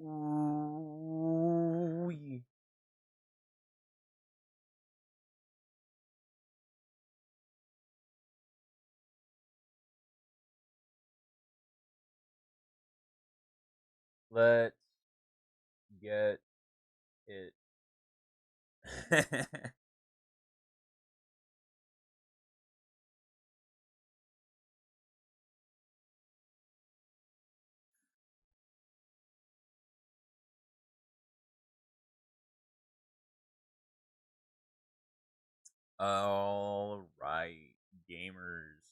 Ooh, let's get it. All right, gamers.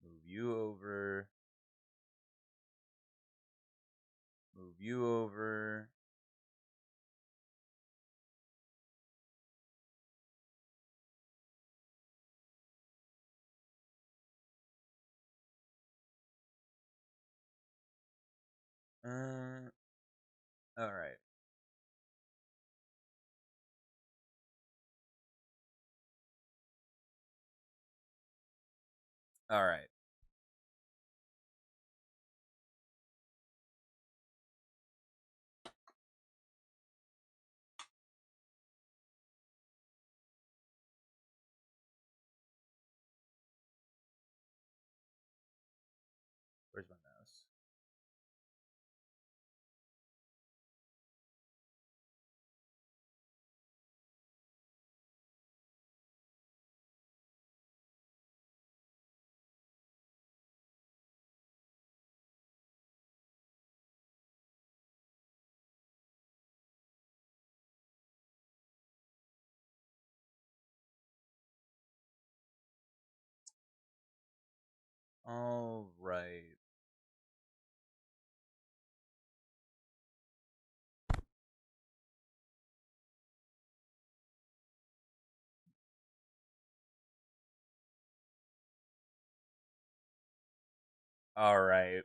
Move you over. Move you over. Uh, all right. All right. Where's my mouse? All right. All right.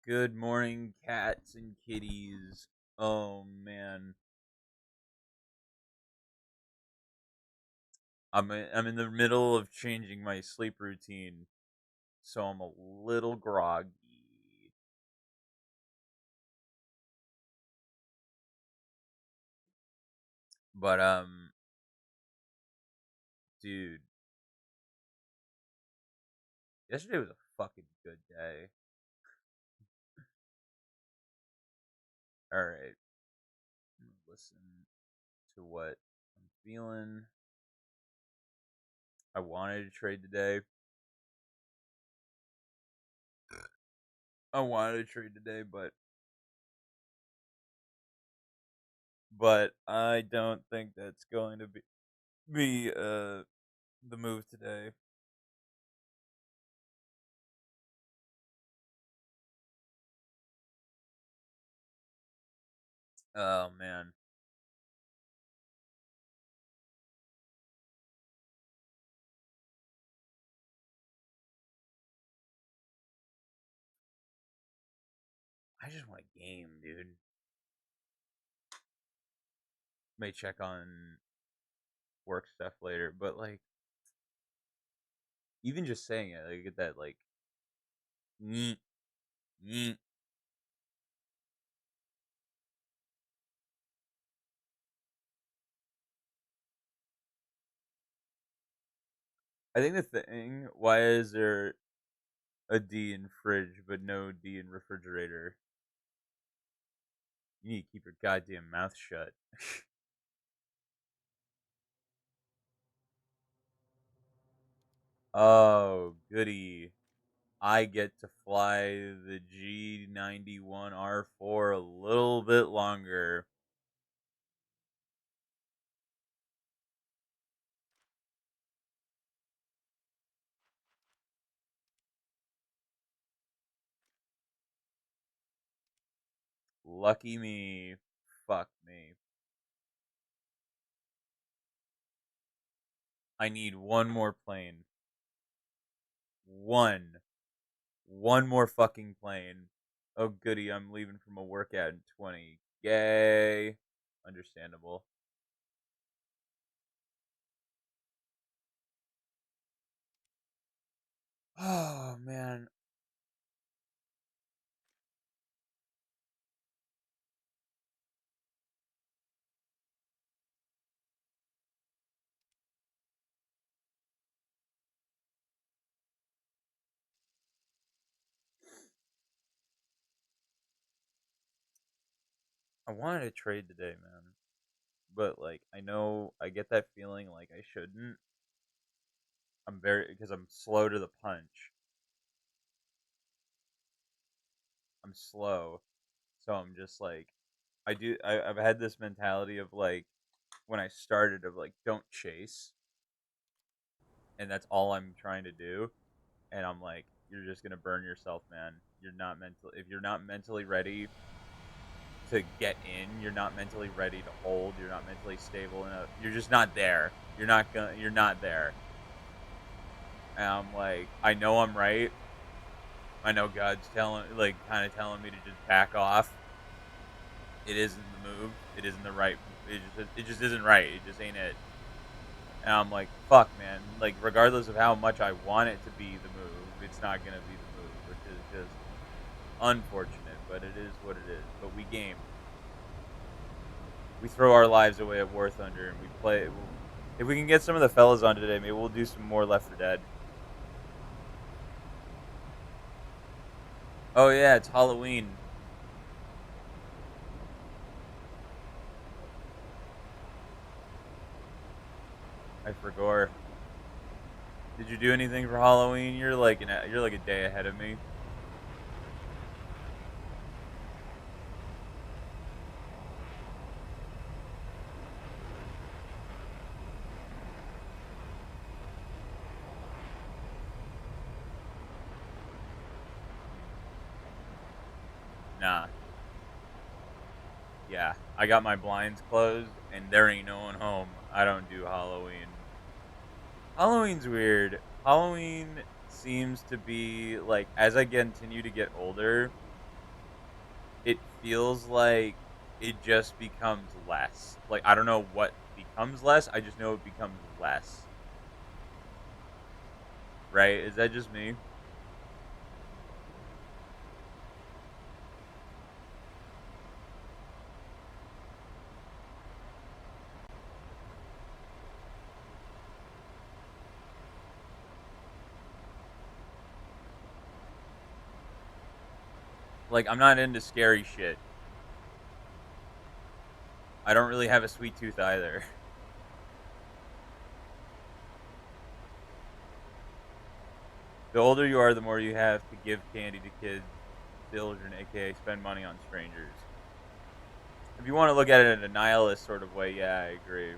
Good morning, cats and kitties. Oh man, I'm in the middle of changing my sleep routine, so I'm a little groggy. But dude, yesterday was a fucking good day. All right, listen to what I'm feeling. I wanted to trade today. I wanted to trade today, but I don't think that's going to be the move today. Oh man, I just want a game, dude. May check on work stuff later, but like even just saying it, I get that like yeet, yeet. I think the thing, why is there a D in fridge but no D in refrigerator? You need to keep your goddamn mouth shut. Oh, goody. I get to fly the G91R4 a little bit longer. Lucky me. Fuck me. I need one more plane. One. One more fucking plane. Oh, goody, I'm leaving from a workout in 20. Yay. Understandable. Oh man, I wanted to trade today, man. But like, I know I get that feeling like I shouldn't. I'm very because I'm slow to the punch. I'm slow, so I'm just like, I've had this mentality of like when I started of like don't chase, and that's all I'm trying to do. And I'm like, you're just gonna burn yourself, man. You're not mental. If you're not mentally ready to get in, you're not mentally ready to hold. You're not mentally stable enough. You're just not there. You're not gonna. You're not there. And I'm like, I know I'm right. I know God's telling, like, kind of telling me to just back off. It isn't the move. It isn't the right. It just isn't right. It just ain't it. And I'm like, fuck, man. Like, regardless of how much I want it to be the move, it's not gonna be the move, which is just unfortunate. But it is what it is. But we game. We throw our lives away at War Thunder, and we play. If we can get some of the fellas on today, maybe we'll do some more Left 4 Dead. Oh yeah, it's Halloween. I forgot. Did you do anything for Halloween? You're like a day ahead of me. Nah. Yeah, I got my blinds closed, and there ain't no one home. I don't do Halloween. Halloween's weird. Halloween seems to be like as I continue to get older, it feels like it just becomes less. Like I don't know what becomes less. I just know it becomes less. Right? Is that just me? Like I'm not into scary shit. I don't really have a sweet tooth either. The older you are, the more you have to give candy to kids, children, aka spend money on strangers. If you want to look at it in a nihilist sort of way, yeah, I agree.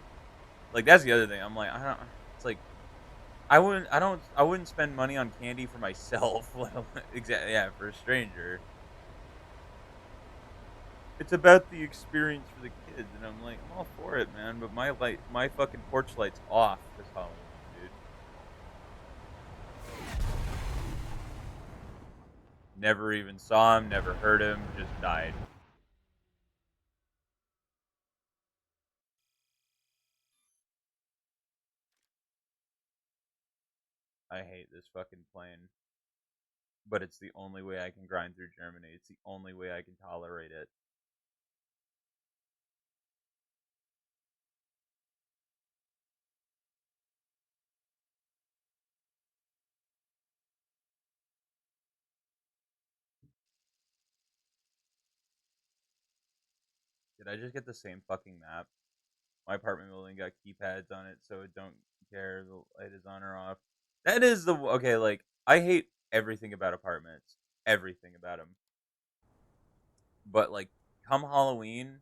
Like that's the other thing. I'm like, I don't. It's like I wouldn't. I don't. I wouldn't spend money on candy for myself. Exactly. Yeah, for a stranger. It's about the experience for the kids, and I'm like, I'm all for it, man. But my fucking porch light's off this Halloween, dude. Never even saw him. Never heard him. Just died. I hate this fucking plane. But it's the only way I can grind through Germany. It's the only way I can tolerate it. Did I just get the same fucking map? My apartment building got keypads on it, so it don't care the light is on or off. That is the okay. Like I hate everything about apartments, everything about them. But like, come Halloween,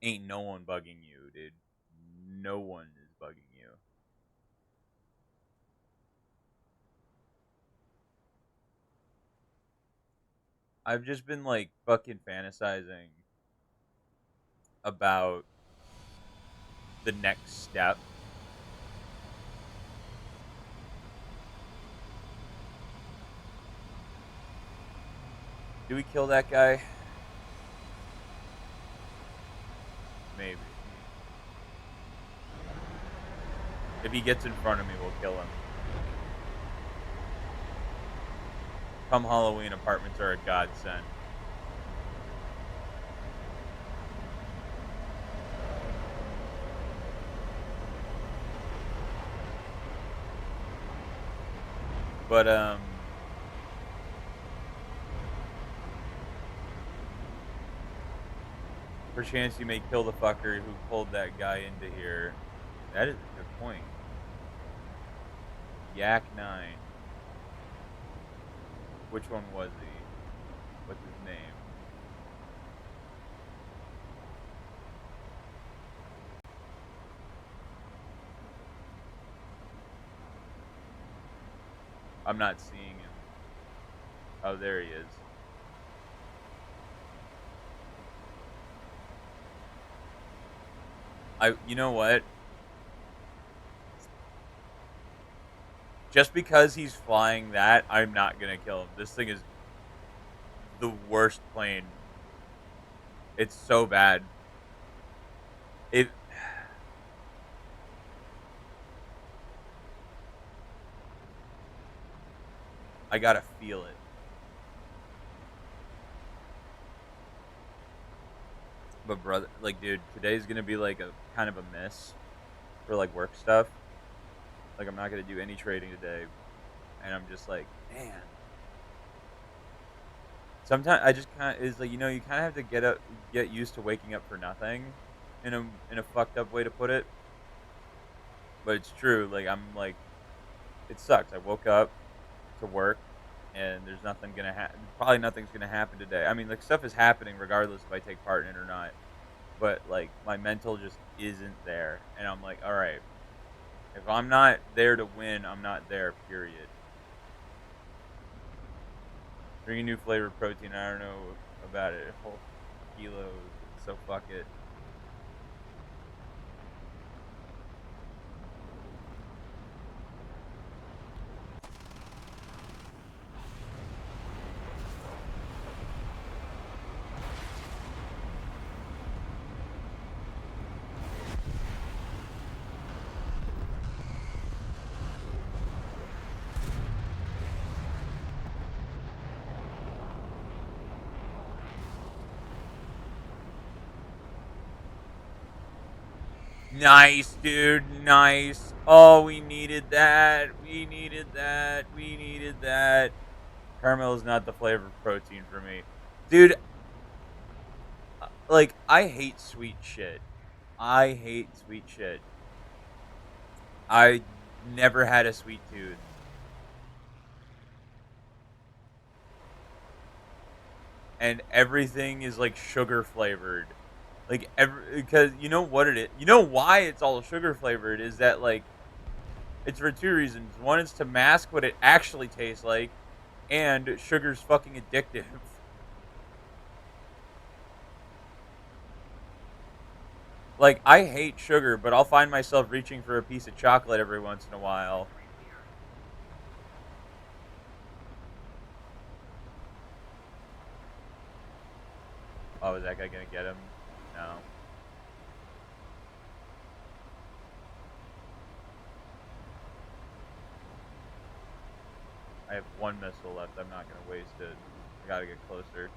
ain't no one bugging you, dude. No one is bugging you. I've just been like fucking fantasizing about the next step. Do we kill that guy? Maybe. If he gets in front of me, we'll kill him. Come Halloween, apartments are a godsend. But perchance you may kill the fucker who pulled that guy into here. That is a good point. Yak9. Which one was he? What's his name? I'm not seeing him. Oh, there he is. You know what? Just because he's flying that, I'm not gonna kill him. This thing is the worst plane. It's so bad. It. I gotta feel it. But brother, like, dude, today's gonna be like a kind of a miss for like work stuff. Like, I'm not gonna do any trading today, and I'm just like, man. Sometimes I just kind of is like, you kind of have to get used to waking up for nothing, in a fucked up way to put it. But it's true. Like, I'm like, it sucks. I woke up to work, and there's nothing gonna happen. Probably nothing's gonna happen today. I mean, like, stuff is happening regardless if I take part in it or not. But like, my mental just isn't there, and I'm like, all right, if I'm not there to win, I'm not there. Period. Bring a new flavored protein. I don't know about it. Whole kilos. So fuck it. Nice, dude. Nice. Oh, we needed that. We needed that. We needed that. Caramel is not the flavor of protein for me. Dude, like, I hate sweet shit. I hate sweet shit. I never had a sweet tooth. And everything is like sugar flavored. Like, because you know what it is. You know why it's all sugar flavored is that, like, it's for two reasons. One is to mask what it actually tastes like, and sugar's fucking addictive. Like, I hate sugar, but I'll find myself reaching for a piece of chocolate every once in a while. Oh, is that guy gonna get him? No. I have one missile left. I'm not gonna waste it. I gotta get closer.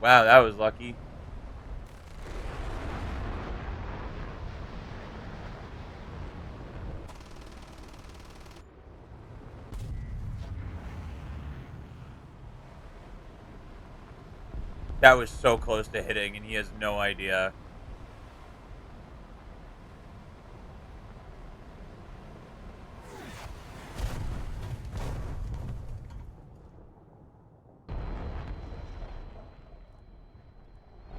Wow, that was lucky. That was so close to hitting, and he has no idea.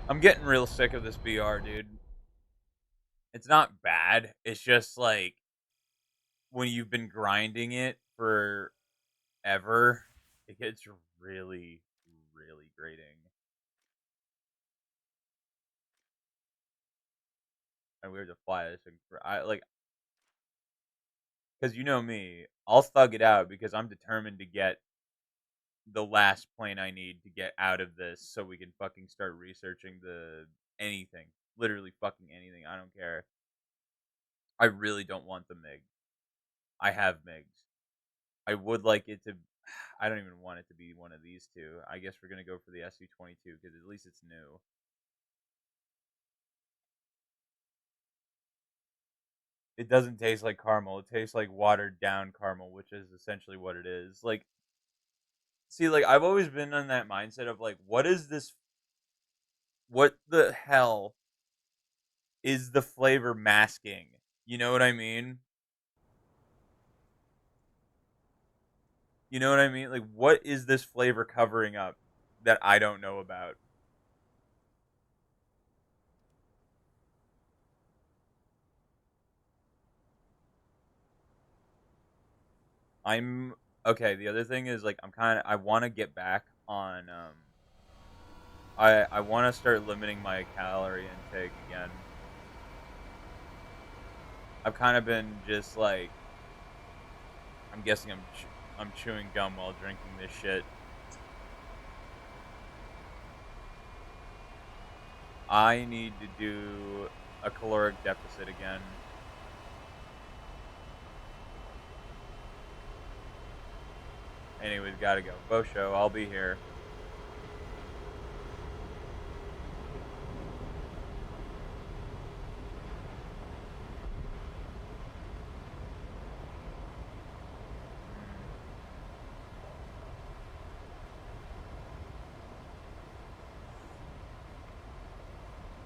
I'm getting real sick of this BR, dude. It's not bad. It's just like when you've been grinding it for ever, it gets really, really grating. And we have to fly this thing for I like because you know me, I'll thug it out because I'm determined to get the last plane I need to get out of this so we can fucking start researching the anything. literally fucking anything. I don't care. I really don't want the MiG. I have MiGs. I would like it to. I don't even want it to be one of these two. I guess we're gonna go for the SU-22 because at least it's new. It doesn't taste like caramel. It tastes like watered down caramel, which is essentially what it is. Like, see, like I've always been in that mindset of like, what is this? What the hell is the flavor masking? You know what I mean? You know what I mean? Like, what is this flavor covering up that I don't know about? I'm okay. The other thing is like I want to get back on. I want to start limiting my calorie intake again. I've kind of been just like I'm guessing I'm chewing gum while drinking this shit. I need to do a caloric deficit again. Anyways, gotta go. Bo show. I'll be here. Mm,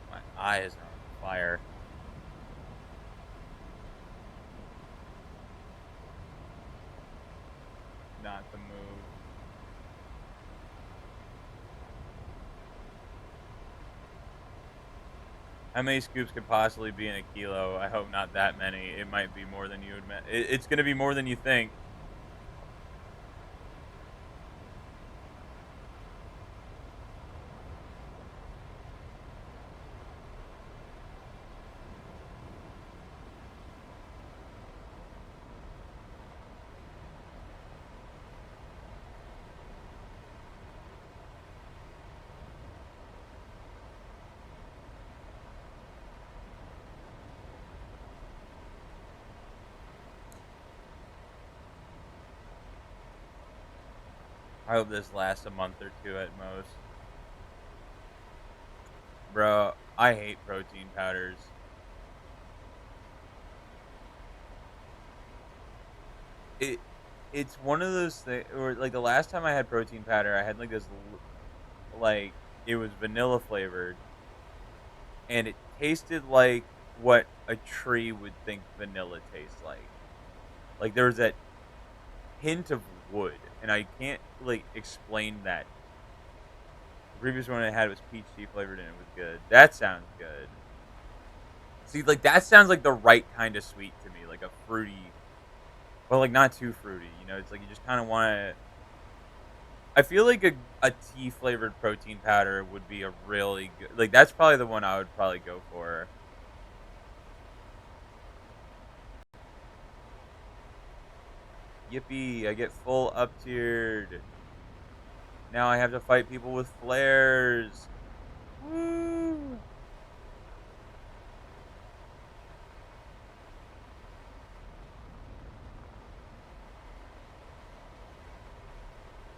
my eyes are on fire. Not the move. How many scoops could possibly be in a kilo? I hope not that many. It might be more than you admit. It's going to be more than you think. I hope this lasts a month or two at most. Bro, I hate protein powders. It it's one of those things, or like the last time I had protein powder, I had like this like it was vanilla flavored, and it tasted like what a tree would think vanilla tastes like. Like there was that hint of wood, and I can't like explain that. The previous one I had was peach tea flavored, and it was good. That sounds good. See, like that sounds like the right kind of sweet to me, like a fruity, but like not too fruity. You know, it's like you just kind of want to. I feel like a tea flavored protein powder would be a really good. Like that's probably the one I would probably go for. Yippee! I get full up tiered. Now I have to fight people with flares. Woo!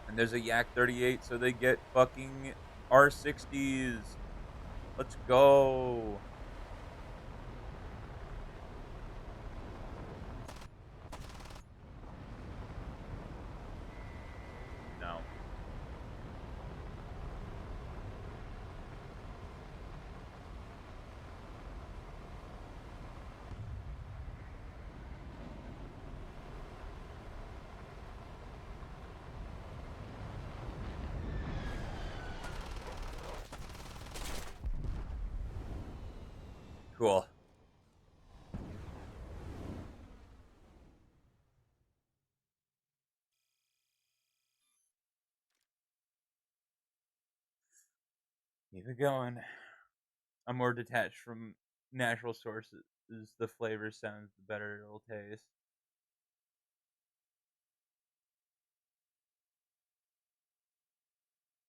And there's a Yak 38, so they get fucking R60s. Let's go. No. Cool. Keep it going. I'm more detached from natural sources. The flavor sounds, the better it'll taste.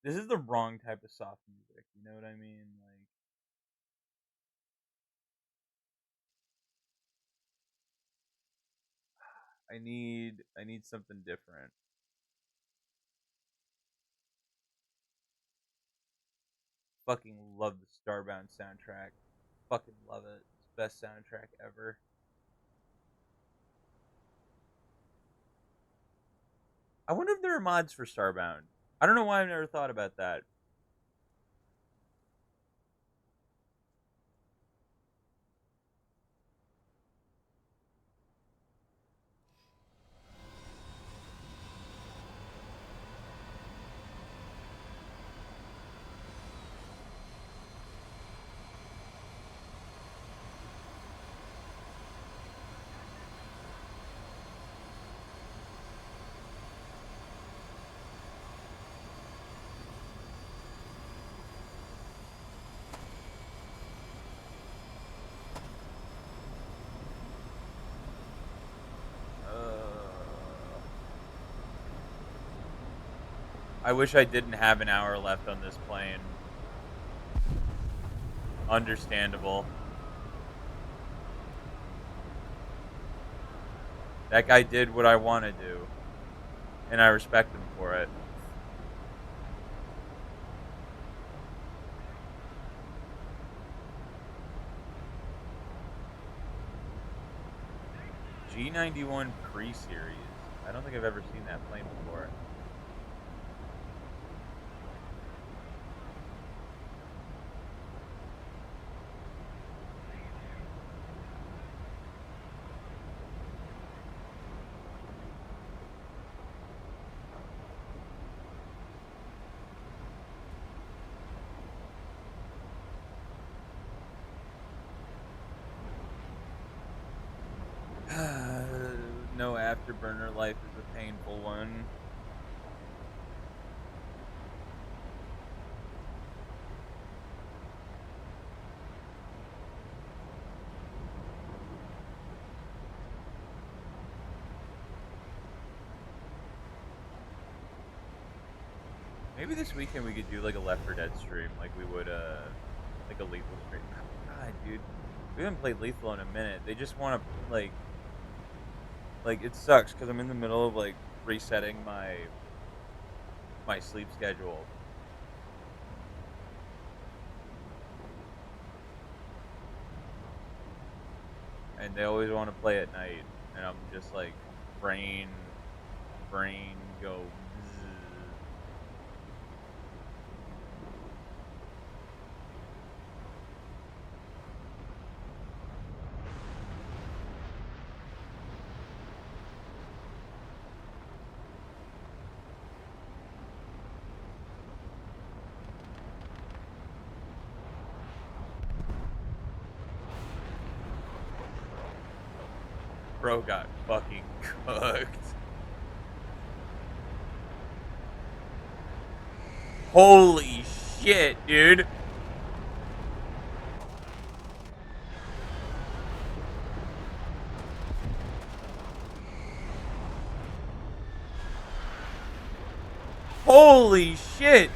This is the wrong type of soft music. You know what I mean? Like I need something different. Fucking love the Starbound soundtrack. Fucking love it. It's the best soundtrack ever. I wonder if there are mods for Starbound. I don't know why I've never thought about that. I wish I didn't have an hour left on this plane. Understandable. That guy did what I want to do, and I respect him for it. G91 pre-series. I don't think I've ever seen that plane before. No afterburner life is a painful one. Maybe this weekend we could do like a Left 4 Dead stream, like we would like a Lethal stream. God, dude, we haven't played Lethal in a minute. They just want to like it sucks because I'm in the middle of like resetting my sleep schedule. And they always want to play at night, and I'm just like brain go. Bro got fucking cooked. Holy shit, dude. Holy shit.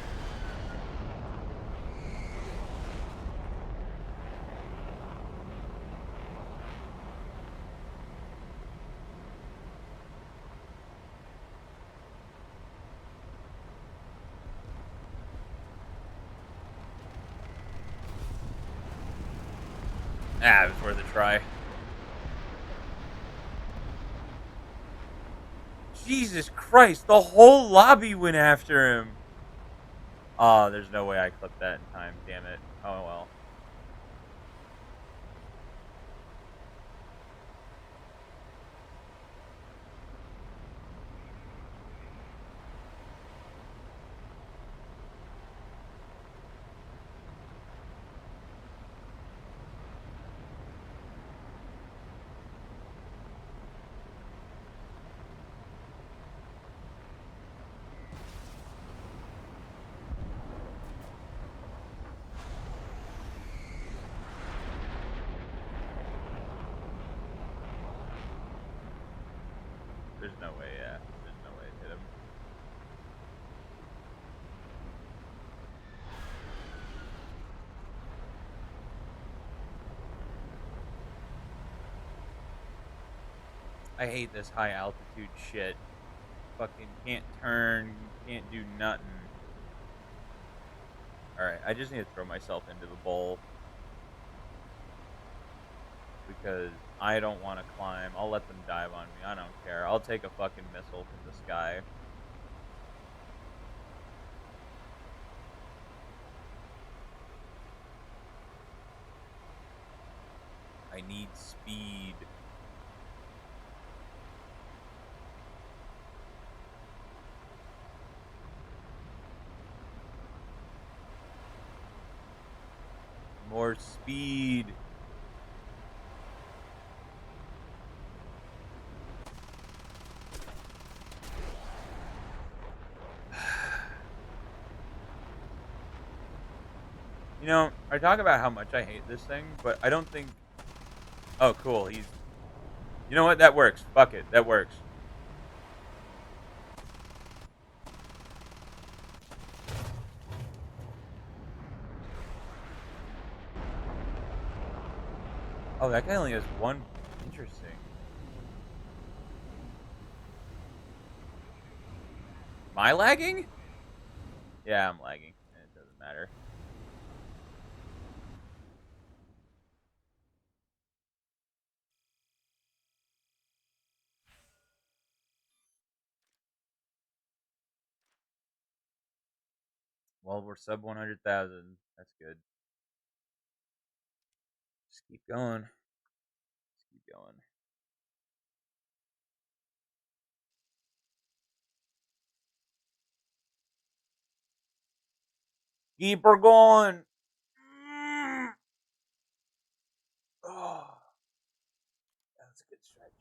Ah, it was worth a try. Jesus Christ, the whole lobby went after him. Oh, there's no way I clipped that in time, damn it. Oh well. There's no way, yeah. There's no way to hit him. I hate this high altitude shit. Fucking can't turn, can't do nothing. Alright, I just need to throw myself into the bowl. Because I don't want to climb. I'll let them dive on me. I don't care. I'll take a fucking missile from the sky. I need speed. More speed. You know, I talk about how much I hate this thing, but I don't think... Oh, cool. He's... You know what? That works. Fuck it. That works. Oh, that guy only has one... Interesting. Am I lagging? Yeah, I'm lagging. It doesn't matter. Well, we're sub 100,000. That's good. Just keep going. Just keep going. Keep her going. Oh, that's a good stretch.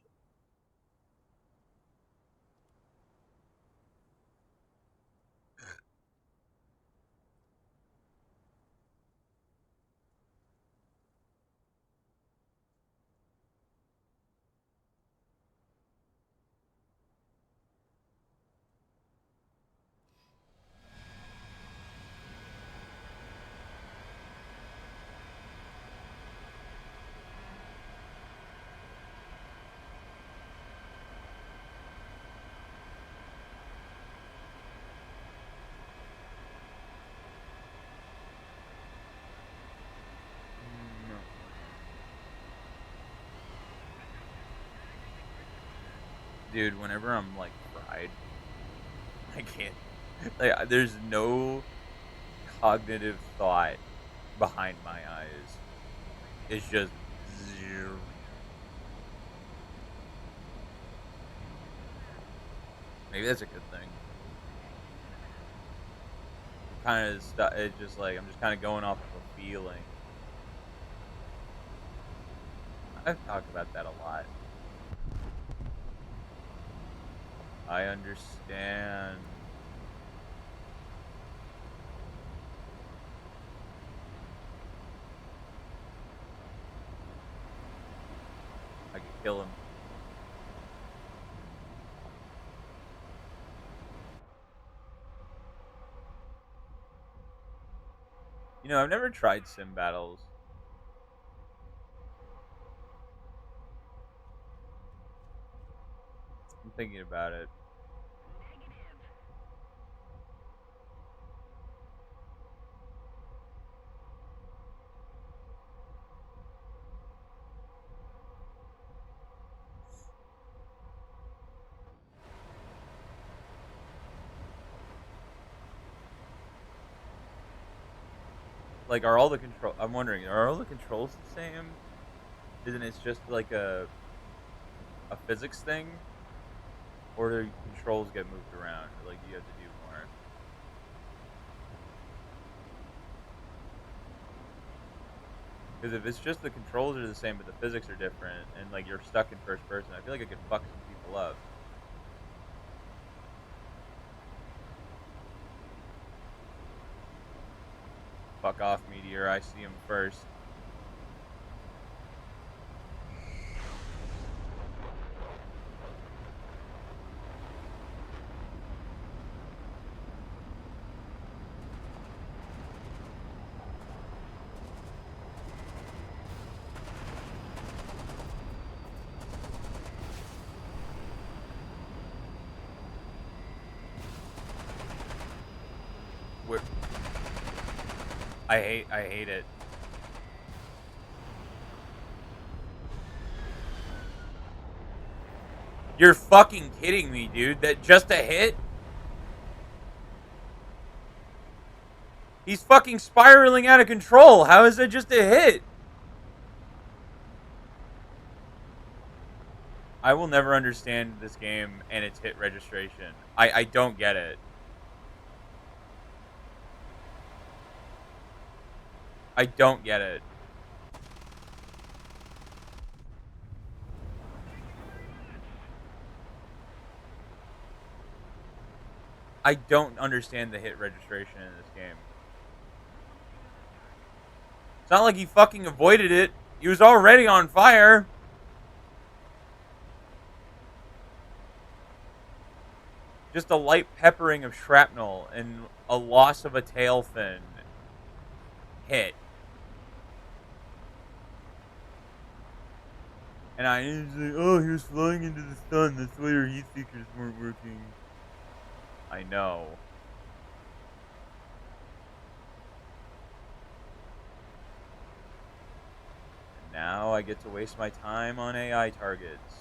Dude, whenever I'm like fried, I can't. Like, there's no cognitive thought behind my eyes. It's just zero. Maybe that's a good thing. Kind of stuff. It's just like I'm just kind of going off of a feeling. I've talked about that a lot. I understand. I could kill him. You know, I've never tried sim battles. I'm thinking about it. Like, are all the control? I'm wondering, are all the controls the same? Isn't it just like a physics thing, or do controls get moved around? Like, you have to do more. Because if it's just the controls are the same but the physics are different, and like you're stuck in first person, I feel like it could fuck some people up. Fuck off, Meteor. I see him first. I hate it. You're fucking kidding me, dude. That just a hit? He's fucking spiraling out of control. How is that just a hit? I will never understand this game and its hit registration. I don't get it. I don't get it. I don't understand the hit registration in this game. It's not like he fucking avoided it. He was already on fire. Just a light peppering of shrapnel and a loss of a tail fin hit. And I was like, oh, he was flying into the sun. That's why your heat seekers weren't working. I know. And now I get to waste my time on AI targets.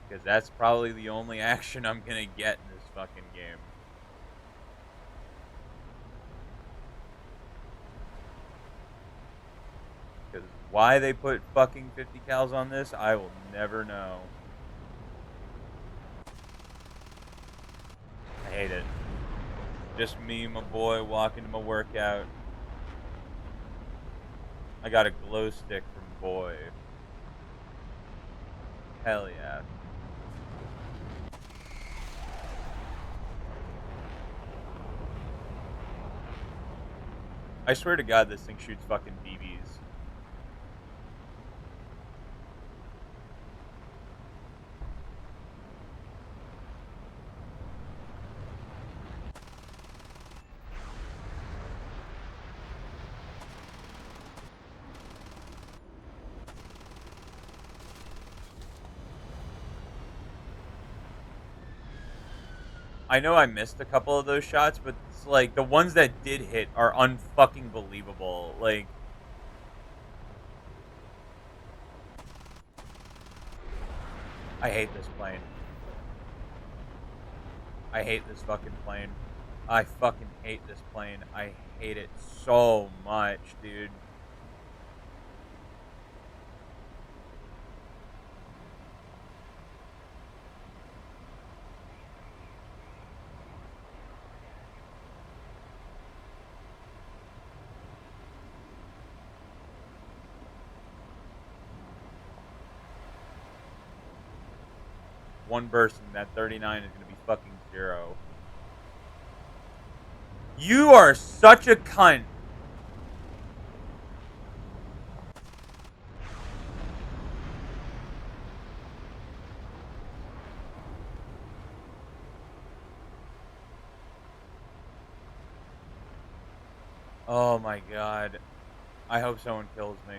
Because that's probably the only action I'm going to get in this fucking game. Because why they put fucking 50 cals on this, I will never know. I hate it. Just me, my boy, walking to my workout. I got a glow stick from Boy. Hell yeah. I swear to God, this thing shoots fucking BBs. I know I missed a couple of those shots, but it's like the ones that did hit are unfucking believable. Like, I hate this plane. I hate this fucking plane. I fucking hate this plane. I hate it so much, dude. One burst and that 39 is going to be fucking 0. You are such a cunt. Oh my god. I hope someone kills me.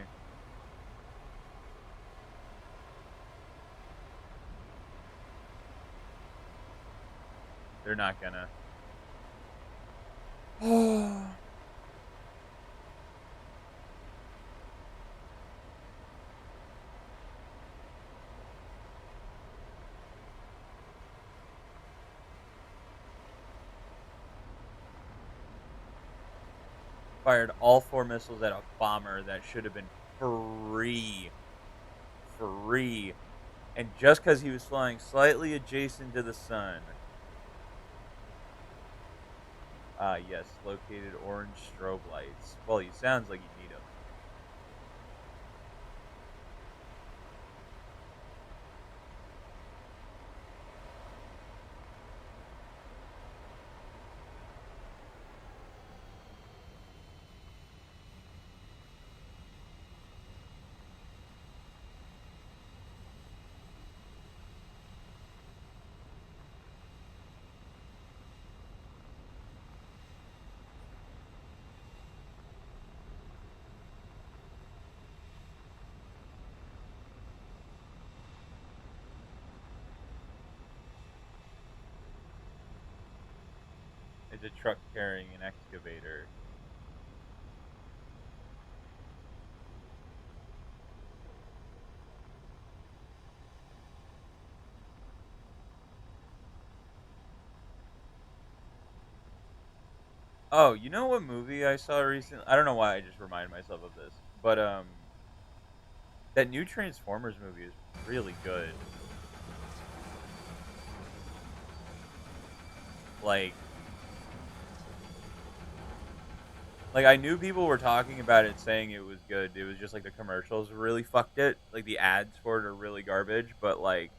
They're not gonna. Fired all 4 missiles at a bomber that should have been free. Free. And just because he was flying slightly adjacent to the sun. Ah, yes, located orange strobe lights. Well, he sounds like you need them. It's a truck carrying an excavator. Oh, you know what movie I saw recently? I don't know why I just reminded myself of this, but that new Transformers movie is really good. Like, I knew people were talking about it, saying it was good. It was just like the commercials really fucked it. Like the ads for it are really garbage. But like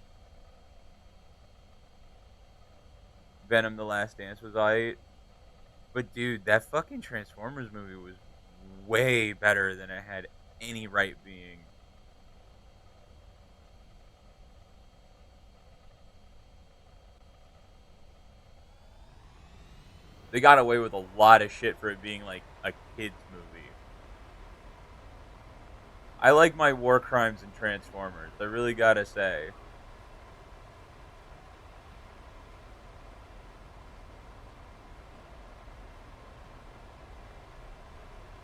Venom: The Last Dance was alright. But dude, that fucking Transformers movie was way better than it had any right being. They got away with a lot of shit for it being like a kids movie. I like my war crimes in Transformers. I really gotta say.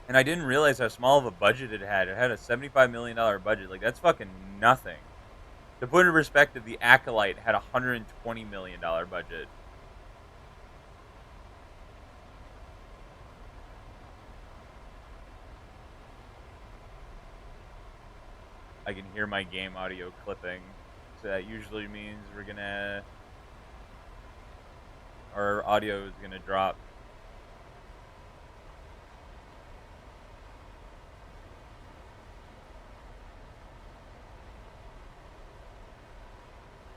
And I didn't realize how small of a budget it had. It had a $75 million budget. Like that's fucking nothing. To put in perspective, the Acolyte had a $120 million budget. I can hear my game audio clipping, so that usually means our audio is gonna drop.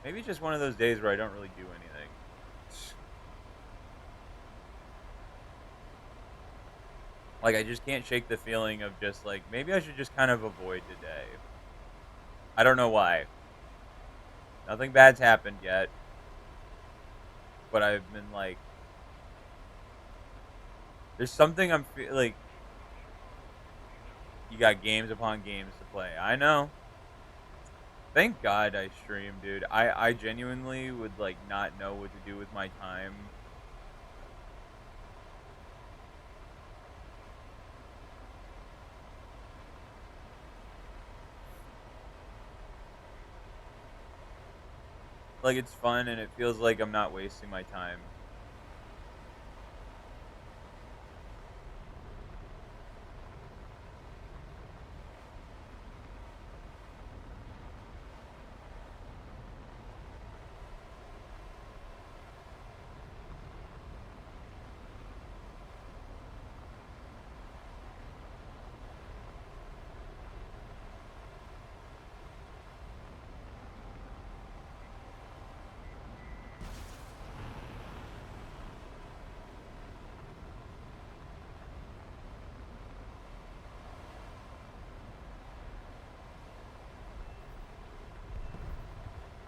Maybe it's just one of those days where I don't really do anything. Like I just can't shake the feeling of just like maybe I should just kind of avoid today. I don't know why. Nothing bad's happened yet, but I've been like, there's something like. You got games upon games to play. I know. Thank God I stream, dude. I genuinely would like not know what to do with my time. Like it's fun and it feels like I'm not wasting my time.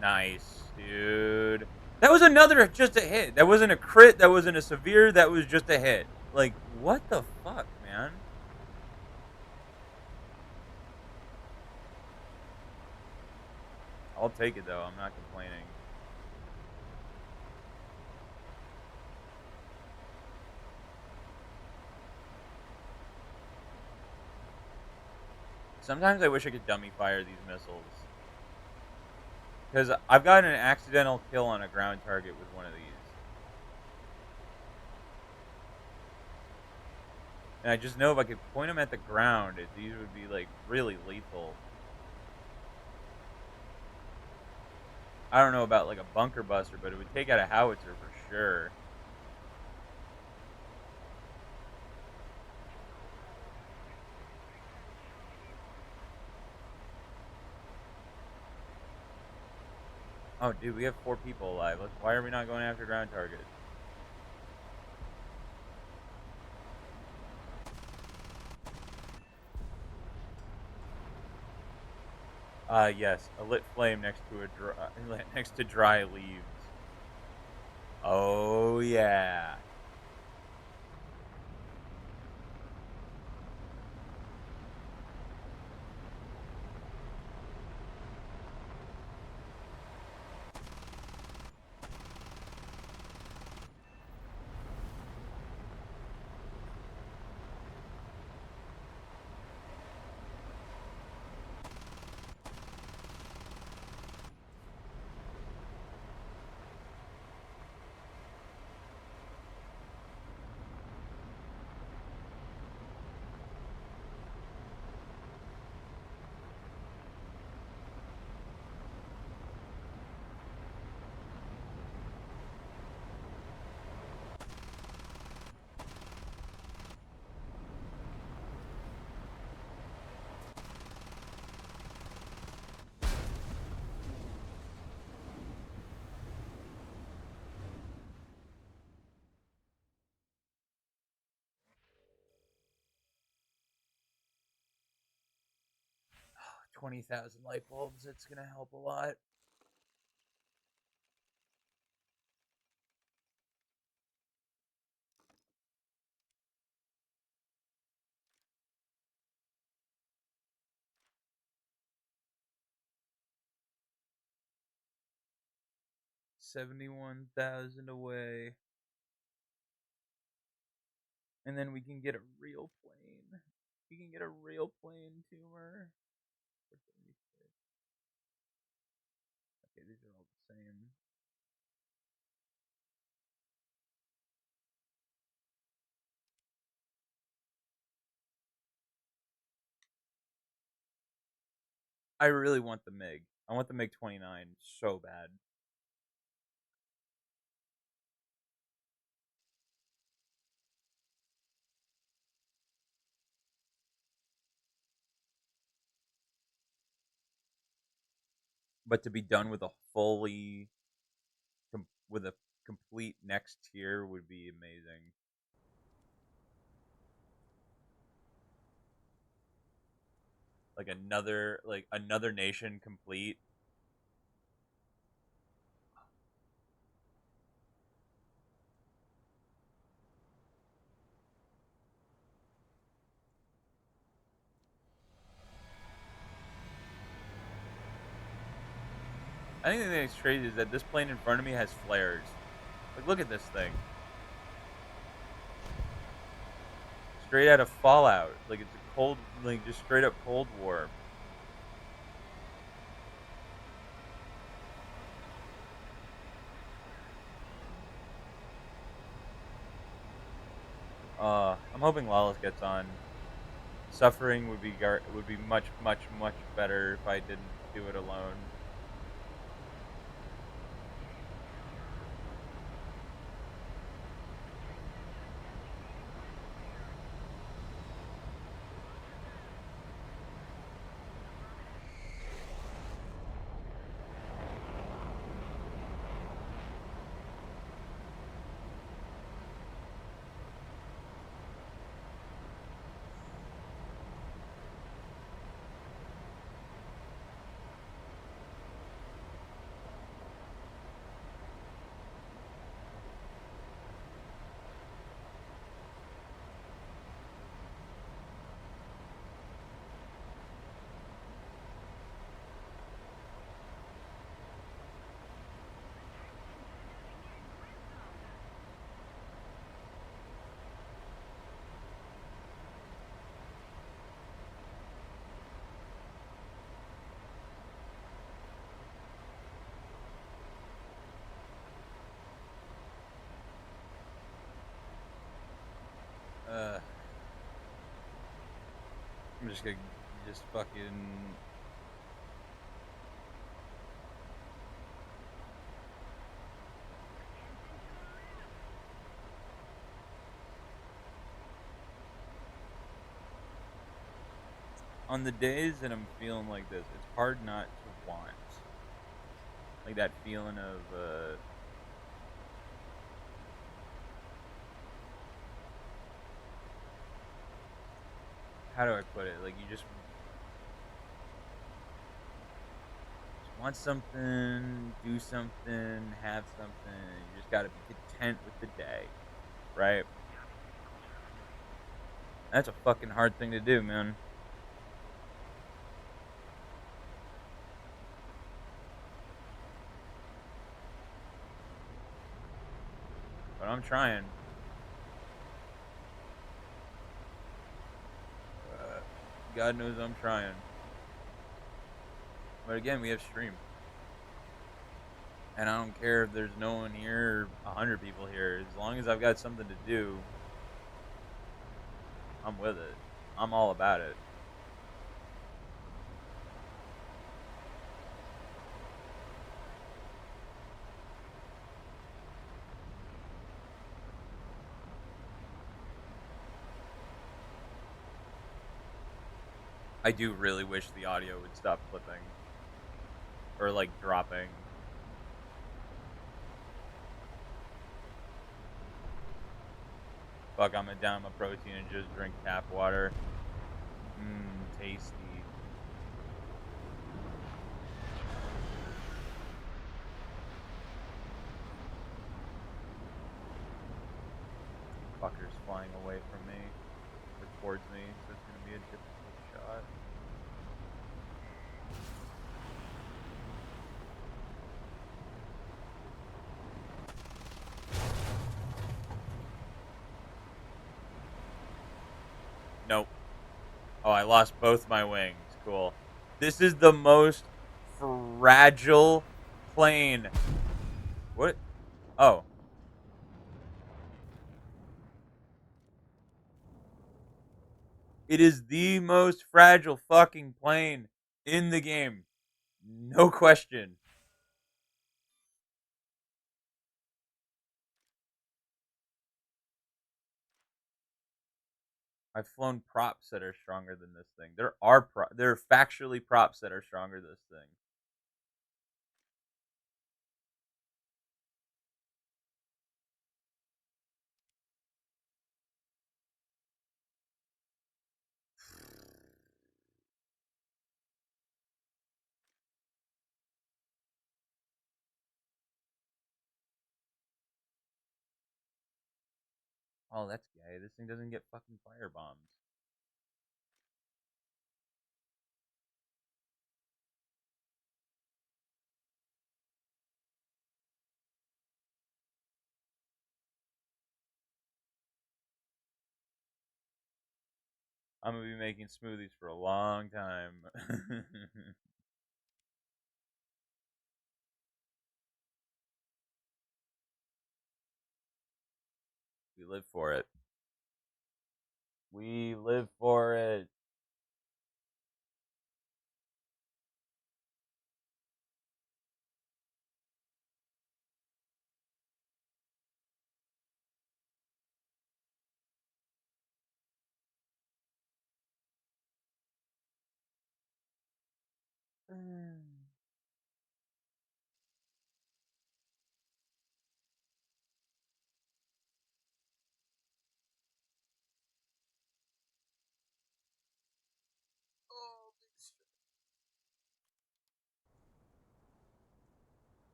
Nice, dude. That was another just a hit. That wasn't a crit. That wasn't a severe. That was just a hit. Like what the fuck, man? I'll take it though. I'm not complaining. Sometimes I wish I could dummy fire these missiles. Because I've gotten an accidental kill on a ground target with one of these. And I just know if I could point them at the ground, these would be like really lethal. I don't know about like a bunker buster, but it would take out a howitzer for sure. Oh, dude, we have 4 people alive. Why are we not going after ground targets? Yes, a lit flame next to next to dry leaves. Oh yeah. 20,000 light bulbs. It's gonna help a lot. $71,000 away. And then we can get a real plane. We can get a real plane tumor. Okay, these are all the same. I really want the MiG. I want the MiG-29 so bad. But to be done with a with a complete next tier would be amazing. Like another nation complete. I think the thing that's crazy is that this plane in front of me has flares. Like, look at this thing. Straight out of Fallout. Like, it's a cold, like, just straight up Cold War. I'm hoping Lawless gets on. Suffering would be much better if I didn't do it alone. I'm just gonna fucking. On the days that I'm feeling like this, it's hard not to want. Like that feeling of, how do I put it? Like, you just want something, do something, have something. You just gotta be content with the day, right? That's a fucking hard thing to do, man. But I'm trying. God knows I'm trying. But again, we have stream. And I don't care if there's no one here or 100 people here. As long as I've got something to do, I'm with it. I'm all about it. I do really wish the audio would stop flipping. Or, like, dropping. Fuck, I'm gonna down my protein and just drink tap water. Mmm, tasty. fucker's flying away from me or towards me, so it's gonna be a difficult shot. Nope. Oh, I lost both my wings. Cool. This is the most fragile plane. What? Oh. It is the most fragile fucking plane in the game. No question. I've flown props that are stronger than this thing. There are factually props that are stronger than this thing. Oh, that's gay. This thing doesn't get fucking fire bombs. I'm gonna be making smoothies for a long time. We live for it. We live for it.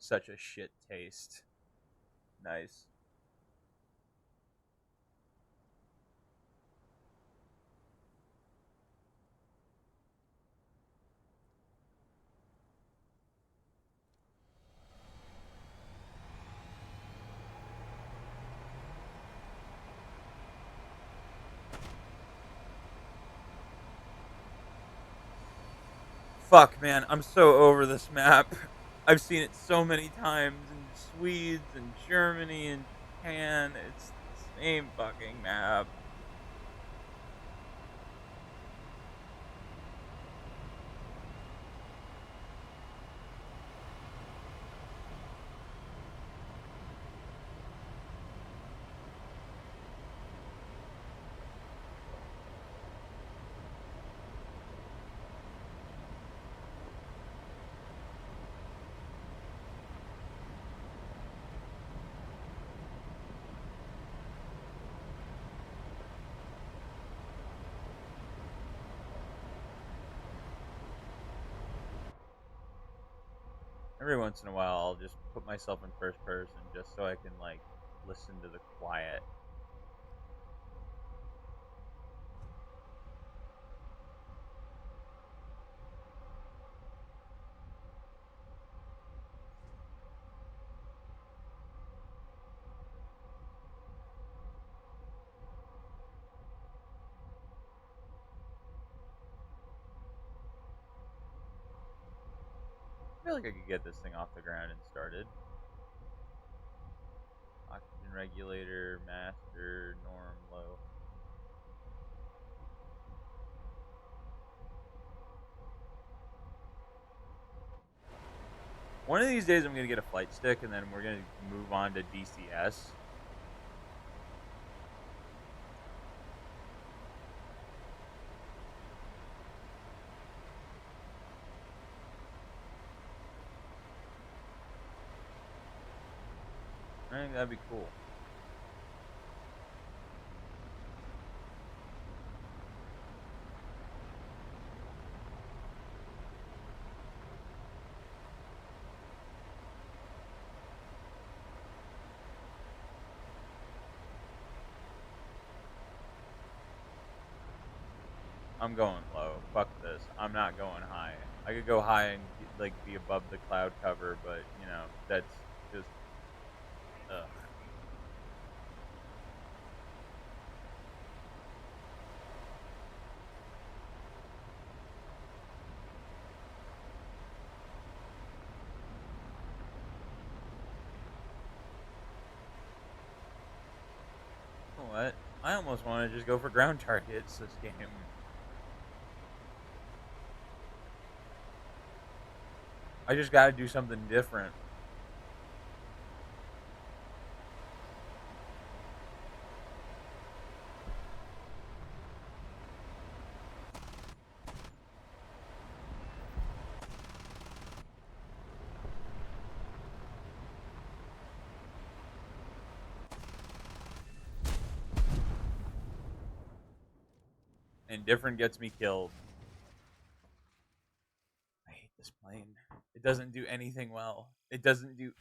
Such a shit taste. Nice. Fuck, man, I'm so over this map. I've seen it so many times in Swedes and Germany and Japan. It's the same fucking map. Every once in a while, I'll just put myself in first person just so I can, like, listen to the quiet. I feel like I could get this thing off the ground and started. Oxygen regulator, master, norm, low. One of these days, I'm gonna get a flight stick, and then we're gonna move on to DCS. I think that'd be cool. I'm going low. Fuck this. I'm not going high. I could go high and like be above the cloud cover, but you know that's just ugh. You know what? I almost want to just go for ground targets this game. I just got to do something different. And different gets me killed. I hate this plane. It doesn't do anything well. It doesn't do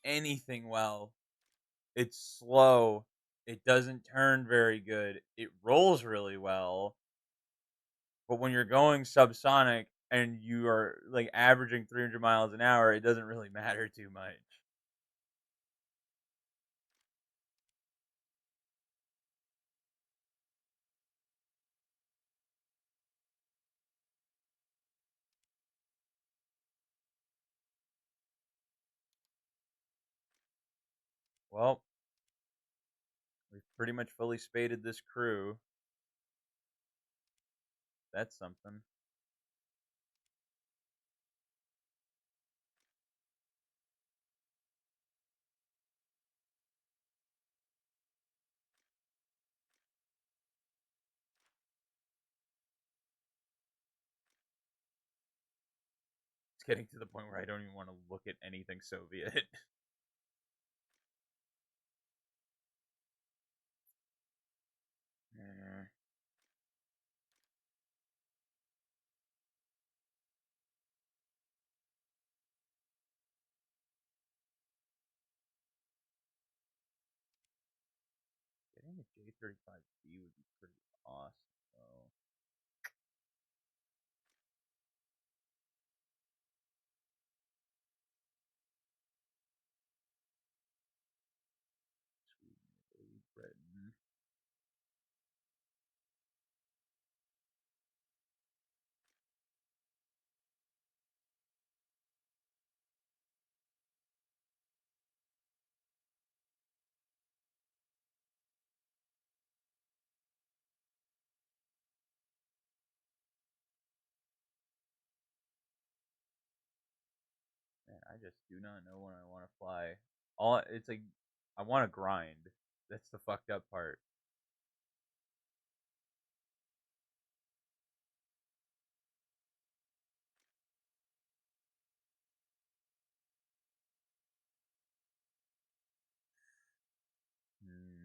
anything well. It's slow. It doesn't turn very good. It rolls really well. But when you're going subsonic and you are like averaging 300 miles an hour, it doesn't really matter too much. Well, we've pretty much fully spaded this crew. That's something. It's getting to the point where I don't even want to look at anything Soviet. Getting a J-35B would be pretty awesome, though. Sweden, Italy, Britain. Man, I just do not know when I want to fly. All it's like, I want to grind. That's the fucked up part. Hmm,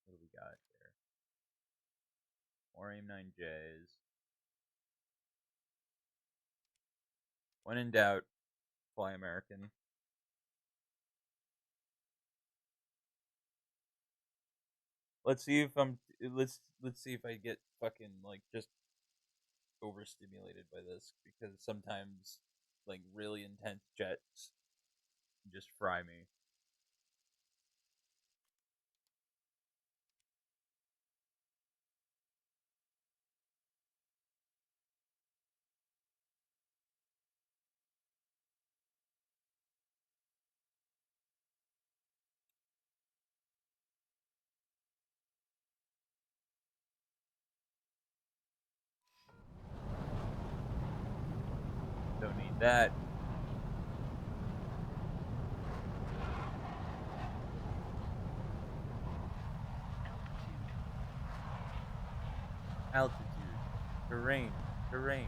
what do we got here? More AIM-9Js. When in doubt, fly American. Let's see if I'm. Let's see if I get fucking like just overstimulated by this because sometimes like really intense jets just fry me. Don't need that. Altitude, terrain, terrain.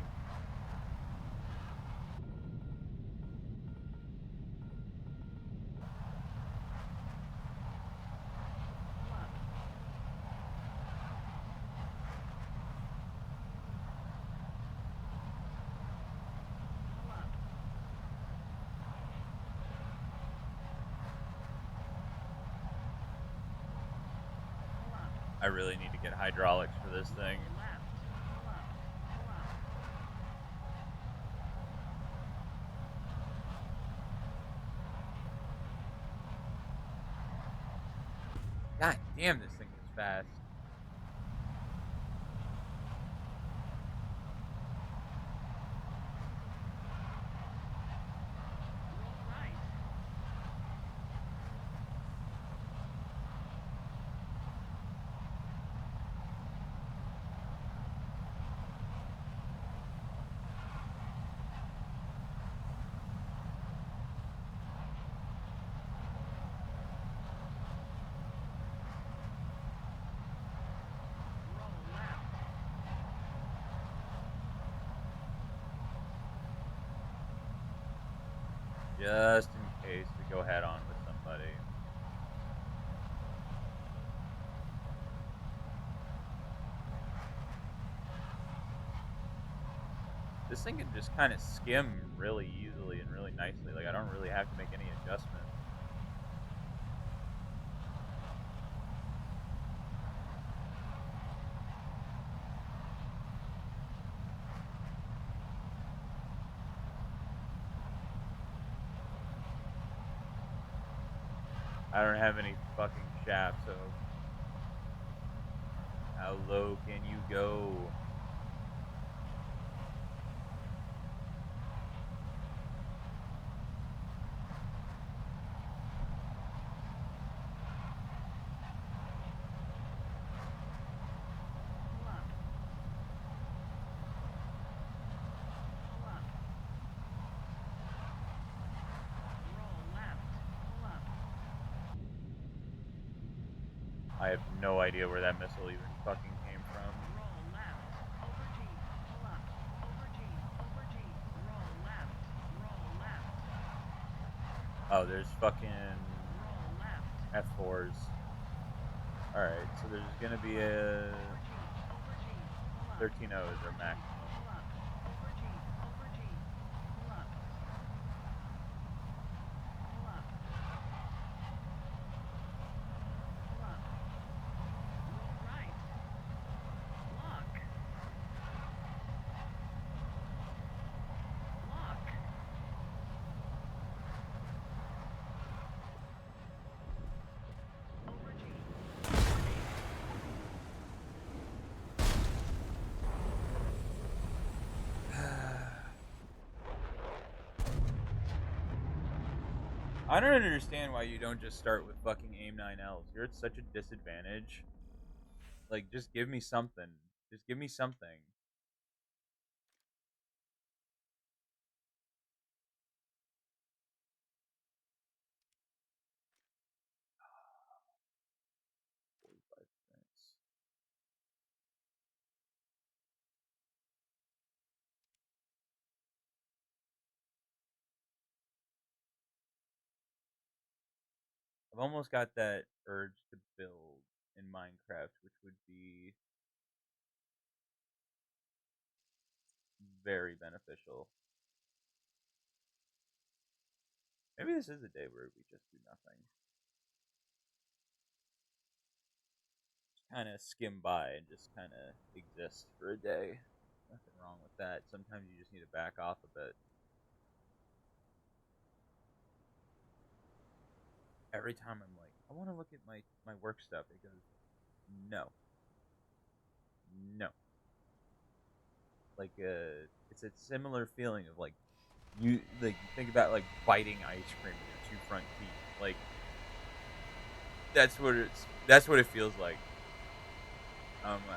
I really need to get hydraulics for this thing. God damn, this thing is fast. Just in case we go head on with somebody. This thing can just kind of skim really easily and really nicely. Like, I don't really have to make any adjustments. I don't have any fucking shaft, so how low can you go? I have no idea where that missile even fucking came from. Oh, there's fucking F4s. Alright, so there's gonna be a 13 O's or maximum. I don't understand why you don't just start with fucking aim 9Ls. You're at such a disadvantage. Like, just give me something. Just give me something. I've almost got that urge to build in Minecraft, which would be very beneficial. Maybe this is a day where we just do nothing. Just kind of skim by and just kind of exist for a day. Nothing wrong with that. Sometimes you just need to back off a bit. Every time I'm like, I want to look at my work stuff, it goes, no, no. Like, it's a similar feeling of like, you think about like biting ice cream with your two front teeth. Like, that's what it feels like. Um, uh,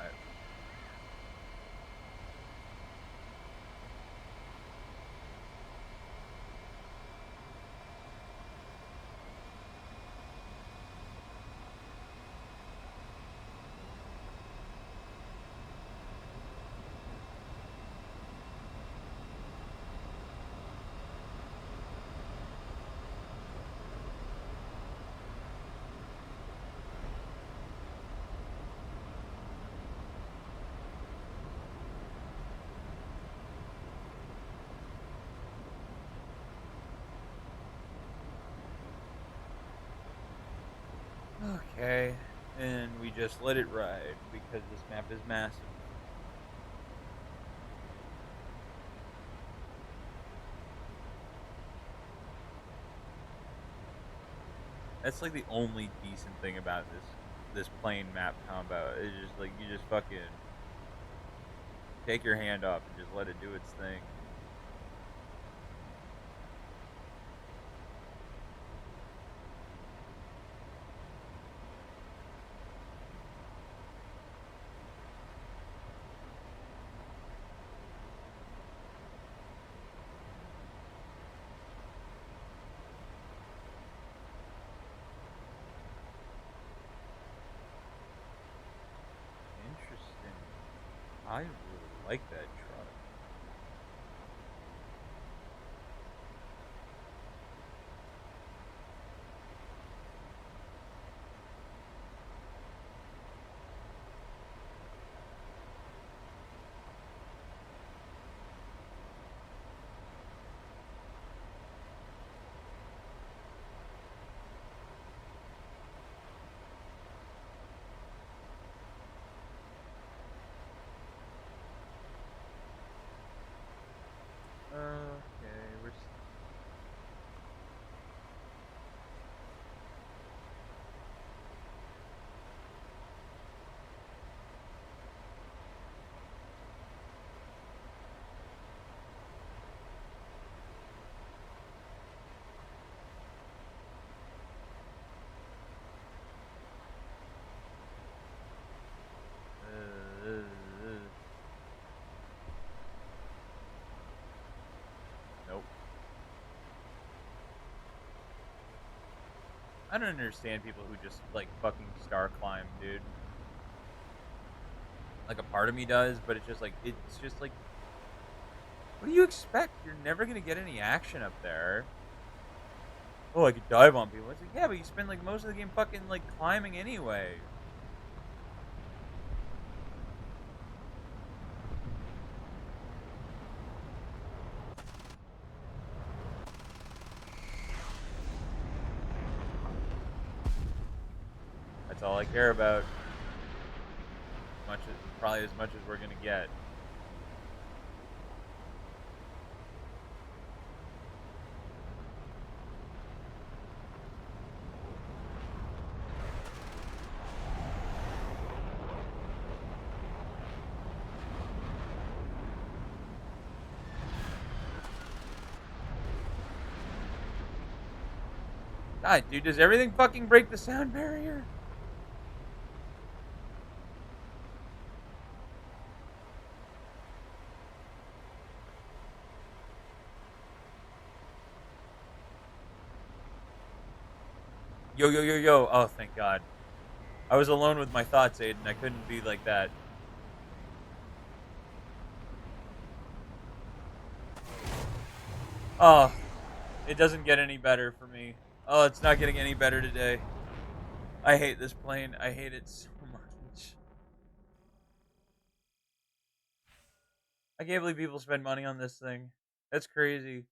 okay, and we just let it ride because this map is massive. That's like the only decent thing about this plain map combo. It's just like you just fucking take your hand off and just let it do its thing. Interesting. I really like that truck. Okay, we're. Nope. I don't understand people who just like fucking star climb, dude. Like a part of me does, but it's just like, what do you expect? You're never gonna get any action up there. Oh, I could dive on people. It's like, yeah, but you spend like most of the game fucking like climbing anyway. That's all I care about. Much as probably as much as we're gonna get. God, dude, does everything fucking break the sound barrier? Yo, yo, yo, yo. Oh, thank God. I was alone with my thoughts, Aiden. I couldn't be like that. Oh, it doesn't get any better for me. Oh, it's not getting any better today. I hate this plane. I hate it so much. I can't believe people spend money on this thing. That's crazy.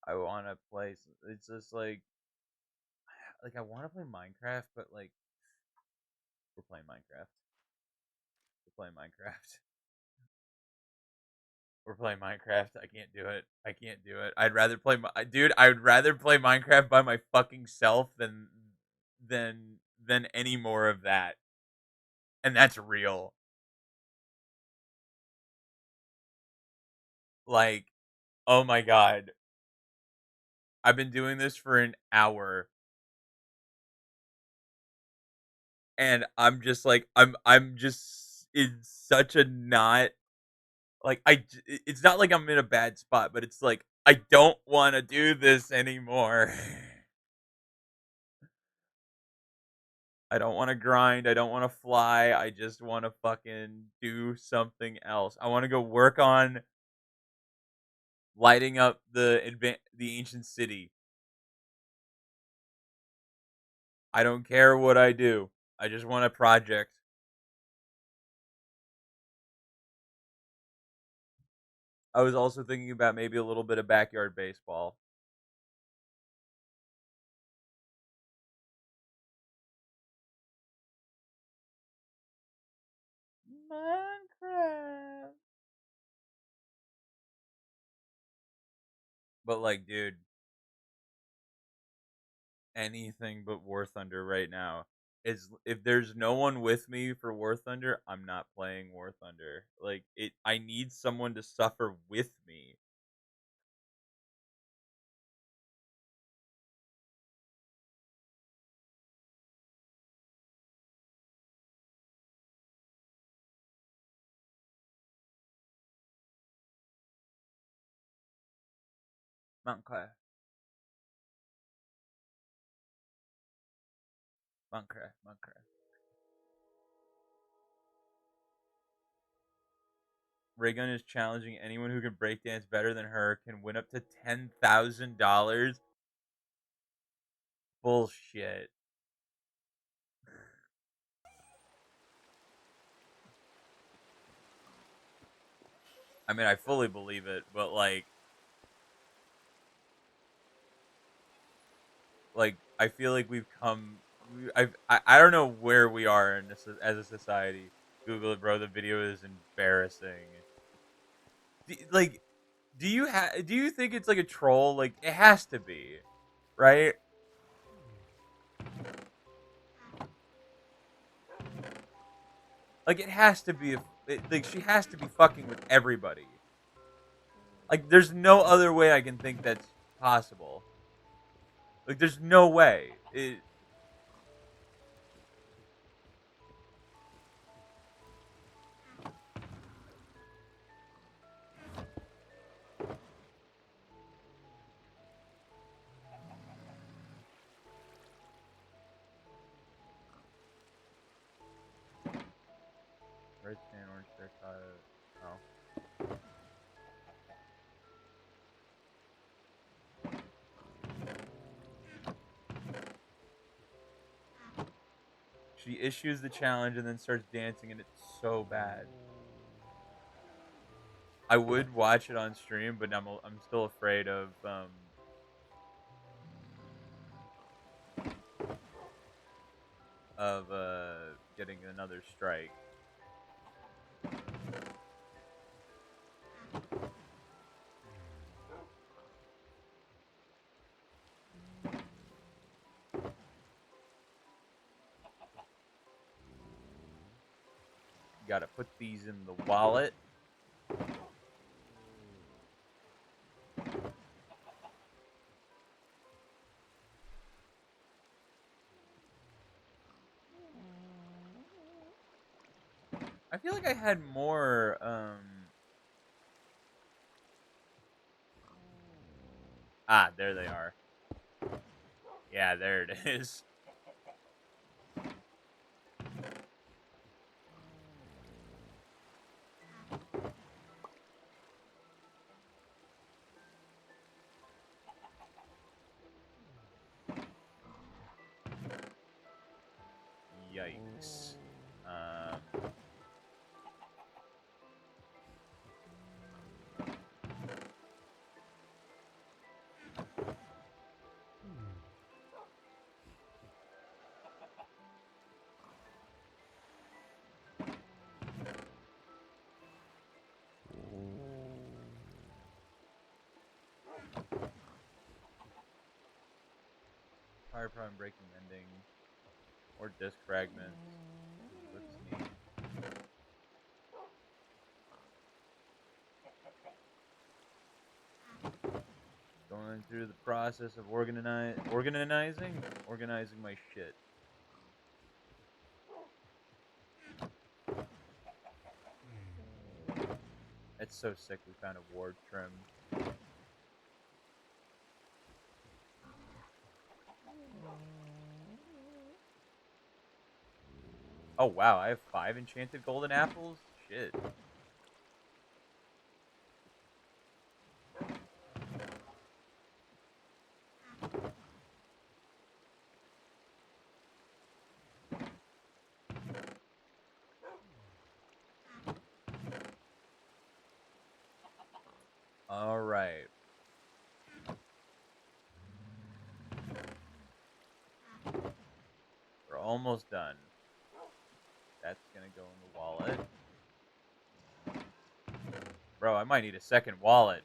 I want to play. It's just like I want to play Minecraft, but like we're playing Minecraft. We're playing Minecraft. We're playing Minecraft. I can't do it. I can't do it. I'd rather play, dude. I would rather play Minecraft by my fucking self than any more of that. And that's real. Like, oh my god, I've been doing this for an hour, and I'm just like, I'm just in such a not like It's not like I'm in a bad spot, but it's like I don't want to do this anymore. I don't want to grind. I don't want to fly. I just want to fucking do something else. I want to go work on lighting up the ancient city. I don't care what I do. I just want a project. I was also thinking about maybe a little bit of backyard baseball. Minecraft. But like, dude, anything but War Thunder right now. Is if there's no one with me for War Thunder, I'm not playing War Thunder. Like it I need someone to suffer with me. Minecraft. Minecraft. Minecraft. Raygun is challenging anyone who can breakdance better than her can win up to $10,000. Bullshit. I mean, I fully believe it, but like I feel like we've come. I don't know where we are in this as a society. Google it, bro. The video is embarrassing. Like, do you think it's like a troll? Like, it has to be, right? Like, it has to be. Like, she has to be fucking with everybody. Like, there's no other way I can think that's possible. Like, there's no way. Red sand, orange terracotta. Oh. She issues the challenge and then starts dancing, and it's so bad. I would watch it on stream, but I'm still afraid of getting another strike. Got to put these in the wallet. I feel like I had more. Ah, there they are. Yeah, there it is. Yikes. Fire prime breaking ending or disc fragments. Looks neat. Going through the process of organizing my shit. It's so sick. We found a ward trim. Oh wow, I have 5 enchanted golden apples. Shit. All right. We're almost done. That's gonna go in the wallet. Bro, I might need a second wallet.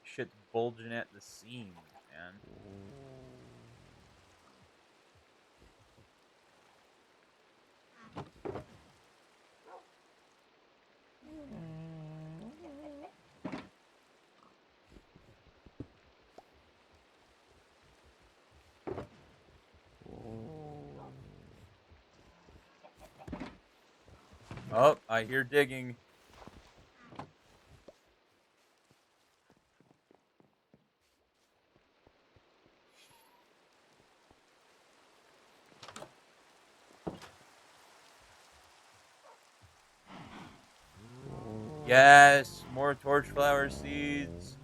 Shit's bulging at the seams, man. Oh, I hear digging. Yes, more torch flower seeds.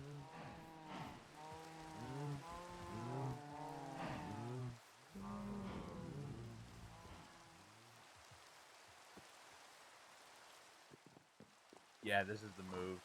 Yeah, this is the move.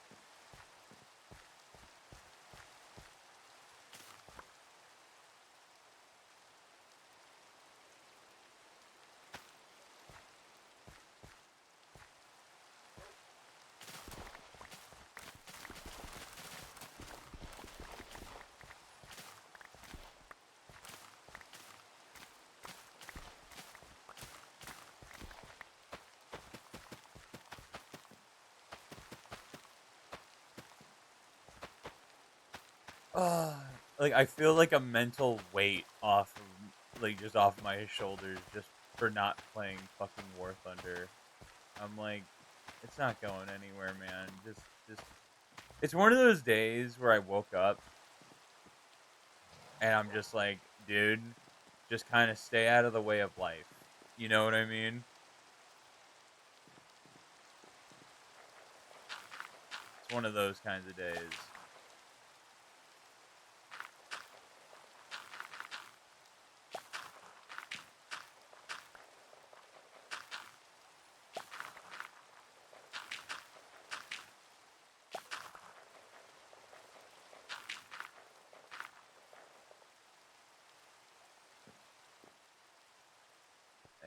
Uh, like I feel like a mental weight off of, like just off my shoulders just for not playing fucking War Thunder. I'm like, it's not going anywhere, man. Just it's one of those days where I woke up and I'm just like, dude, just kind of stay out of the way of life. You know what I mean? It's one of those kinds of days.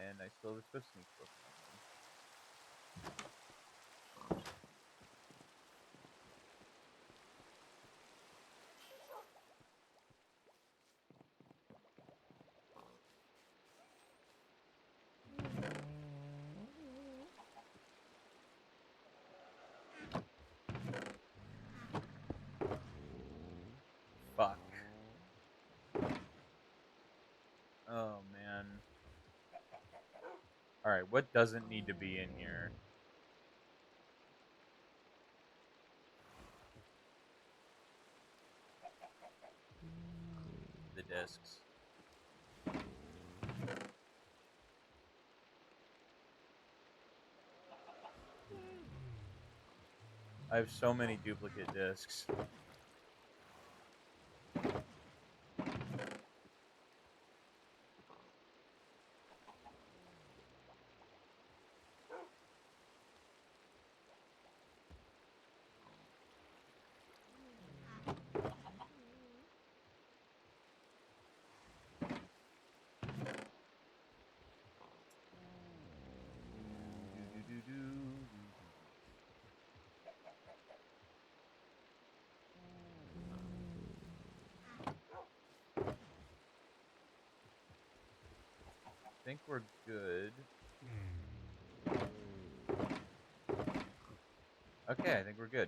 And I still have a Swift Sneak book. Fuck. Oh man. All right, what doesn't need to be in here? The discs. I have so many duplicate discs. I think we're good. Okay, I think we're good.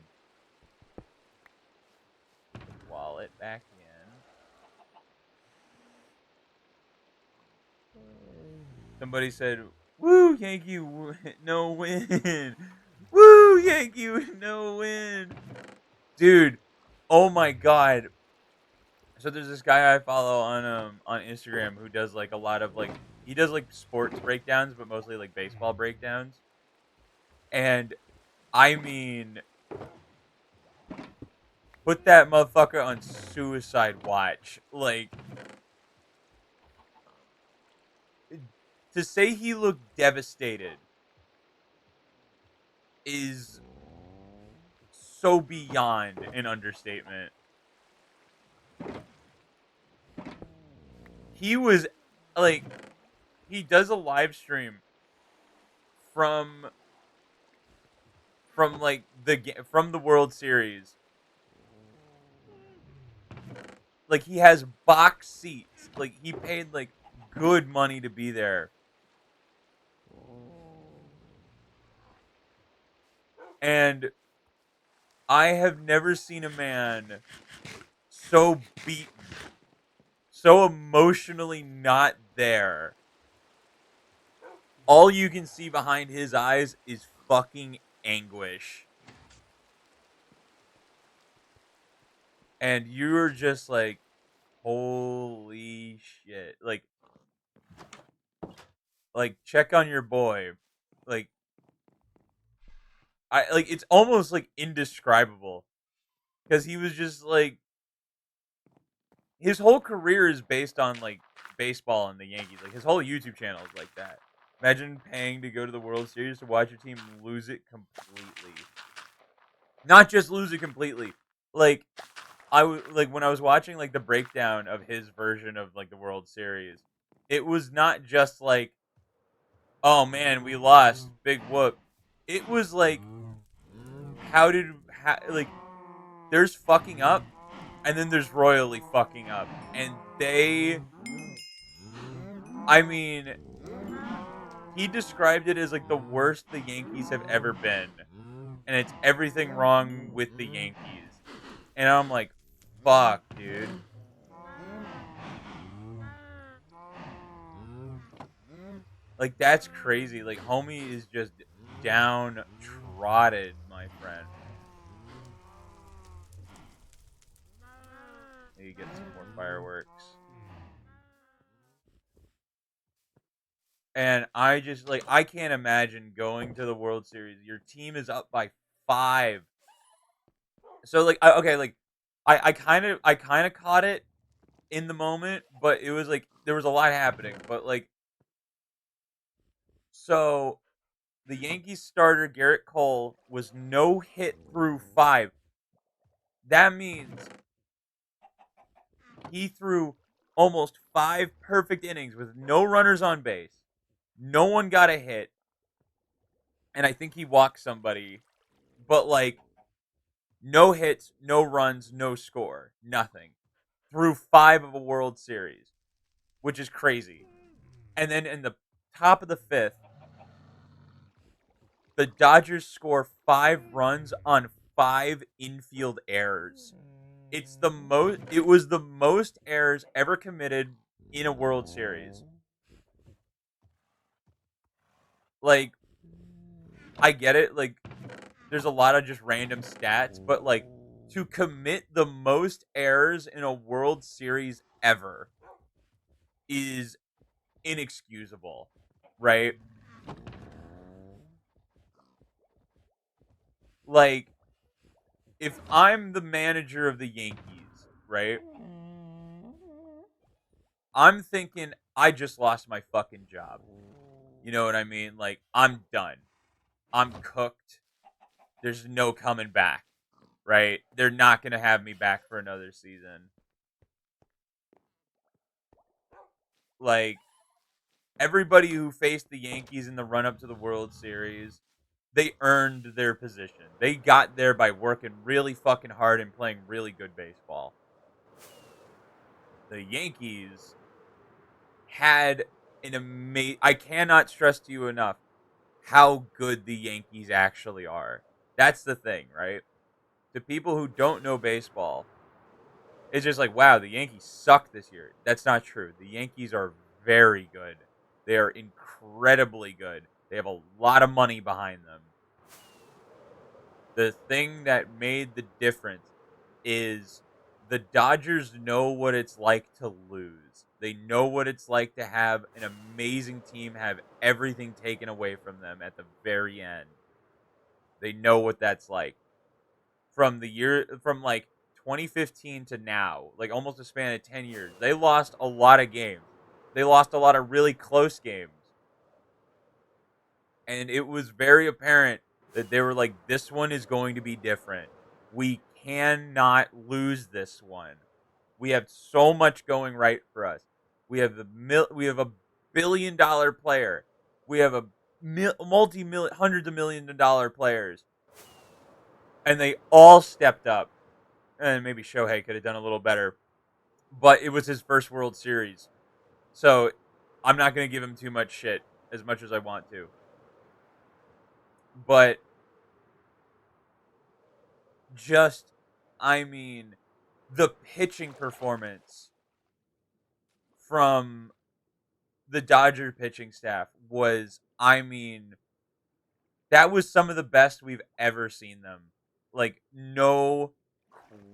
Wallet back in. Somebody said, "Woo, Yankee, no win." Woo, Yankee, no win. Dude, oh my god. So there's this guy I follow on Instagram who does like a lot of like he does like sports breakdowns, but mostly like baseball breakdowns. And I mean, put that motherfucker on suicide watch. Like to say he looked devastated is so beyond an understatement. He was like he does a live stream from like from the World Series. Like he has box seats. Like he paid like good money to be there. And I have never seen a man so beaten, so emotionally not there. All you can see behind his eyes is fucking anguish. And you're just like, holy shit. Like check on your boy. Like I like it's almost like indescribable. Because he was just like his whole career is based on like baseball and the Yankees. Like his whole YouTube channel is like that. Imagine paying to go to the World Series to watch your team lose it completely. Not just lose it completely. Like like when I was watching like the breakdown of his version of like the World Series, it was not just like, oh man, we lost, big whoop. It was like, like there's fucking up, and then there's royally fucking up, and I mean, he described it as like the worst the Yankees have ever been, and it's everything wrong with the Yankees, and I'm like, fuck, dude. Like that's crazy. Like homie is just downtrodden, my friend. Maybe get some more fireworks. And I just like I can't imagine going to the World Series. Your team is up by 5. So like okay, like I kind of caught it in the moment, but it was like there was a lot happening. But like so the Yankees starter Garrett Cole was no hit through 5. That means he threw almost 5 perfect innings with no runners on base. No one got a hit. And I think he walked somebody. But like no hits, no runs, no score, nothing. Through 5 of a World Series, which is crazy. And then in the top of the 5th, the Dodgers score 5 runs on 5 infield errors. It was the most errors ever committed in a World Series. Like I get it, like there's a lot of just random stats, but like to commit the most errors in a World Series ever is inexcusable, right? Like if I'm the manager of the Yankees, right? I'm thinking I just lost my fucking job. You know what I mean? Like I'm done. I'm cooked. There's no coming back, right? They're not going to have me back for another season. Like everybody who faced the Yankees in the run up to the World Series, they earned their position. They got there by working really fucking hard and playing really good baseball. The Yankees had an amazing. I cannot stress to you enough how good the Yankees actually are. That's the thing, right? To people who don't know baseball, it's just like, wow, the Yankees suck this year. That's not true. The Yankees are very good. They are incredibly good. They have a lot of money behind them. The thing that made the difference is the Dodgers know what it's like to lose. They know what it's like to have an amazing team have everything taken away from them at the very end. They know what that's like. From like 2015 to now, like almost a span of 10 years, they lost a lot of games. They lost a lot of really close games. And it was very apparent that they were like, this one is going to be different. We cannot lose this one. We have so much going right for us. We have a $1 billion player. We have a multi-million, hundreds of $1 million players, and they all stepped up. And maybe Shohei could have done a little better, but it was his first World Series, so I'm not going to give him too much shit as much as I want to. But just, I mean, the pitching performance from the Dodger pitching staff was, I mean, that was some of the best we've ever seen them. Like, no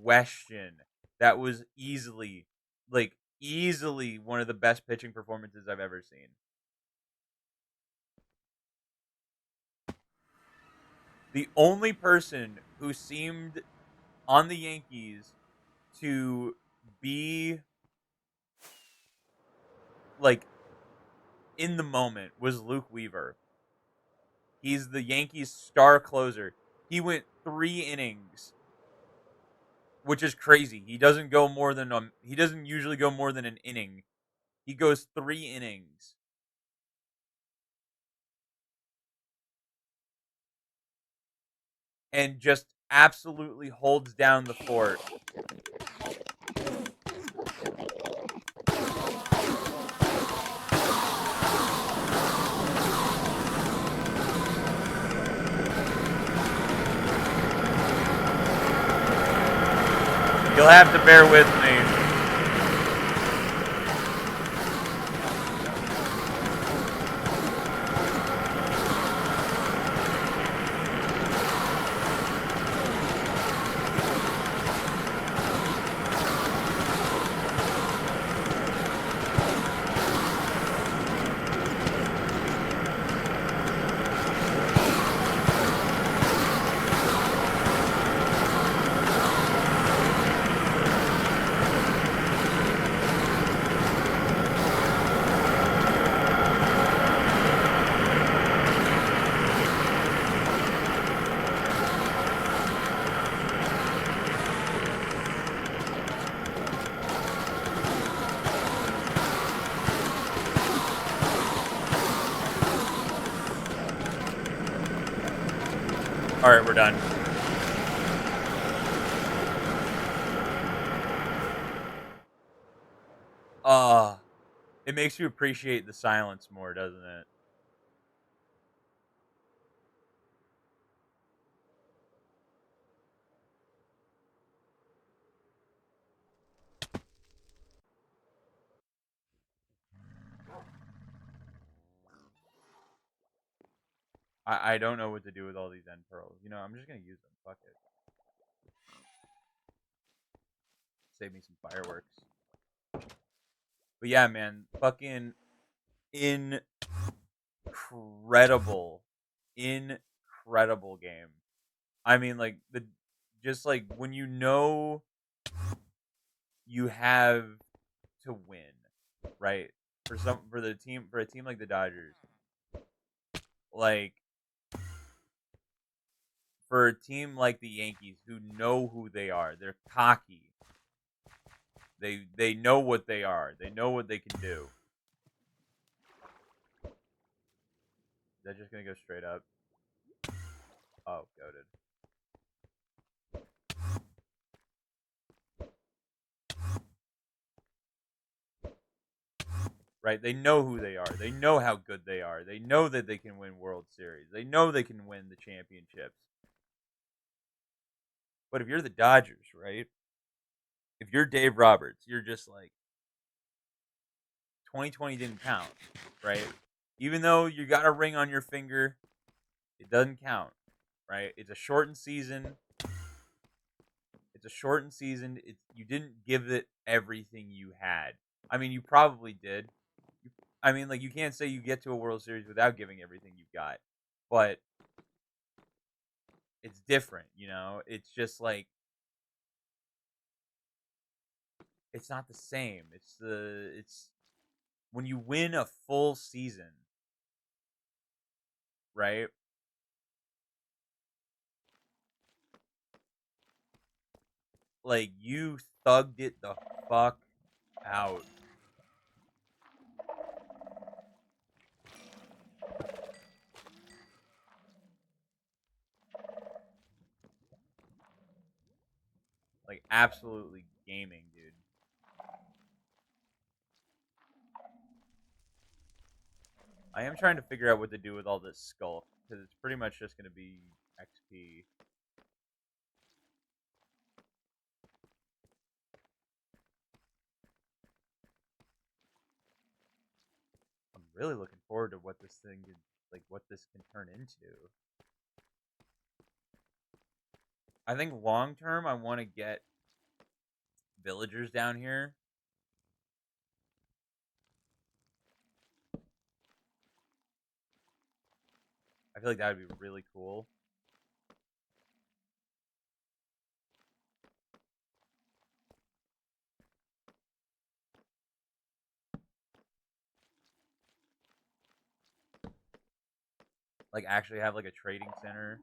question. That was easily one of the best pitching performances I've ever seen. The only person who seemed on the Yankees to be like in the moment was Luke Weaver. He's the Yankees' star closer. He went 3 innings, which is crazy. He doesn't usually go more than an inning. He goes 3 innings. And just absolutely holds down the fort. You'll have to bear with me. All right, we're done. It makes you appreciate the silence more, doesn't it? I don't know what to do with all these end pearls. You know, I'm just gonna use them. Fuck it. Save me some fireworks. But yeah, man, fucking incredible, incredible game. I mean, like just like when you know you have to win, right? For a team like the Dodgers, like for a team like the Yankees who know who they are, they're cocky. They know what they are. They know what they can do. Is that just gonna go straight up? Oh, goaded. Right? They know who they are. They know how good they are. They know that they can win World Series. They know they can win the championships. But if you're the Dodgers, right? If you're Dave Roberts, you're just like 2020 didn't count, right? Even though you got a ring on your finger, it doesn't count, right? It's a shortened season. You didn't give it everything you had. I mean, you probably did. I mean, like you can't say you get to a World Series without giving everything you've got, but it's different, you know. It's just like it's not the same. It's when you win a full season, right? Like you thugged it the fuck out. absolutely gaming, dude. I am trying to figure out what to do with all this skull, because it's pretty much just going to be XP. I'm really looking forward to what this thing can, like, what this can turn into. I think long term, I want to get villagers down here. I feel like that would be really cool. Like, actually have, like, a trading center.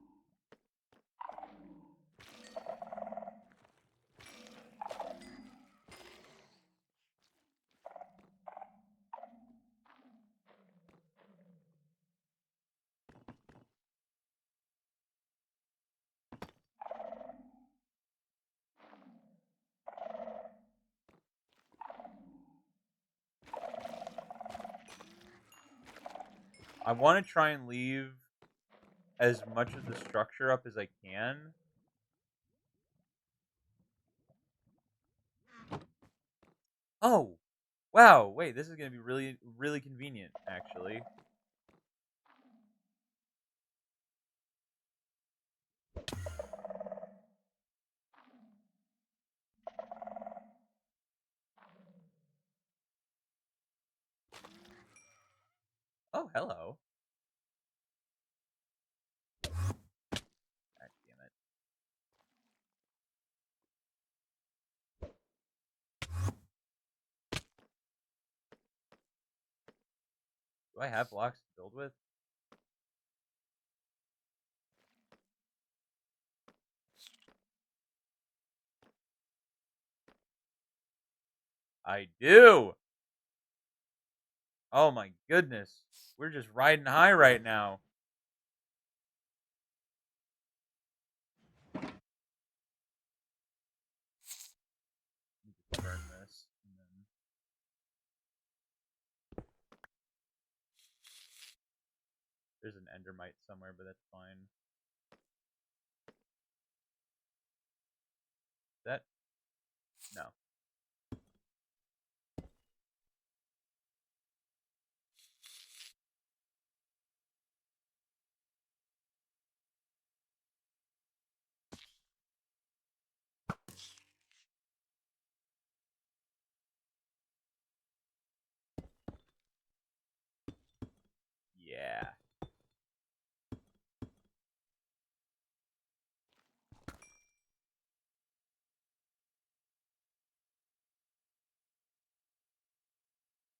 I want to try and leave as much of the structure up as I can. Oh, wow. Wait, this is going to be really, really convenient, actually. Oh, hello. God damn it. Do I have blocks to build with? I do. Oh my goodness. We're just riding high right now. Let me just burn this. And then... There's an endermite somewhere, but that's fine. That? No. Yeah.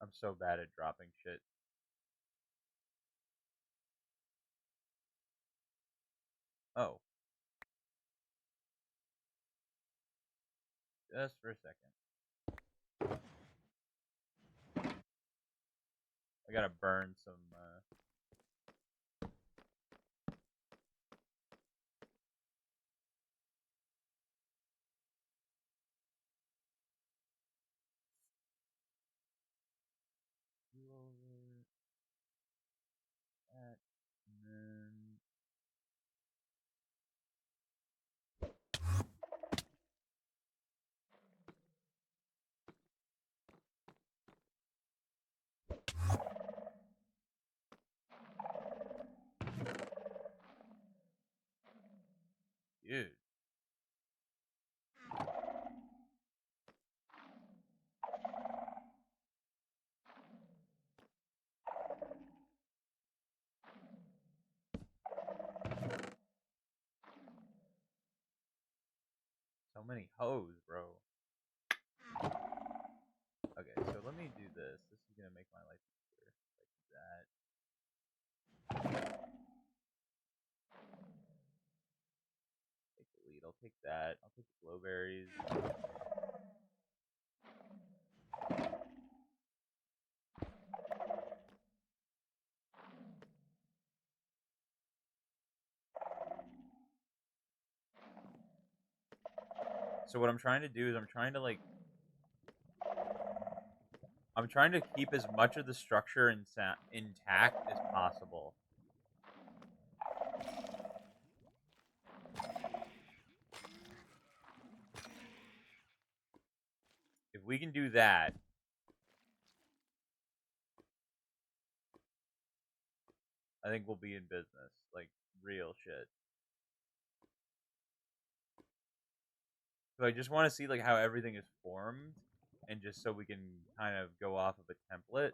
I'm so bad at dropping shit. Oh. Just for a second. I gotta burn some, that, and then... Dude. So many hoes, bro. Okay, so let me do this. This is gonna make my life easier. Like that. Take the lead. I'll take that. I'll take the glowberries. So what I'm trying to do is I'm trying to keep as much of the structure intact as possible. If we can do that, I think we'll be in business. Like, real shit. So I just want to see, like, how everything is formed, and just so we can kind of go off of a template.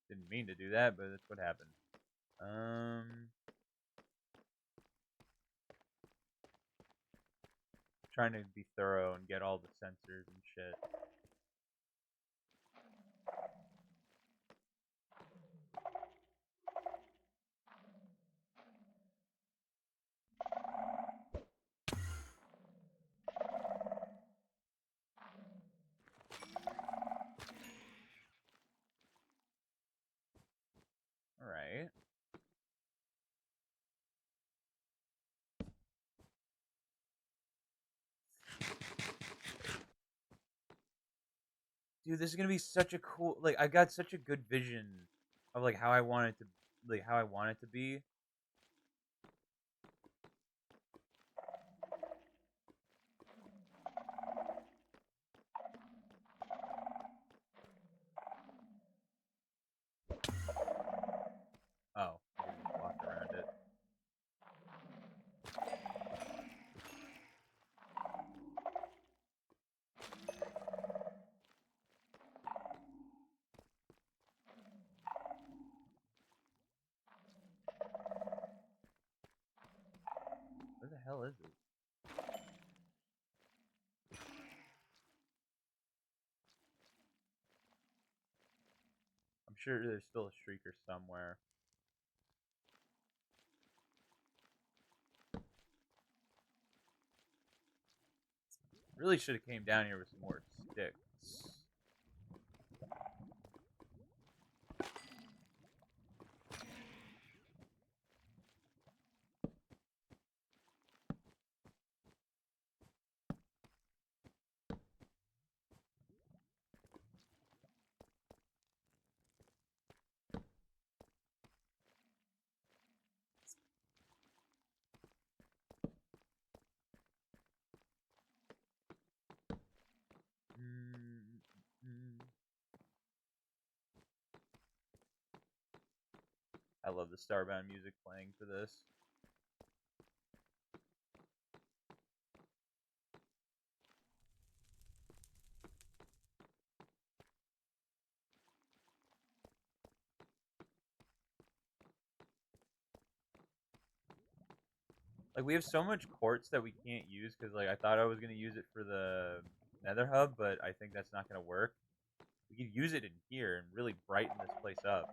Didn't mean to do that, but that's what happened. Trying to be thorough and get all the sensors and shit. Alright. Dude, this is gonna be such a cool, like, I got such a good vision of, like, how I want it to, like, how I want it to be. Oh, I can just walk around it. Where the hell is it? I'm sure there's still a streaker somewhere. Really should have came down here with some more sticks. I love the Starbound music playing for this. Like, we have so much quartz that we can't use because, like, I thought I was gonna use it for the Nether hub, but I think that's not gonna work. We could use it in here and really brighten this place up.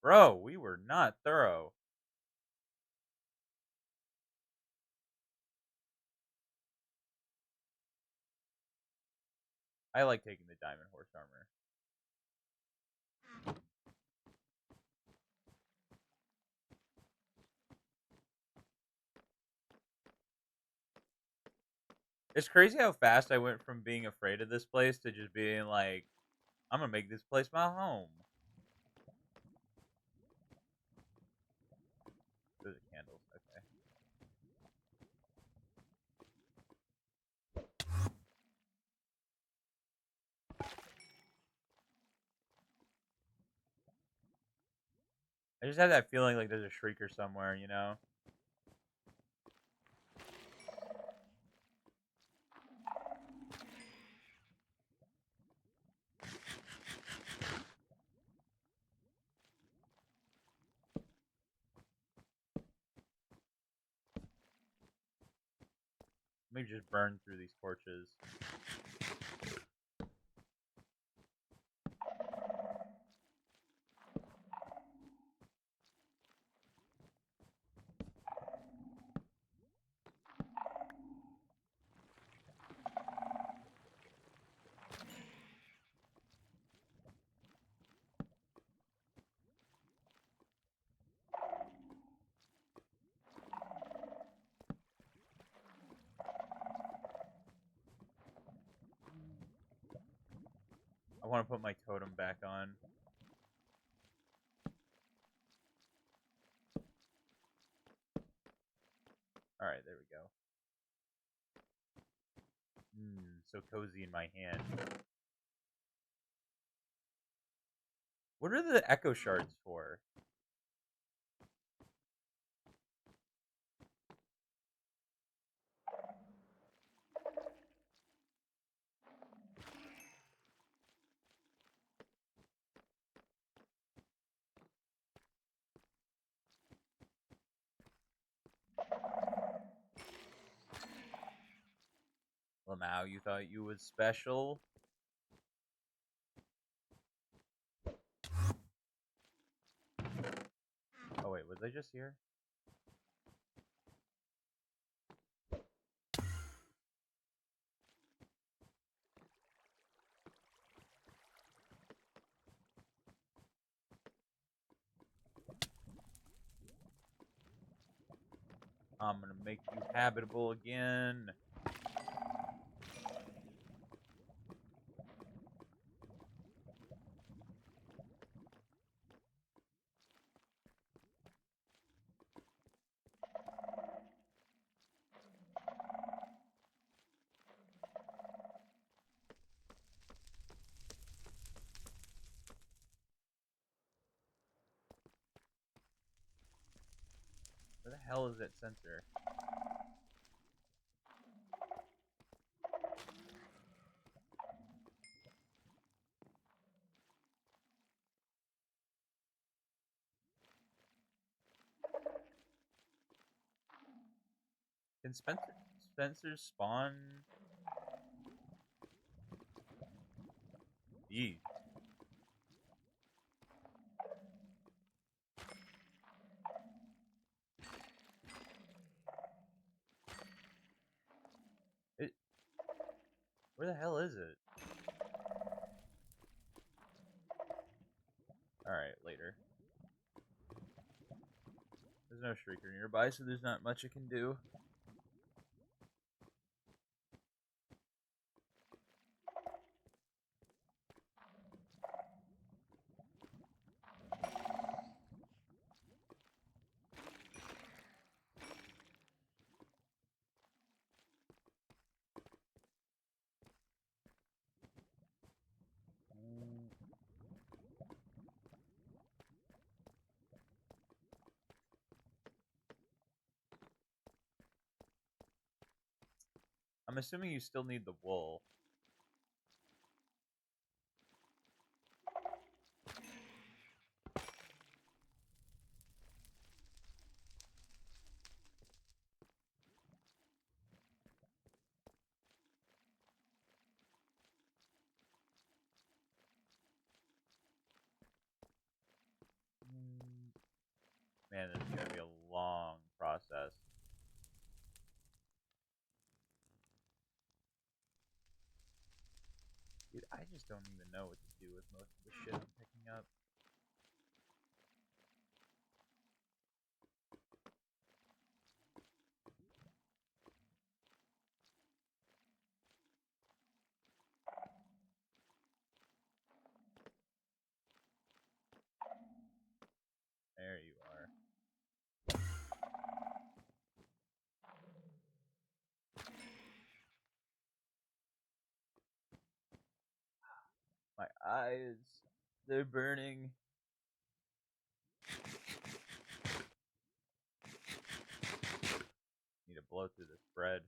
Bro, we were not thorough. I like taking the diamond horse armor. It's crazy how fast I went from being afraid of this place to just being like, I'm gonna make this place my home. Those are candles, okay. I just have that feeling like there's a shrieker somewhere, you know? Let me just burn through these torches. I want to put my totem back on. Alright, there we go. So cozy in my hand. What are the echo shards for? Lamau, you thought you was special? Oh wait, was I just here? I'm gonna make you habitable again. Where the hell is that sensor? Can Spencer's spawn? Eee. Where the hell is it? Alright, later. There's no shrieker nearby, so there's not much I can do. I'm assuming you still need the wool. Man, this is gonna be a long process. Dude, I just don't even know what to do with most of the shit I'm picking up. There you are. My eyes, they're burning. Need to blow through this bread.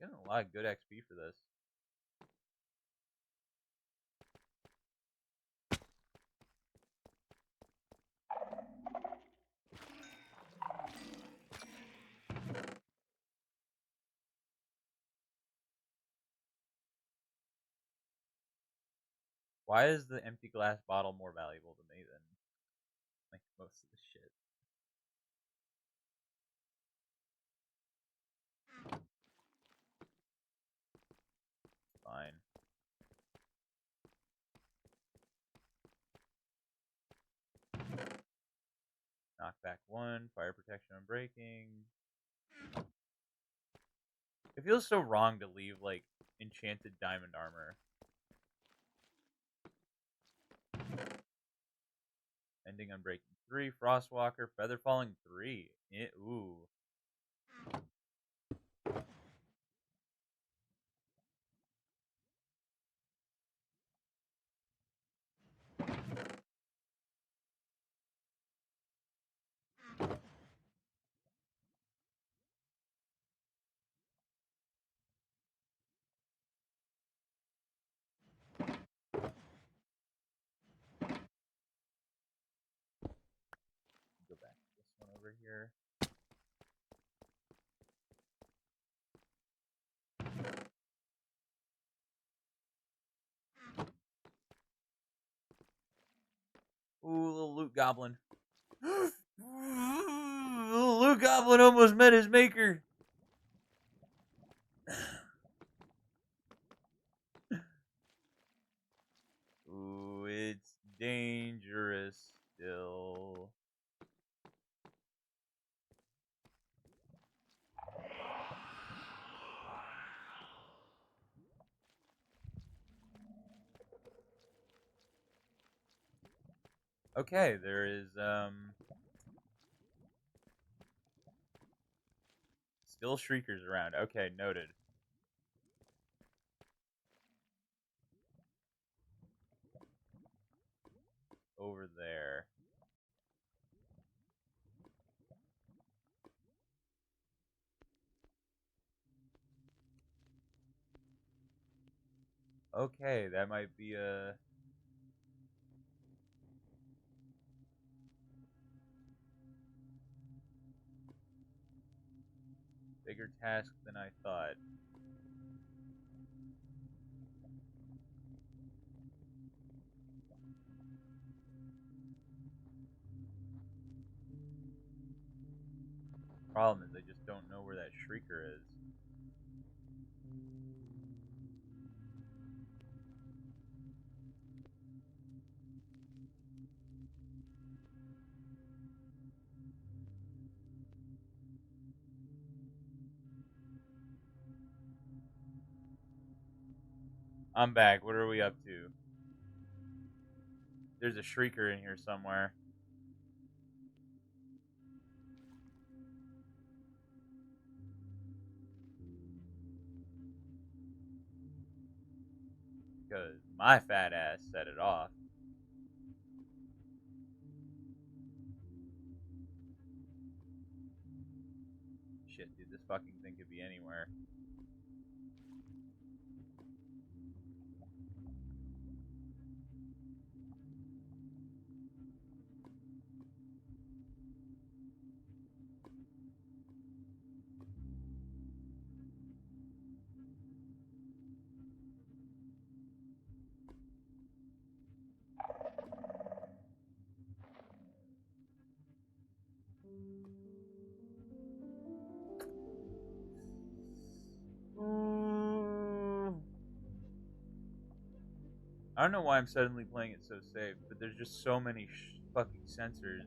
Getting a lot of good XP for this. Why is the empty glass bottle more valuable to me than like most of the shit? Fine. Knockback 1, fire protection on braking. It feels so wrong to leave like enchanted diamond armor. Ending on breaking 3, Frostwalker, feather falling 3. Ooh. Go back to this one over here. Ooh, little loot goblin. Little loot goblin almost met his maker. Ooh, it's dangerous still. Okay, there is still shriekers around. Okay, noted. Over there. Okay, that might be a bigger task than I thought. Problem is, I just don't know where that shrieker is. I'm back. What are we up to? There's a shrieker in here somewhere. Because my fat ass set it off. Shit, dude, this fucking thing could be anywhere. I don't know why I'm suddenly playing it so safe, but there's just so many fucking sensors.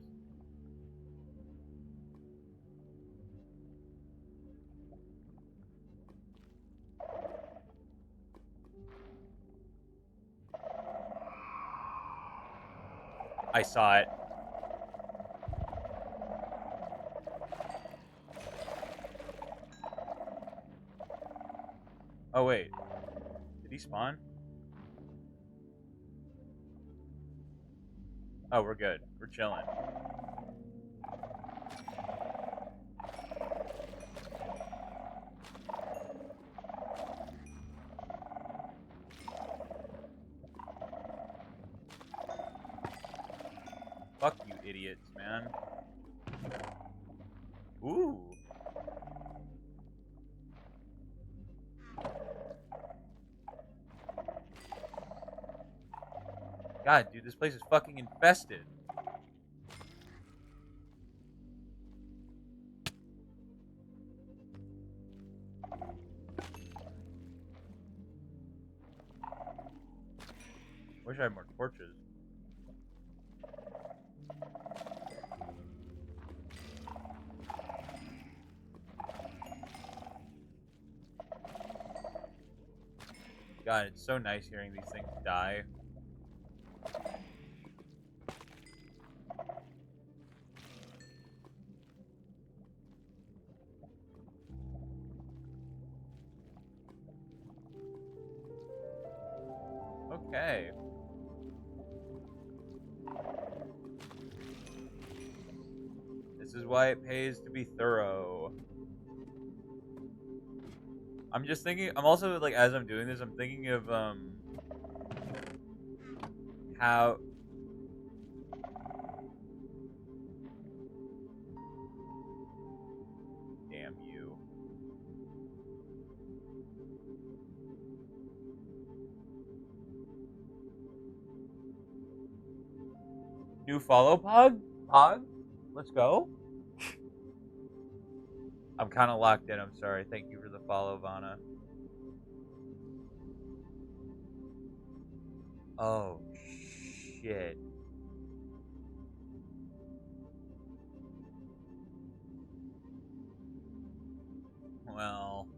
I saw it. Oh wait, did he spawn? Oh, we're good. We're chilling. idiots, man. Ooh. God, dude, this place is fucking infested. Wish I had more torches. God, it's so nice hearing these things die. Okay. This is why it pays to be thorough. I'm just thinking, I'm also, like, as I'm doing this, I'm thinking of, how... Damn you. New follow, Pog? Pog? Let's go? I'm kind of locked in, I'm sorry. Thank you for the follow, Vanna. Oh, shit. Well...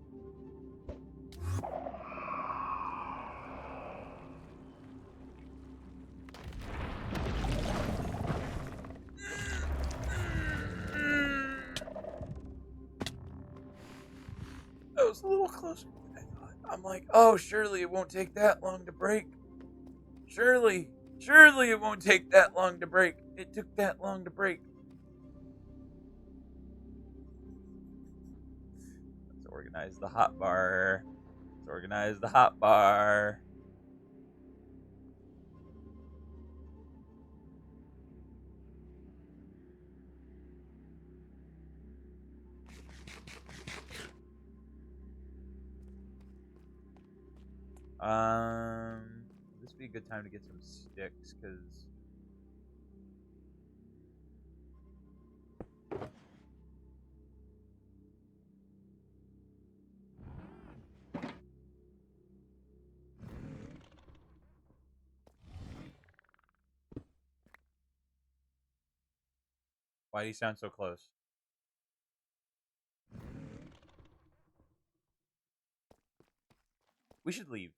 That was a little closer than I thought. I'm like, oh, surely it won't take that long to break. Surely it won't take that long to break. It took that long to break. Let's organize the hot bar. Let's organize the hot bar. This would be a good time to get some sticks, because... Why do you sound so close? We should leave.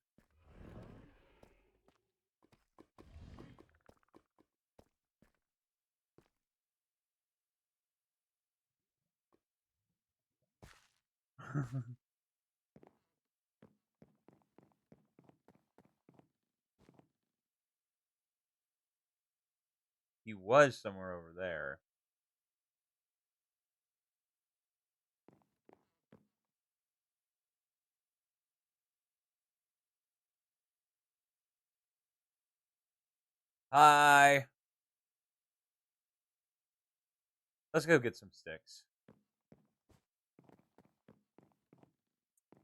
He was somewhere over there. Hi. Let's go get some sticks.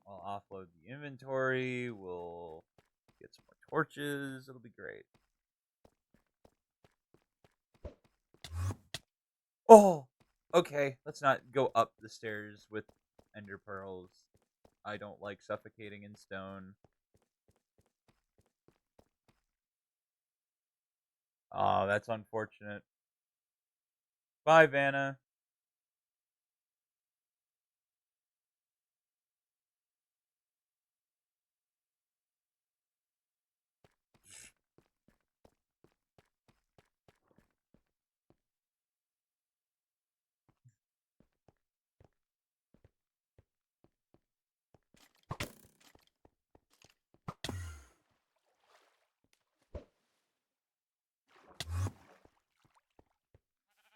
I'll offload the inventory. We'll get some more torches. It'll be great. Oh, okay. Let's not go up the stairs with ender pearls. I don't like suffocating in stone. Oh, that's unfortunate. Bye, Vanna.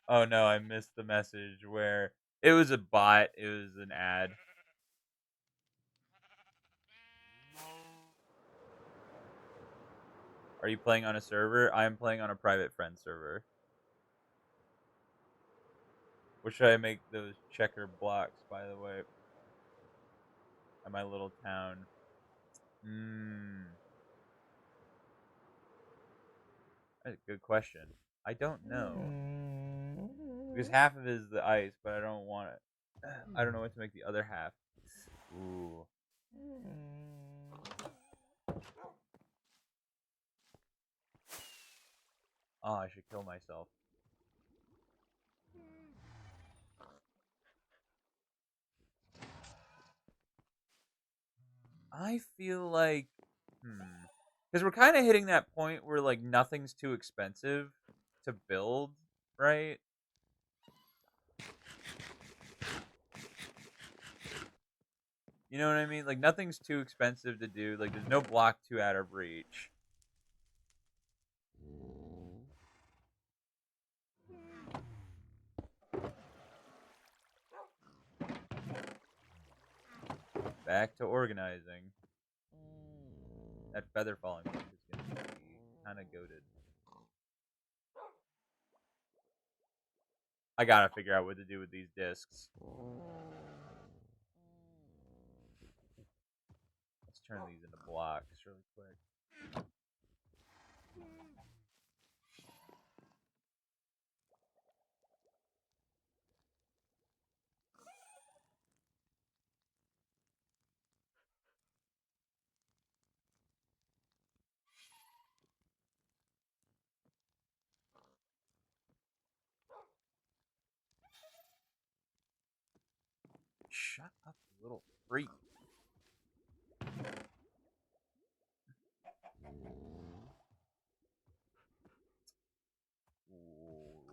Oh no, I missed the message where it was a bot. It was an ad. Are you playing on a server? I am playing on a private friend server. What should I make those checker blocks, by the way, at my little town? Hmm. That's a good question. I don't know. Because half of it is the ice, but I don't want it. I don't know what to make the other half. Ooh. Oh, I should kill myself. I feel like, because we're kind of hitting that point where like nothing's too expensive to build, right? You know what I mean? Like nothing's too expensive to do. Like there's no block too out of reach. Back to organizing. That feather falling is gonna be kind of goated. I gotta figure out what to do with these discs. Let's turn these into blocks really quick. Shut up, you little freak.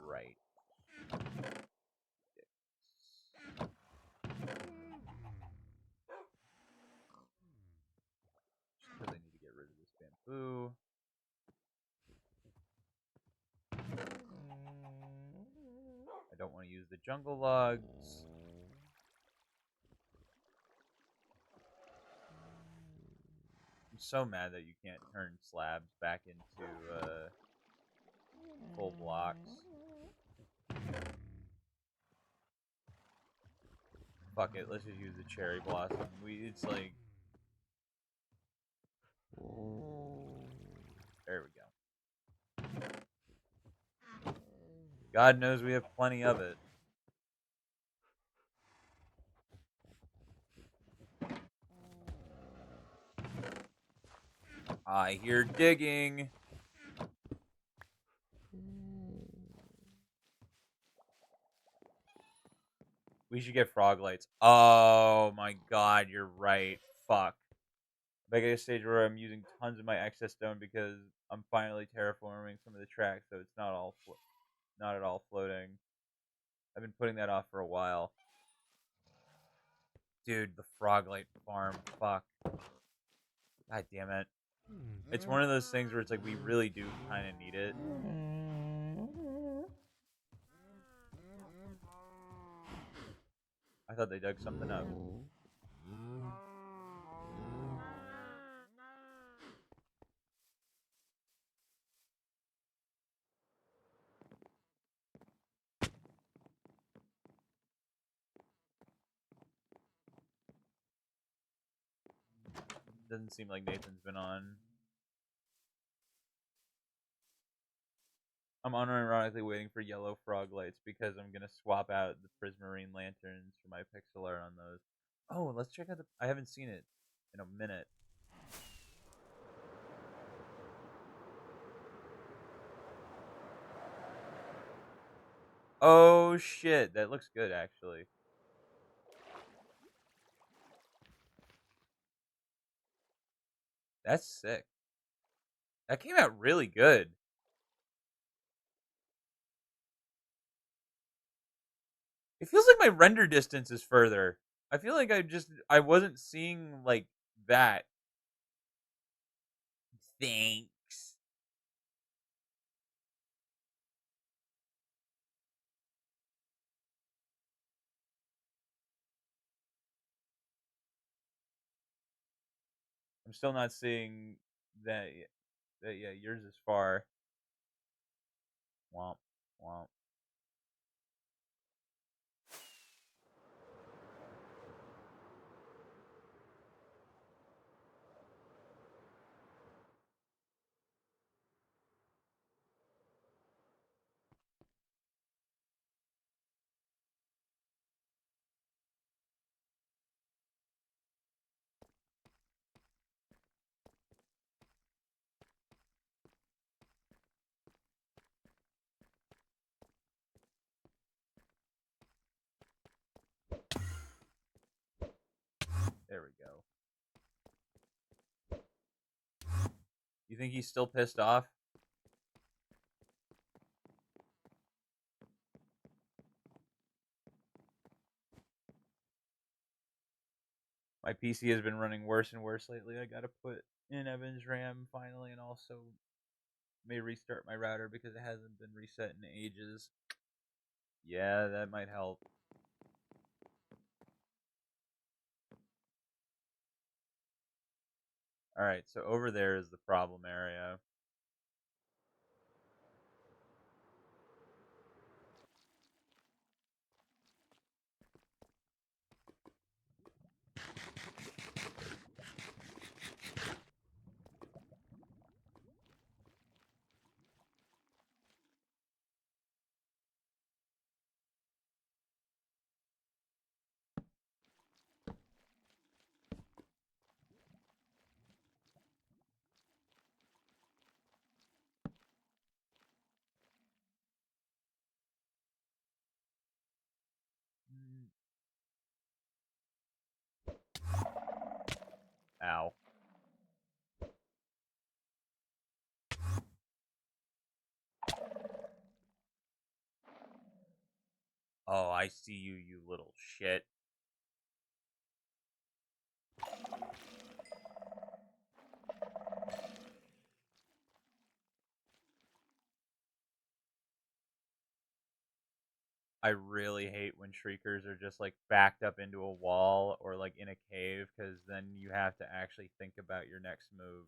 Right. Just because I need to get rid of this bamboo. I don't want to use the jungle logs. I'm so mad that you can't turn slabs back into full blocks. Fuck it, let's just use the cherry blossom. It's like, there we go. God knows we have plenty of it. I hear digging. We should get frog lights. Oh my god, you're right. Fuck. Like at a stage where I'm using tons of my excess stone because I'm finally terraforming some of the tracks, so it's not at all floating. I've been putting that off for a while. Dude, the frog light farm. Fuck. God damn it. It's one of those things where it's like we really do kind of need it. I thought they dug something up. Doesn't seem like Nathan's been on. I'm unironically waiting for yellow frog lights because I'm gonna swap out the prismarine lanterns for my pixel art on those. Oh, let's check out the. I haven't seen it in a minute. Oh shit, that looks good actually. That's sick. That came out really good. It feels like my render distance is further. I feel like I wasn't seeing like that. Thanks. I'm still not seeing that. That yeah, yours is far. Womp womp. There we go. You think he's still pissed off? My PC has been running worse and worse lately. I gotta put in Evan's RAM finally, and also may restart my router because it hasn't been reset in ages. Yeah, that might help. Alright, so over there is the problem area. Ow. Oh, I see you, you little shit. I really hate when shriekers are just like backed up into a wall or like in a cave, because then you have to actually think about your next move.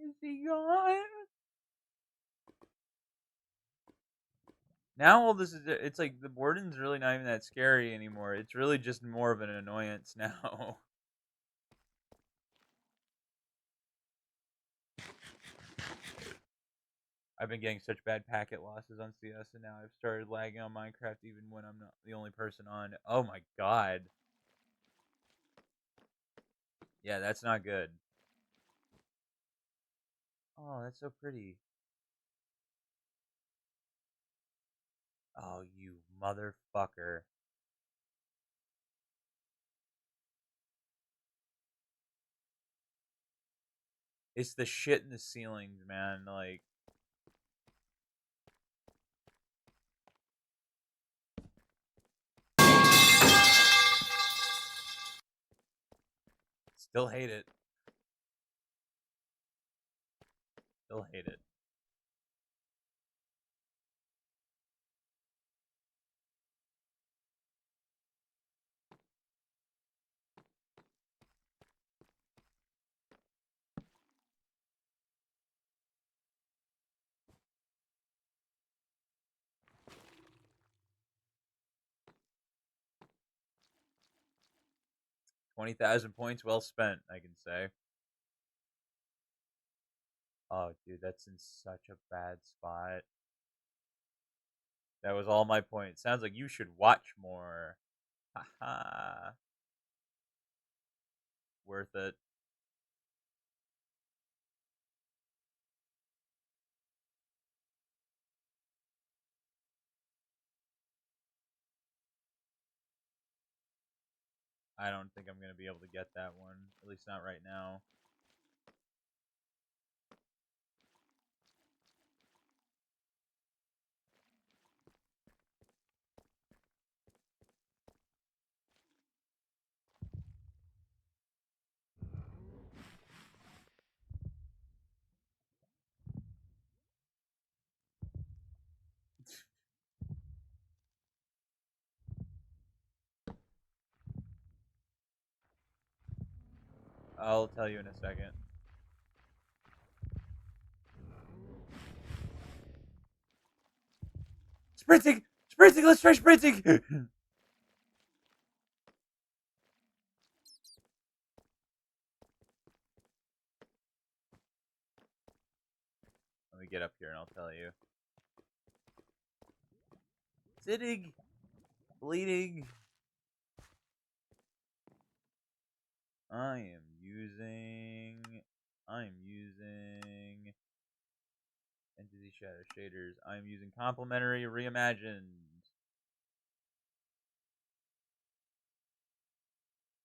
Is he gone? Now all this is, it's like the warden's really not even that scary anymore. It's really just more of an annoyance now. I've been getting such bad packet losses on CS, and now I've started lagging on Minecraft even when I'm not the only person on. Oh my god. Yeah, that's not good. Oh, that's so pretty. Oh, you motherfucker. It's the shit in the ceilings, man. Like, still hate it. Still hate it. $20,000 points well spent, I can say. Oh, dude, that's in such a bad spot. That was all my points. Sounds like you should watch more. Haha. Worth it. I don't think I'm going to be able to get that one. At least not right now. I'll tell you in a second. Sprinting! Sprinting! Let's try sprinting! get up here and I'll tell you. Sitting, bleeding. I'm using Entity Shadow Shaders. I'm using Complementary Reimagined.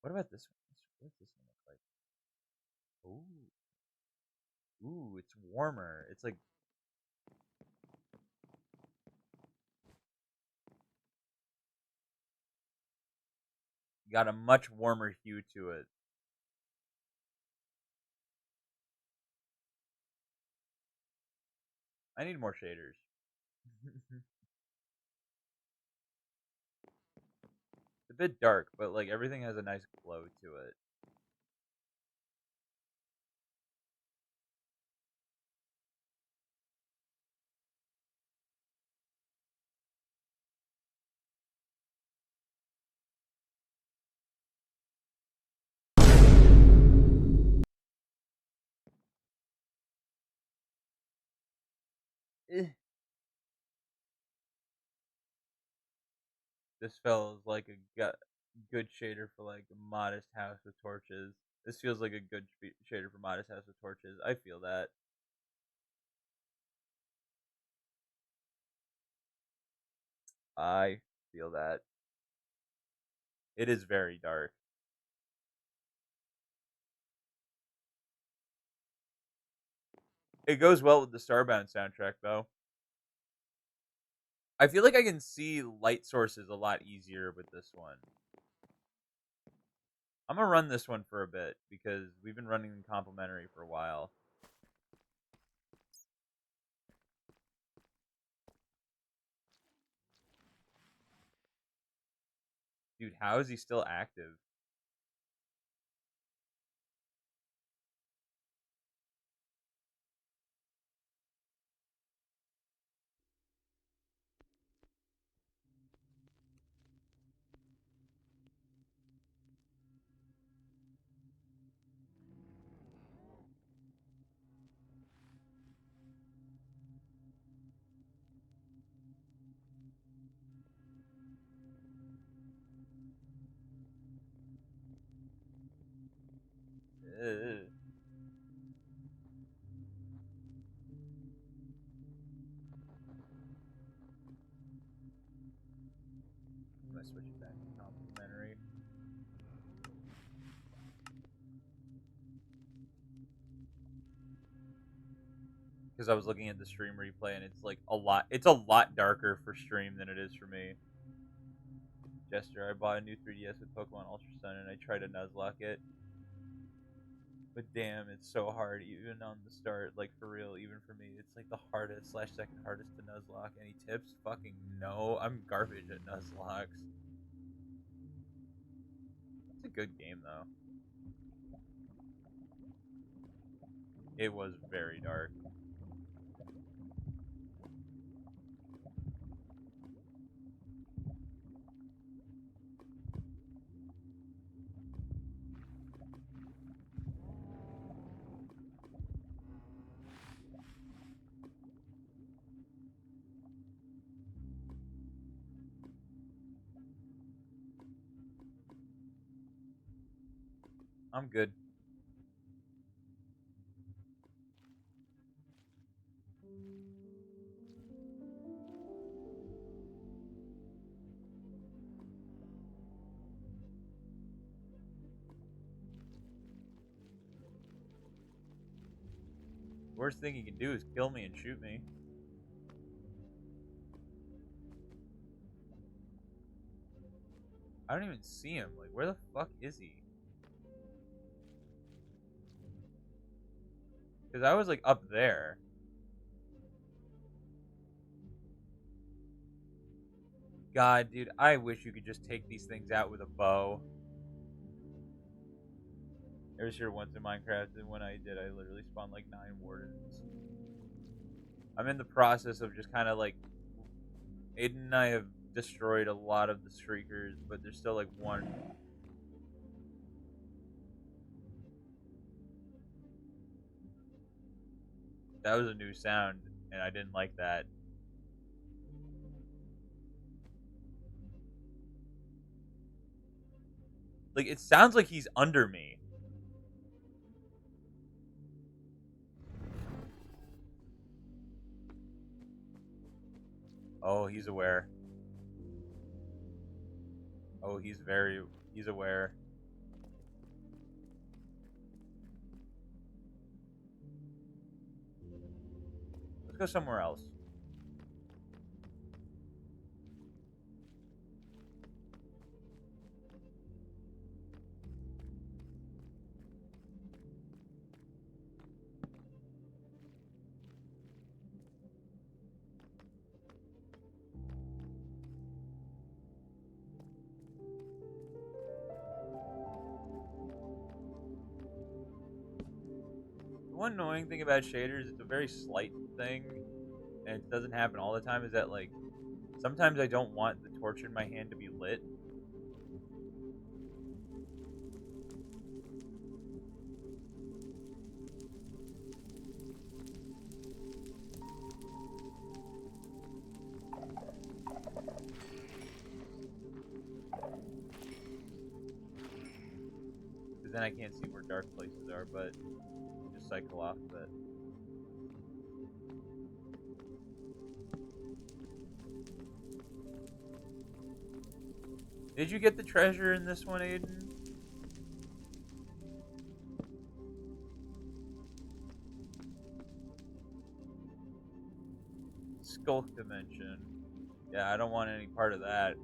What about this one? What's this one look like? Ooh, it's warmer. It's like got a much warmer hue to it. I need more shaders. It's a bit dark, but like everything has a nice glow to it. Eh. This feels like a good shader for like a Modest House with Torches. This feels like a good shader for Modest House with Torches. I feel that. I feel that. It is very dark. It goes well with the Starbound soundtrack, though. I feel like I can see light sources a lot easier with this one. I'm gonna run this one for a bit because we've been running complementary for a while. Dude, how is he still active? Ugh. I'm gonna switch it back to complimentary. Because I was looking at the stream replay and it's like it's a lot darker for stream than it is for me. Jester, I bought a new 3DS with Pokemon Ultra Sun and I tried to Nuzlocke it. But damn, it's so hard even on the start, like for real, even for me. It's like the hardest / second hardest to Nuzlocke. Any tips? Fucking no. I'm garbage at Nuzlocks. It's a good game though. It was very dark. I'm good. Worst thing he can do is kill me and shoot me. I don't even see him. Like, where the fuck is he? Because I was like up there. God, dude, I wish you could just take these things out with a bow. I was here once in Minecraft, and when I did, I literally spawned like 9 wardens. I'm in the process of just kind of like... Aiden and I have destroyed a lot of the streakers, but there's still like one. That was a new sound. and I didn't like that. Like, it sounds like he's under me. Oh, he's aware. Oh, he's aware. Let's go somewhere else. The one annoying thing about shaders, it's a very slight thing, and it doesn't happen all the time, is that, like, sometimes I don't want the torch in my hand to be lit. Because then I can't see where dark places are, but just cycle off of it. Did you get the treasure in this one, Aiden? Skulk dimension. Yeah, I don't want any part of that.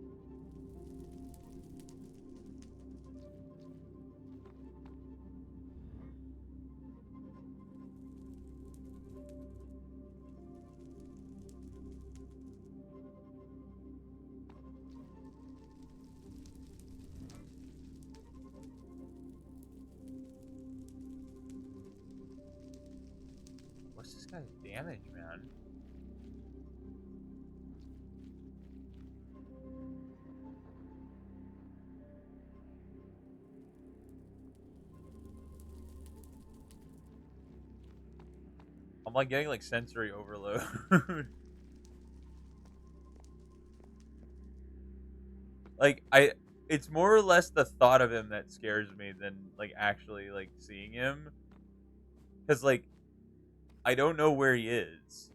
What's this guy's damage, man? I'm like getting like sensory overload. Like it's more or less the thought of him that scares me than like actually like seeing him. Cuz like I don't know where he is.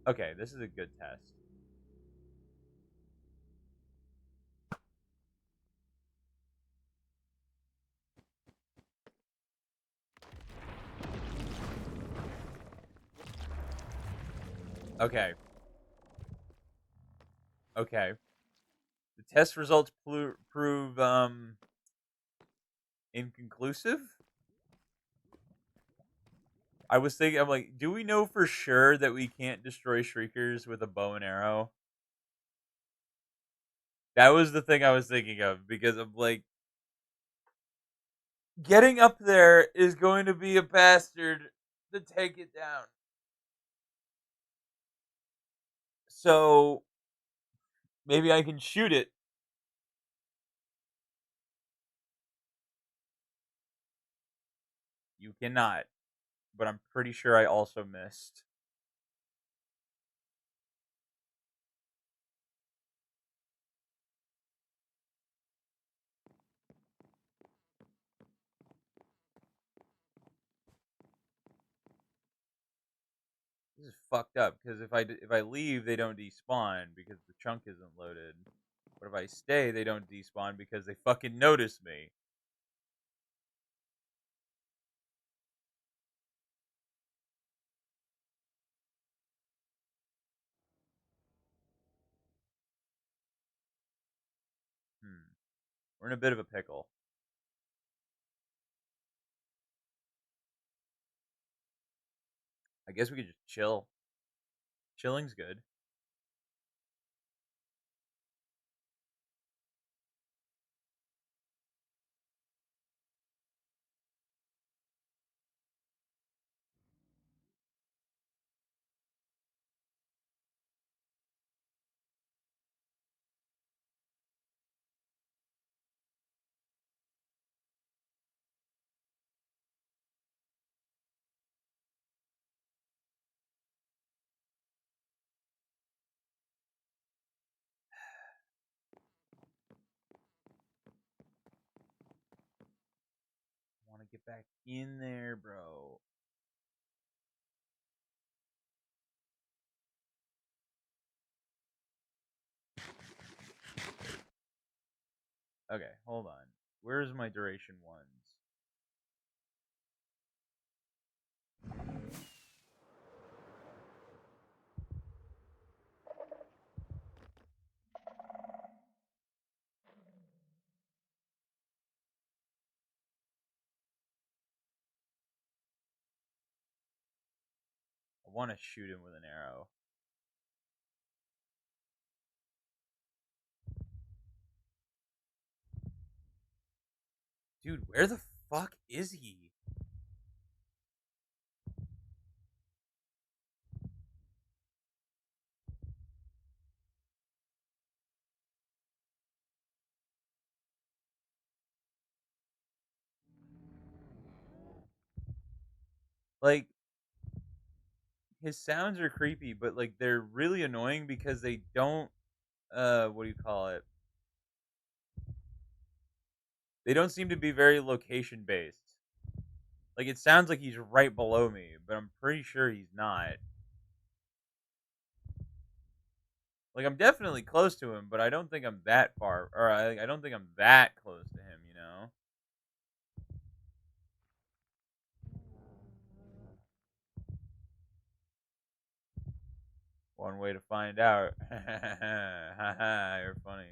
Okay, this is a good test. Okay. Okay. The test results prove inconclusive. I was thinking, I'm like, do we know for sure that we can't destroy shriekers with a bow and arrow? That was the thing I was thinking of because I'm like, getting up there is going to be a bastard to take it down. So maybe I can shoot it. You cannot, but I'm pretty sure I also missed. This is fucked up because if I leave, they don't despawn because the chunk isn't loaded. But if I stay, they don't despawn because they fucking notice me. Hmm. We're in a bit of a pickle. I guess we could just chill. Chilling's good. get back in there, bro. Okay, hold on. Where's my duration ones? I want to shoot him with an arrow. Dude, where the fuck is he? Like, his sounds are creepy, but like they're really annoying because they don't what do you call it? They don't seem to be very location based. Like it sounds like he's right below me, but I'm pretty sure he's not. Like I'm definitely close to him, but I don't think I'm that far, or I don't think I'm that close to him. You know. One way to find out. You're funny.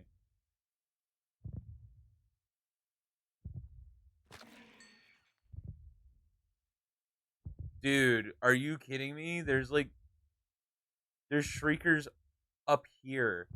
Dude, are you kidding me? There's shriekers up here.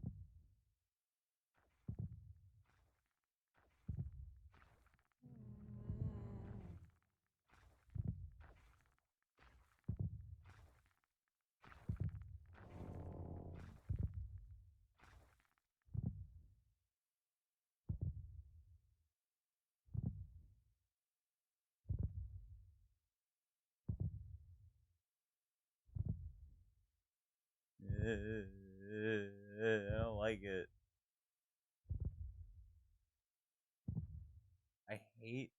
I don't like it. I hate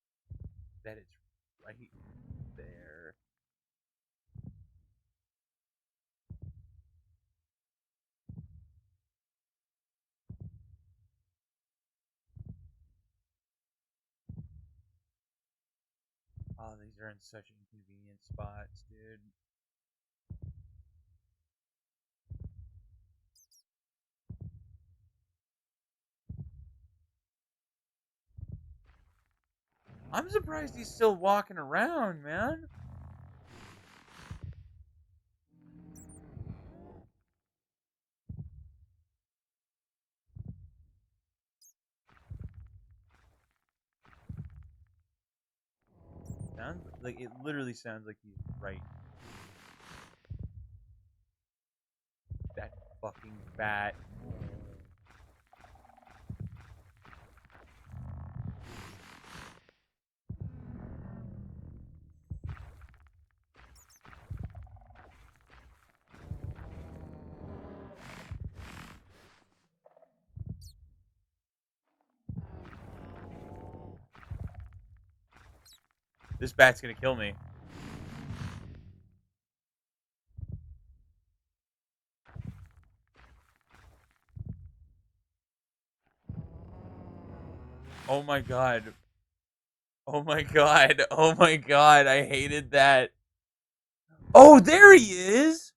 that it's right there. Oh, these are in such inconvenient spots, dude. I'm surprised he's still walking around, man. Sounds like it literally sounds like he's right. That fucking bat. This bat's gonna kill me. Oh my god. Oh my god. Oh my god. I hated that. Oh, there he is.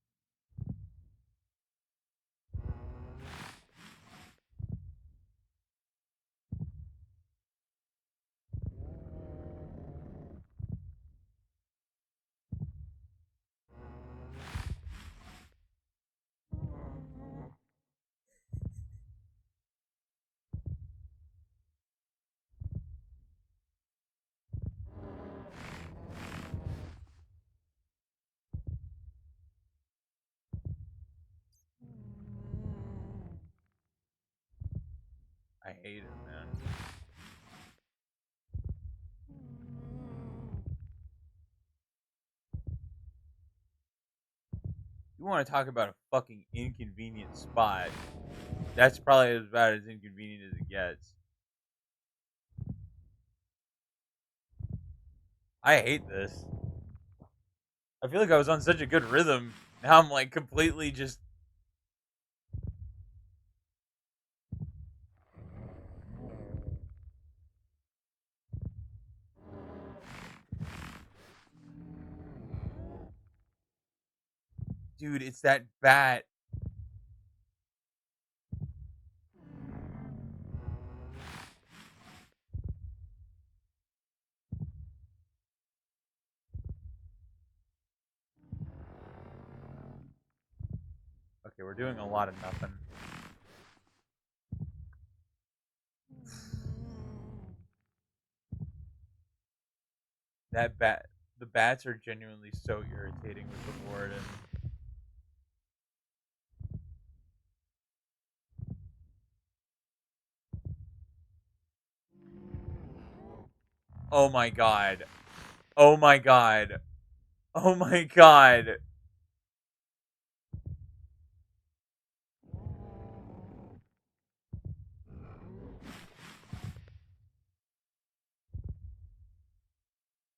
I hate it, man. You want to talk about a fucking inconvenient spot? That's probably about as inconvenient as it gets. I hate this. I feel like I was on such a good rhythm. Now I'm like completely just. Dude, it's that bat. Okay, we're doing a lot of nothing. That bat. The bats are genuinely so irritating with the warden. Oh my god. Oh my god. Oh my god.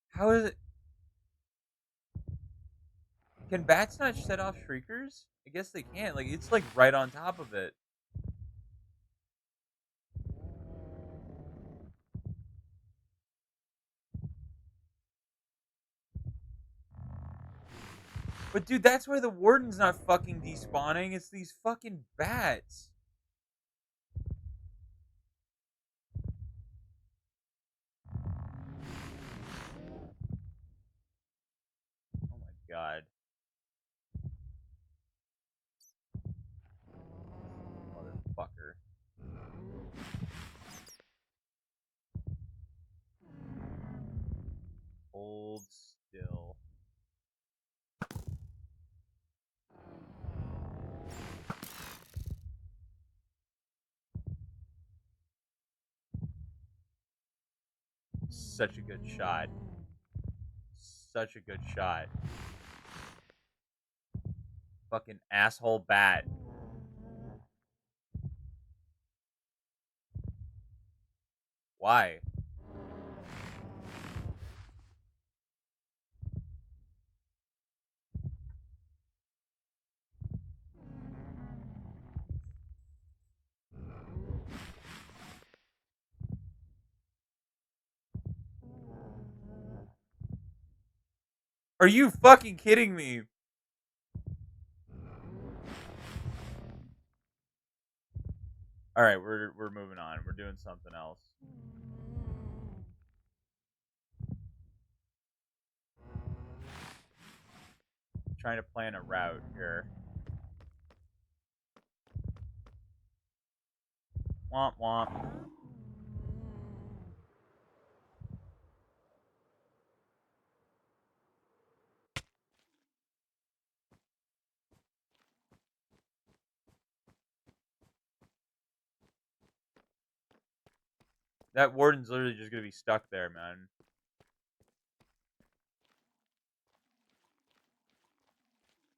How is it? Can bats not set off shriekers? I guess they can't. Like, it's like right on top of it. But dude, that's why the warden's not fucking despawning. It's these fucking bats. Oh my god. Motherfucker. Hold still. Such a good shot. Such a good shot. Fucking asshole bat. Why? Are you fucking kidding me? All right, we're moving on. We're doing something else. Trying to plan a route here. Womp womp. That warden's literally just gonna be stuck there, man.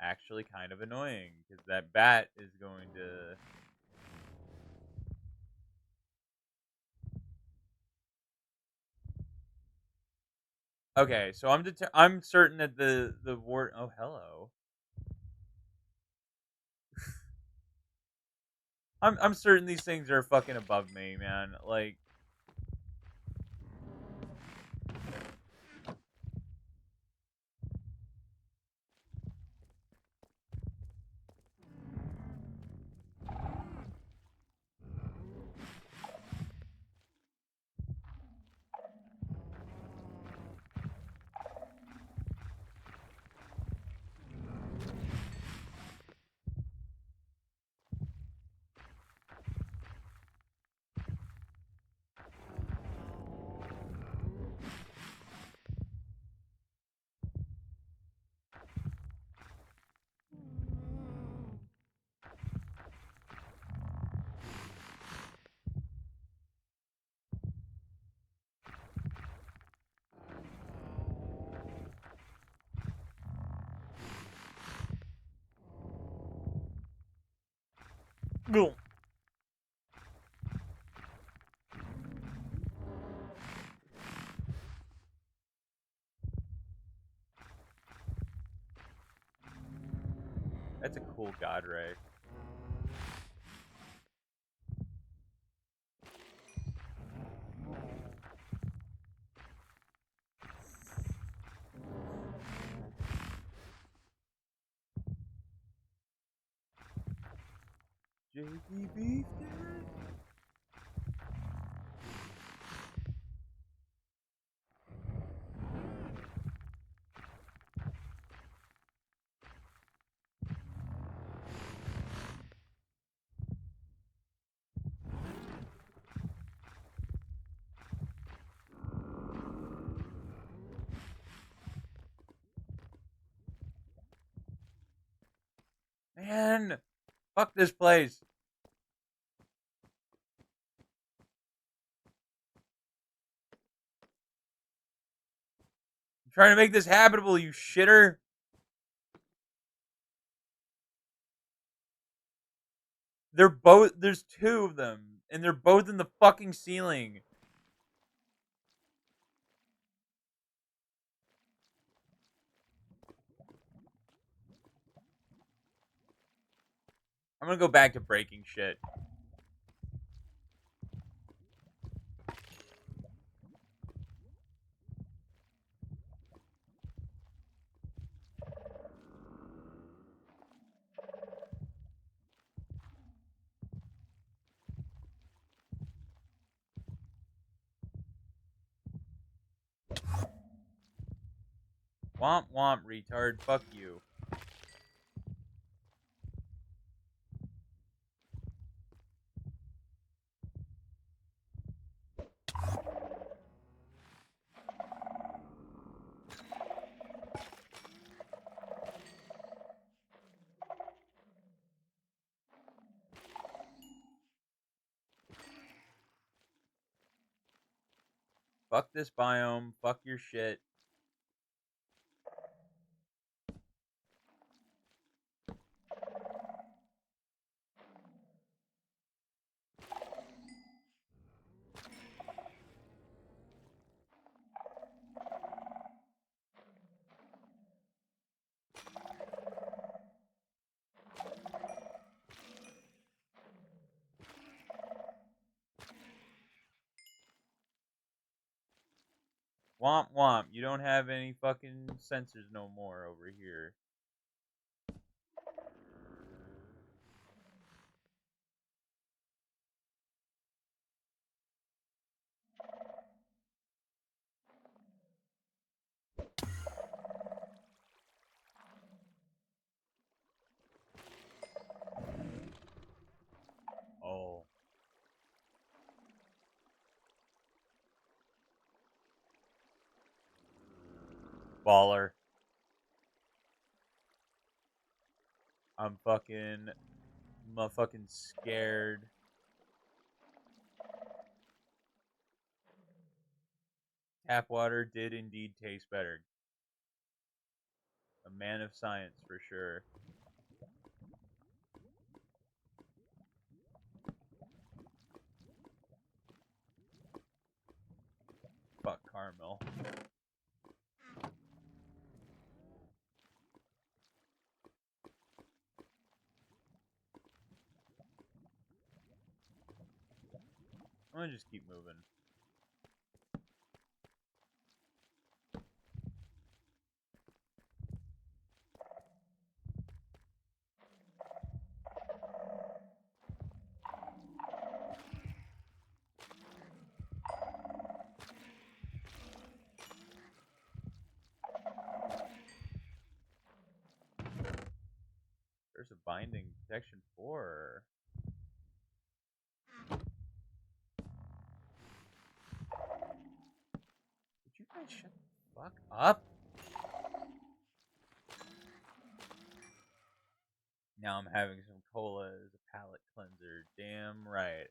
Actually, kind of annoying because that bat is going to. Okay, so I'm certain that the ward. Oh, hello. I'm certain these things are fucking above me, man. Like, boom. That's a cool god ray. JD Beef Dad. Man, fuck this place. I'm trying to make this habitable, you shitter. They're both, there's two of them, and they're both in the fucking ceiling. I'm gonna go back to breaking shit. Womp womp, retard. Fuck you. Fuck this biome. Fuck your shit. Womp womp. You don't have any fucking sensors no more over here. Oh. Baller. I'm fucking motherfucking scared. Tap water did indeed taste better. A man of science for sure. Fuck Carmel. I'm gonna just keep moving. There's a binding protection 4. Would you guys shut the fuck up? Now I'm having some cola as a palate cleanser. Damn right.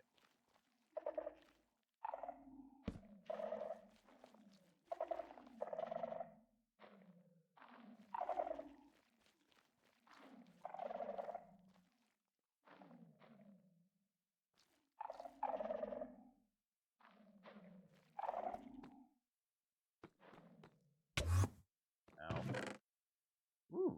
Ow. Ooh.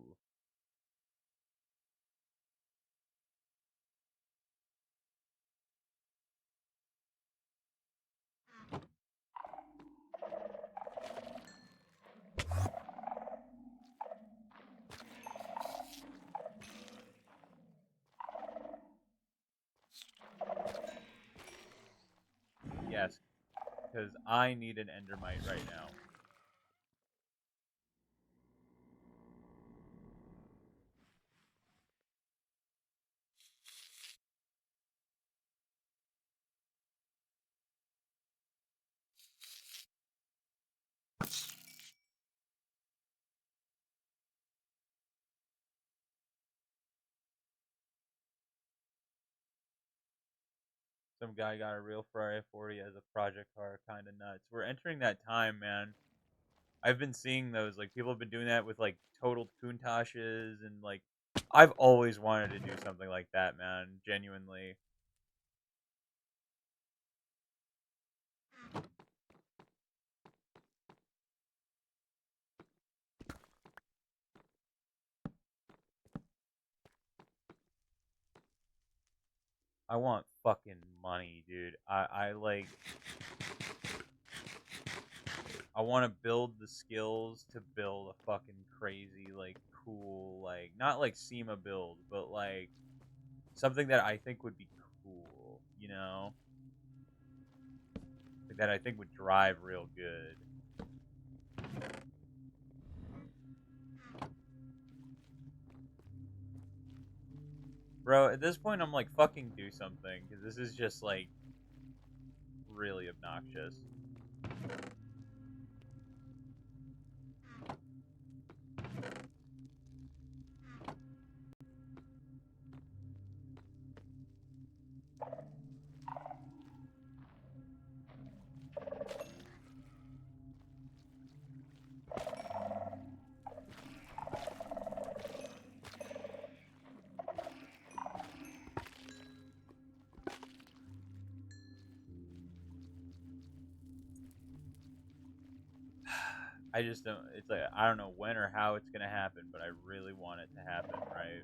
because I need an endermite right now. Some guy got a real Ferrari 40 as a project car, kind of nuts. We're entering that time, man. I've been seeing those. Like, people have been doing that with, like, totaled Countach's, and, like, I've always wanted to do something like that, man. Genuinely. I want fucking money, dude. I want to build the skills to build a fucking crazy, like, cool, like, not like SEMA build, but like something that I think would be cool, you know? Like, that I think would drive real good. Bro, at this point, I'm like, fucking do something, because this is just, like, really obnoxious. I just don't, it's like, I don't know when or how it's gonna happen, but I really want it to happen, right?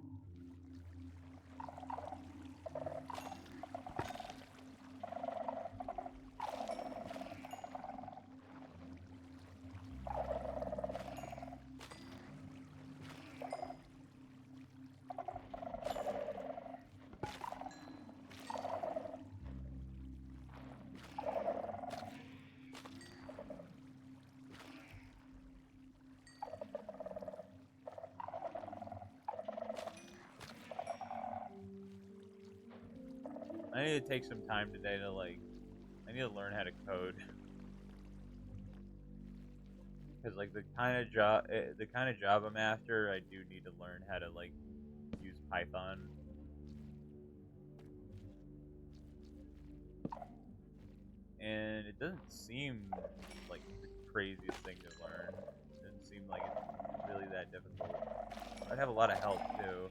I need to take some time today to, like, I need to learn how to code. Because, like, the kind of job I'm after, I do need to learn how to, like, use Python. And it doesn't seem like the craziest thing to learn. It doesn't seem like it's really that difficult. I'd have a lot of help too.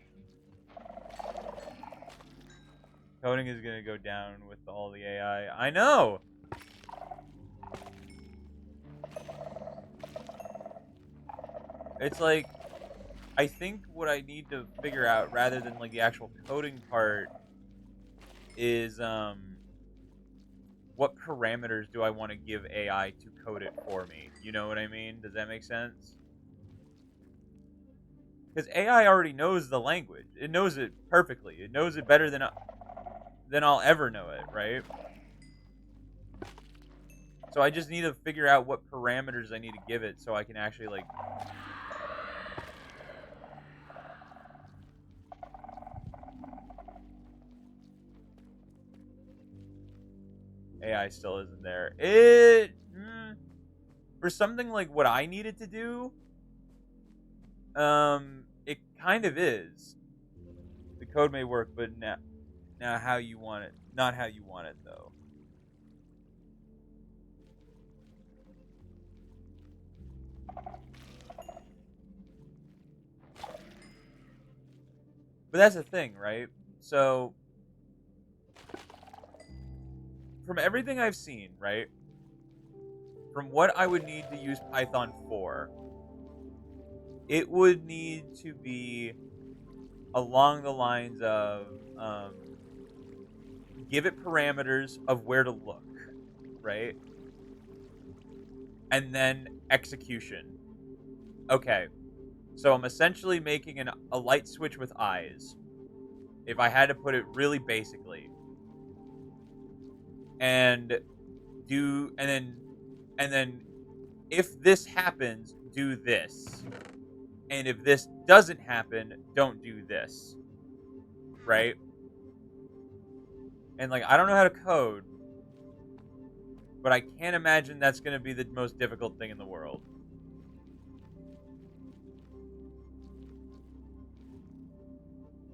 Coding is gonna go down with all the AI. I know! It's like, I think what I need to figure out, rather than, like, the actual coding part, is, what parameters do I want to give AI to code it for me? You know what I mean? Does that make sense? Because AI already knows the language. It knows it perfectly. It knows it better than I'll ever know it, right? So I just need to figure out what parameters I need to give it so I can actually, like... AI still isn't there. For something like what I needed to do, it kind of is. The code may work, but now how you want it. Not how you want it, though. But that's the thing, right? So, from everything I've seen, right? From what I would need to use Python for, it would need to be along the lines of give it parameters of where to look, right? And then execution. Okay, so I'm essentially making a light switch with eyes, if I had to put it really basically. And do and then if this happens, do this. And if this doesn't happen, don't do this. Right? And like I don't know how to code, but I can't imagine that's going to be the most difficult thing in the world.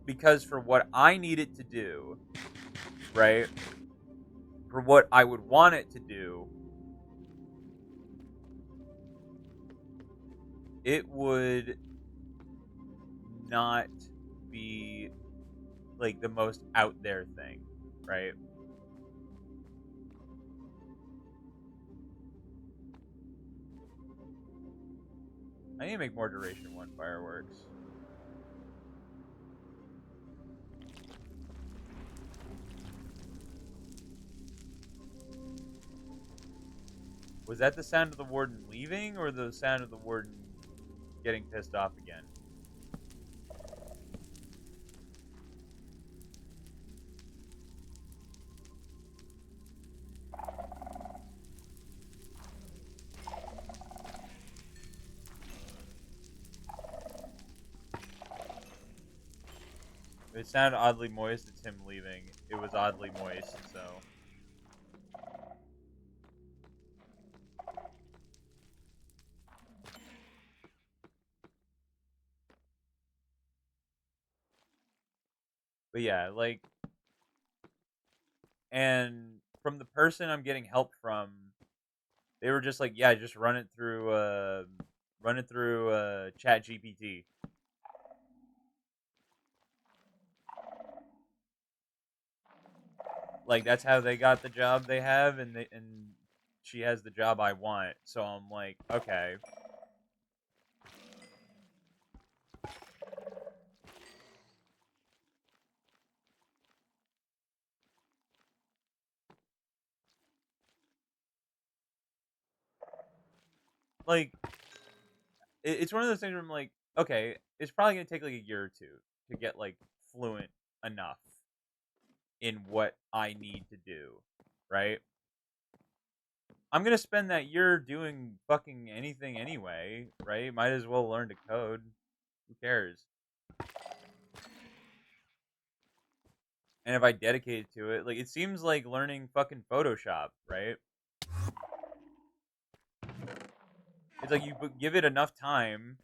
Because for what I need it to do, right? For what I would want it to do, it would not be like the most out there thing, right? I need to make more duration 1 fireworks. Was that the sound of the warden leaving or the sound of the warden getting pissed off again? If it sounded oddly moist, it's him leaving. It was oddly moist, so. But yeah, like, and from the person I'm getting help from, they were just like, yeah, just run it through Chat GPT. Like that's how they got the job they have, and she has the job I want. So I'm like, okay. Like it's one of those things where I'm like, okay, it's probably gonna take like a year or two to get like fluent enough in what I need to do, right? I'm gonna spend that year doing fucking anything anyway, right? Might as well learn to code. Who cares? And if I dedicate to it, like it seems like learning fucking Photoshop, right? It's like you give it enough time,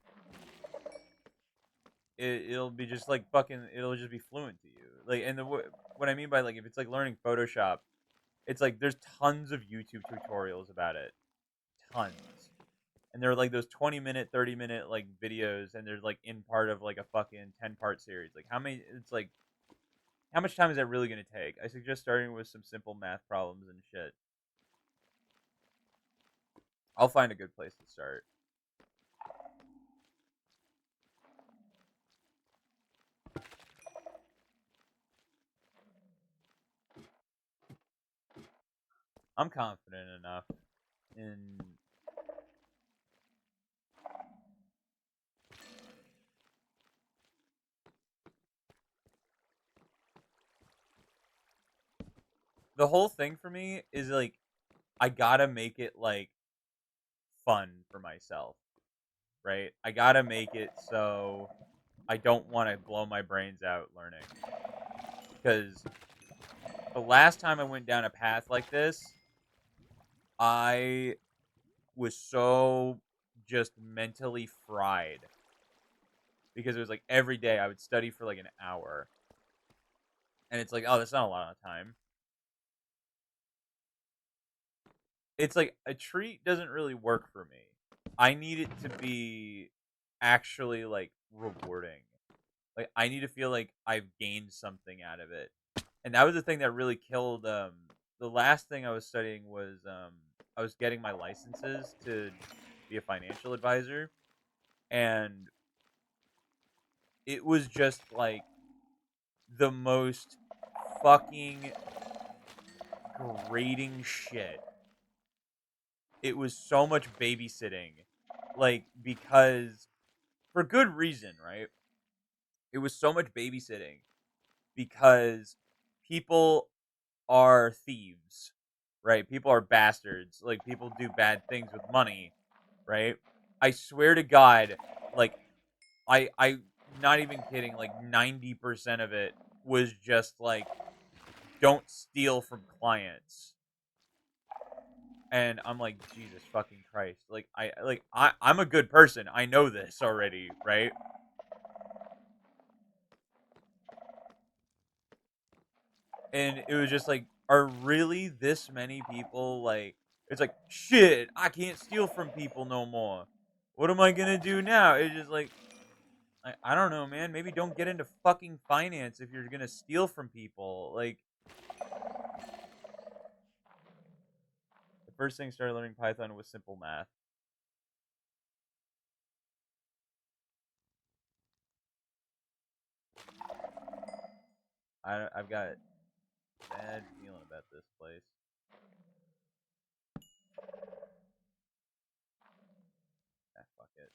it'll be just like fucking, it'll just be fluent to you. Like, and what I mean by like if it's like learning Photoshop, it's like there's tons of YouTube tutorials about it, tons, and they're like those 20-minute, 30-minute like videos, and they're like in part of like a fucking 10-part series. Like how many? It's like how much time is that really gonna take? I suggest starting with some simple math problems and shit. I'll find a good place to start. I'm confident enough in. The whole thing for me is like I gotta make it like fun for myself, right? I gotta make it so I don't want to blow my brains out learning. Because the last time I went down a path like this, I was so just mentally fried because it was like every day I would study for like an hour, and it's like, oh, that's not a lot of time. It's like a treat doesn't really work for me. I need it to be actually like rewarding. Like I need to feel like I've gained something out of it. And that was the thing that really killed the last thing I was studying was I was getting my licenses to be a financial advisor, and it was just like the most fucking grating shit. It was so much babysitting, like because for good reason, right? It was so much babysitting because people are thieves, right? People are bastards. Like, people do bad things with money, right? I swear to God, like, I not even kidding, like 90% of it was just like, don't steal from clients. And I'm like, Jesus fucking Christ. Like, I'm a good person. I know this already, right? And it was just like, are really this many people like, it's like, shit, I can't steal from people no more. What am I gonna do now? It's just like, I don't know, man. Maybe don't get into fucking finance if you're gonna steal from people. Like, the first thing I started learning Python was simple math. I've got a bad feeling about this place. Ah, fuck it.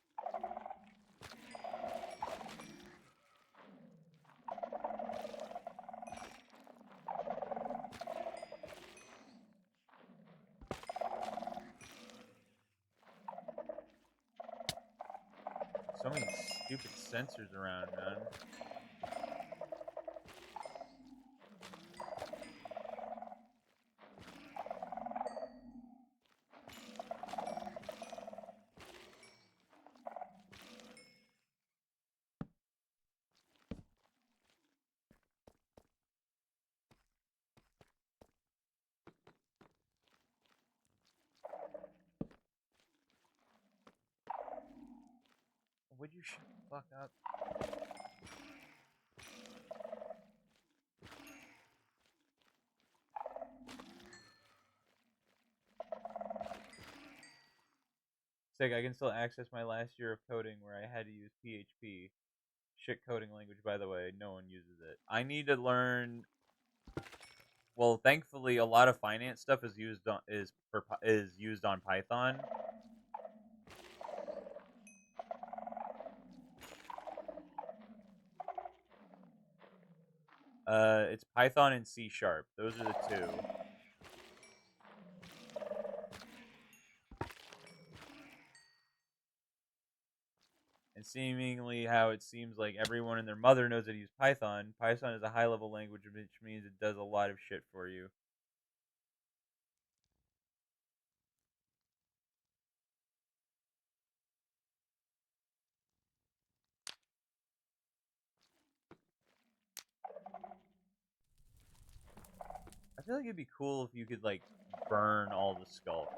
So many stupid sensors around, man. Would you shut the fuck up? Sick, I can still access my last year of coding where I had to use PHP. Shit coding language, by the way. No one uses it. I need to learn. Well, thankfully, a lot of finance stuff is used on Python. It's Python and C Sharp. Those are the two. And seemingly, how it seems like everyone and their mother knows how to use Python. Python is a high-level language, which means it does a lot of shit for you. I feel like it'd be cool if you could like burn all the skull.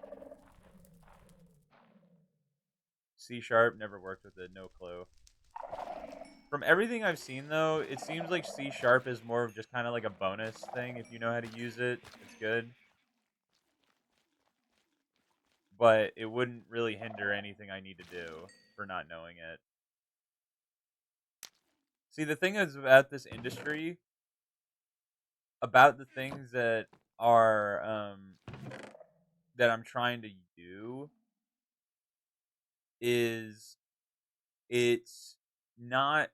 C Sharp, never worked with it, no clue. From everything I've seen though, it seems like C Sharp is more of just kind of like a bonus thing. If you know how to use it, it's good. But it wouldn't really hinder anything I need to do for not knowing it. See, the thing is about this industry, about the things that are that I'm trying to do, is it's not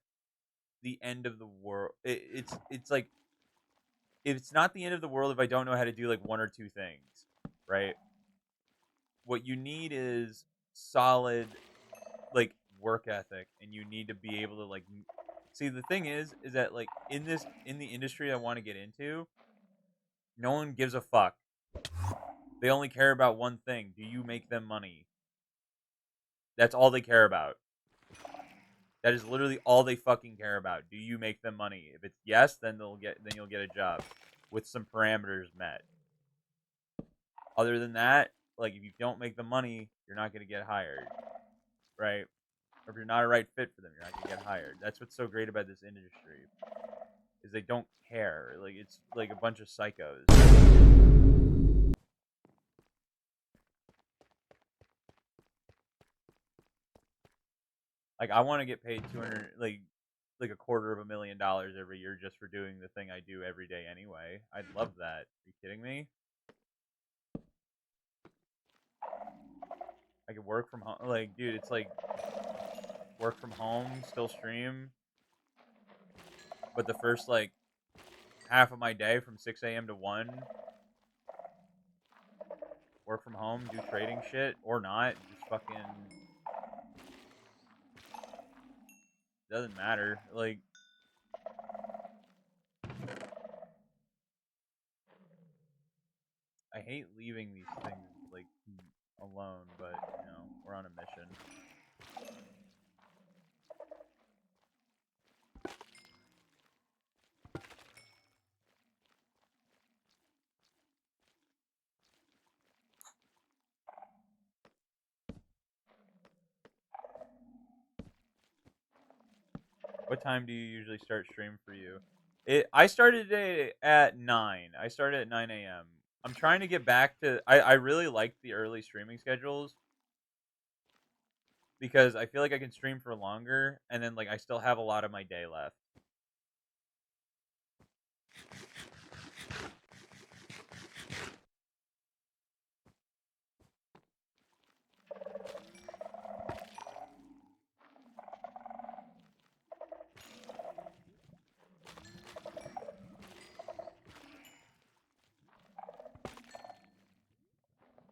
the end of the world. It's like, it's not the end of the world if I don't know how to do like one or two things, right? What you need is solid like work ethic, and you need to be able to like see, the thing is that like in the industry I want to get into, no one gives a fuck. They only care about one thing: do you make them money? That's all they care about. That is literally all they fucking care about. Do you make them money? If it's yes, then you'll get a job with some parameters met. Other than that, like, if you don't make the money, you're not gonna get hired, right? Or if you're not a right fit for them, you're not gonna get hired. That's what's so great about this industry, is they don't care. Like, it's like a bunch of psychos. Like, I want to get paid 200, like $250,000 every year just for doing the thing I do every day anyway. I'd love that. Are you kidding me? I could work from home. Like, dude, it's like work from home, still stream, but the first like half of my day from 6 a.m. to 1, work from home, do trading shit, or not. Just fucking doesn't matter. Like, I hate leaving these things like alone, but you know, we're on a mission. What time do you usually start stream for you? I started it at 9. I started at 9 a.m. I'm trying to get back to. I really like the early streaming schedules because I feel like I can stream for longer, and then like I still have a lot of my day left.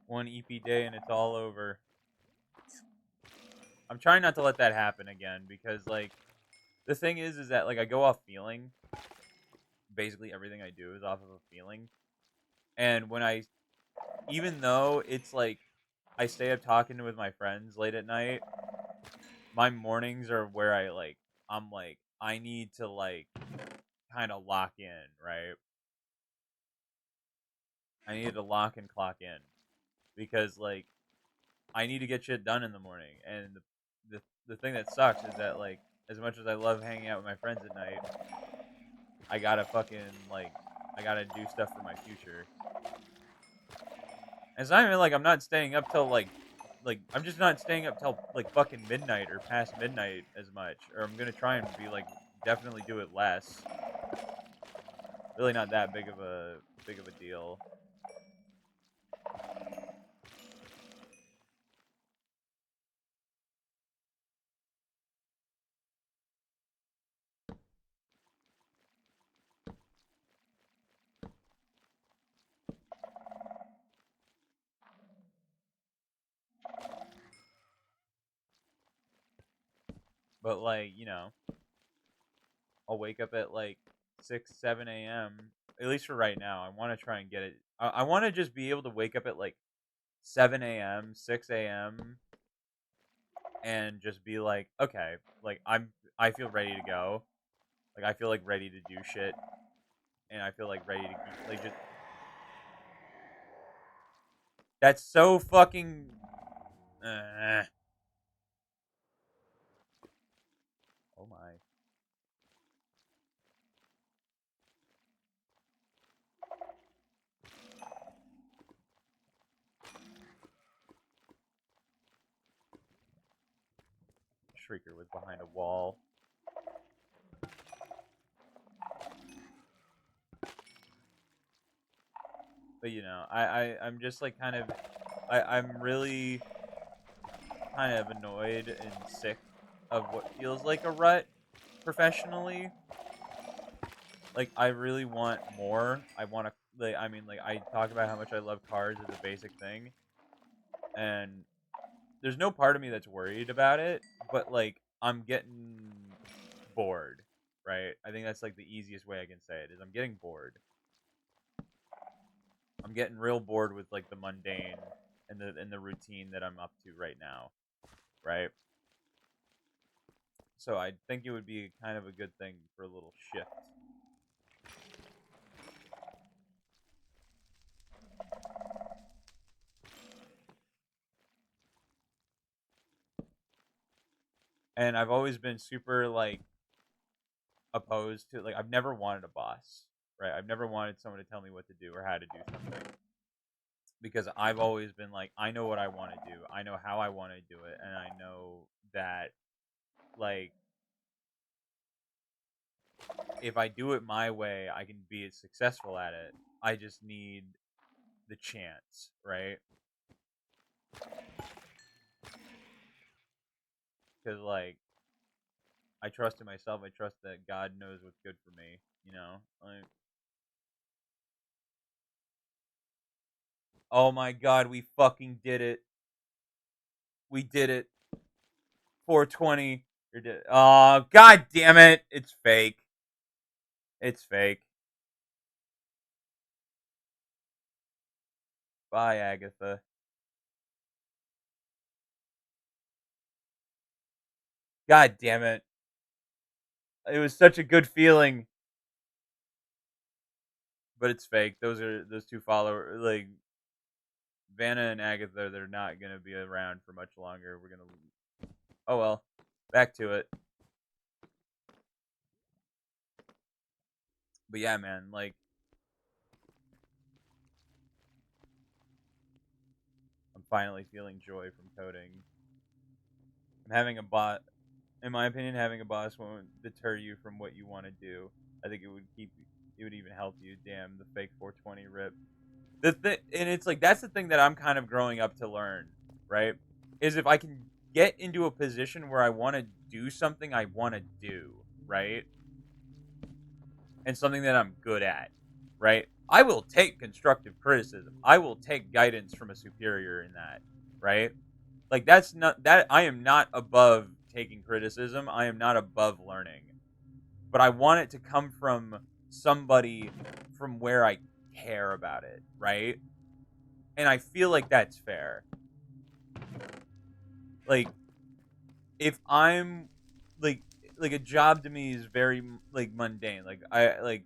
One EP day and it's all over. I'm trying not to let that happen again because like the thing is that like I go off feeling. Basically everything I do is off of a feeling. And when I even though it's like I stay up talking with my friends late at night, my mornings are where I'm like I need to like kind of lock in, right? I need to lock and clock in because like I need to get shit done in the morning. And the thing that sucks is that like as much as I love hanging out with my friends at night, I gotta fucking like I gotta do stuff for my future. And it's not even like I'm not staying up till like I'm just not staying up till like fucking midnight or past midnight as much. Or I'm gonna try and be like definitely do it less. Really not that big of a deal. But like, you know, I'll wake up at like 6, 7 a.m. At least for right now. I want to try and get it. I want to just be able to wake up at like 7 a.m., 6 a.m., and just be like, okay, like I feel ready to go. Like I feel like ready to do shit, and I feel like ready to like just. That's so fucking. Uh, oh my. Shrieker was behind a wall. But you know, I'm just like kind of I'm really kind of annoyed and sick of what feels like a rut professionally. Like I really want more. I want to like I mean like I talk about how much I love cars as a basic thing, and there's no part of me that's worried about it, but like I'm getting bored, right? I think that's like the easiest way I can say it is I'm getting bored. I'm getting real bored with like the mundane and the routine that I'm up to right now, right? So I think it would be kind of a good thing for a little shift. And I've always been super like opposed to like I've never wanted a boss, right? I've never wanted someone to tell me what to do or how to do something because I've always been like I know what I want to do. I know how I want to do it and I know that like if I do it my way, I can be as successful at it. I just need the chance, right? Cuz like I trust in myself. I trust that God knows what's good for me, you know? Like Oh my god, we fucking did it. We did it. 420. Oh, god damn it. It's fake. It's fake. Bye, Agatha. God damn it. It was such a good feeling. But it's fake. Those two followers, like Vanna and Agatha, they're not gonna be around for much longer. We're gonna. Oh well. Back to it. But yeah, man, like I'm finally feeling joy from coding. I'm having a bot. In my opinion, having a boss won't deter you from what you want to do. I think it would keep. It would even help you. Damn, the fake 420 rip. And it's like that's the thing that I'm kind of growing up to learn, right? Is if I can get into a position where I want to do something I want to do, right? And something that I'm good at, right? I will take constructive criticism. I will take guidance from a superior in that, right? Like that's not that I am not above taking criticism. I am not above learning. But I want it to come from somebody from where I care about it, right? And I feel like that's fair. Like if I'm like like a job to me is very like mundane. Like I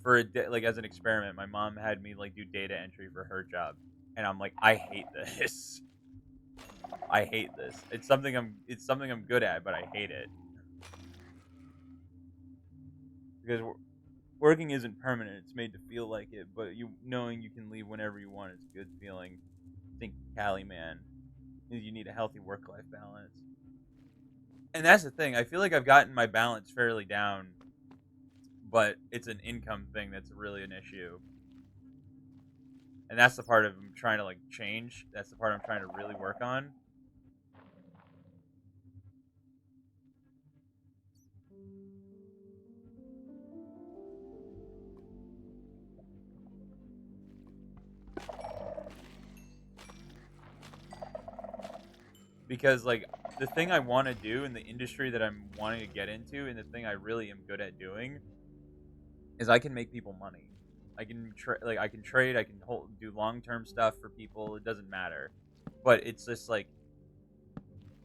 for like as an experiment, my mom had me like do data entry for her job, and I'm like, I hate this. I hate this. It's something I'm good at, but I hate it because working isn't permanent. It's made to feel like it, but you knowing you can leave whenever you want is a good feeling. I think Cali man, you need a healthy work life balance. And that's the thing. I feel like I've gotten my balance fairly down, but it's an income thing that's really an issue. And that's the part of I'm trying to like change. That's the part I'm trying to really work on. Because like the thing I want to do in the industry that I'm wanting to get into and the thing I really am good at doing is I can make people money. I can I can trade, I can do long-term stuff for people. It doesn't matter. But it's just like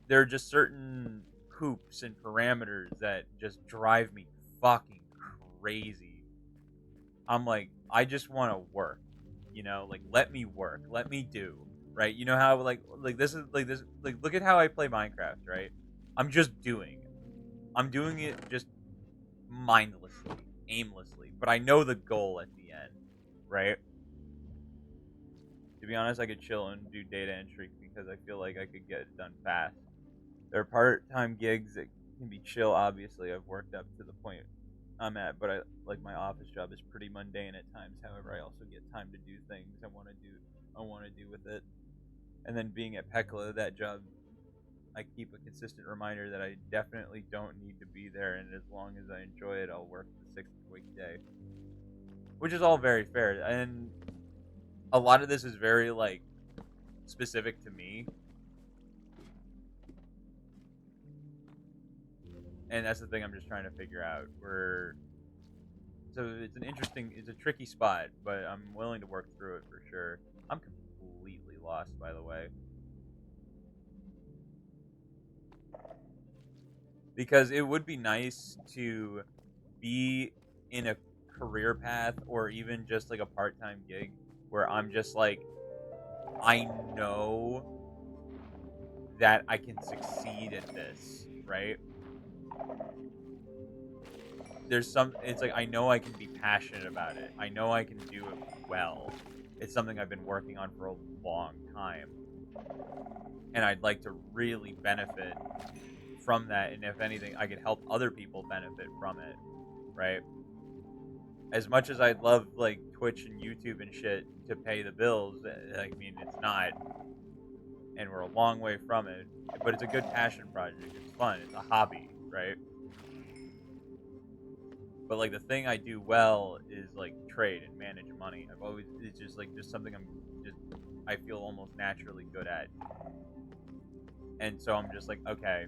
there are just certain hoops and parameters that just drive me fucking crazy. I'm like, I just want to work, like let me work, let me do, right? You know how like this is like this like look at how I play Minecraft, right? I'm just doing. I'm doing it just mindlessly, aimlessly, but I know the goal at the end, right? To be honest, I could chill and do data entry because I feel like I could get it done fast. There are part-time gigs that can be chill. Obviously, I've worked up to the point I'm at, but I like my office job is pretty mundane at times. However, I also get time to do things I want to do. I want to do with it. And then being at Pekla, that job, I keep a consistent reminder that I definitely don't need to be there, and as long as I enjoy it, I'll work the 6 weekday, which is all very fair. And a lot of this is very like specific to me, and that's the thing I'm just trying to figure out. So it's a tricky spot, but I'm willing to work through it for sure. I'm completely lost, by the way, because it would be nice to be in a career path or even just like a part-time gig where I'm just like I know that I can succeed at this, right? It's like I know I can be passionate about it. I know I can do it well. It's something I've been working on for a long time. And I'd like to really benefit from that, and if anything, I could help other people benefit from it, right? As much as I'd love like Twitch and YouTube and shit to pay the bills, I mean it's not, and we're a long way from it. But it's a good passion project. It's fun. It's a hobby, right? But like the thing I do well is like trade and manage money. I've always it's just like just something just I feel almost naturally good at. And so I'm just like, okay,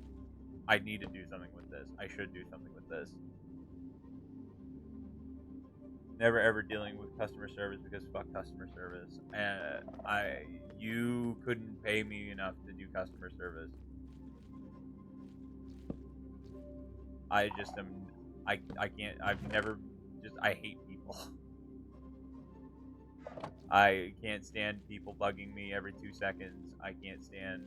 I need to do something with this. I should do something with this. Never ever dealing with customer service because fuck customer service. And you couldn't pay me enough to do customer service. I just am I can't I've never just I hate people. I can't stand people bugging me every 2 seconds. I can't stand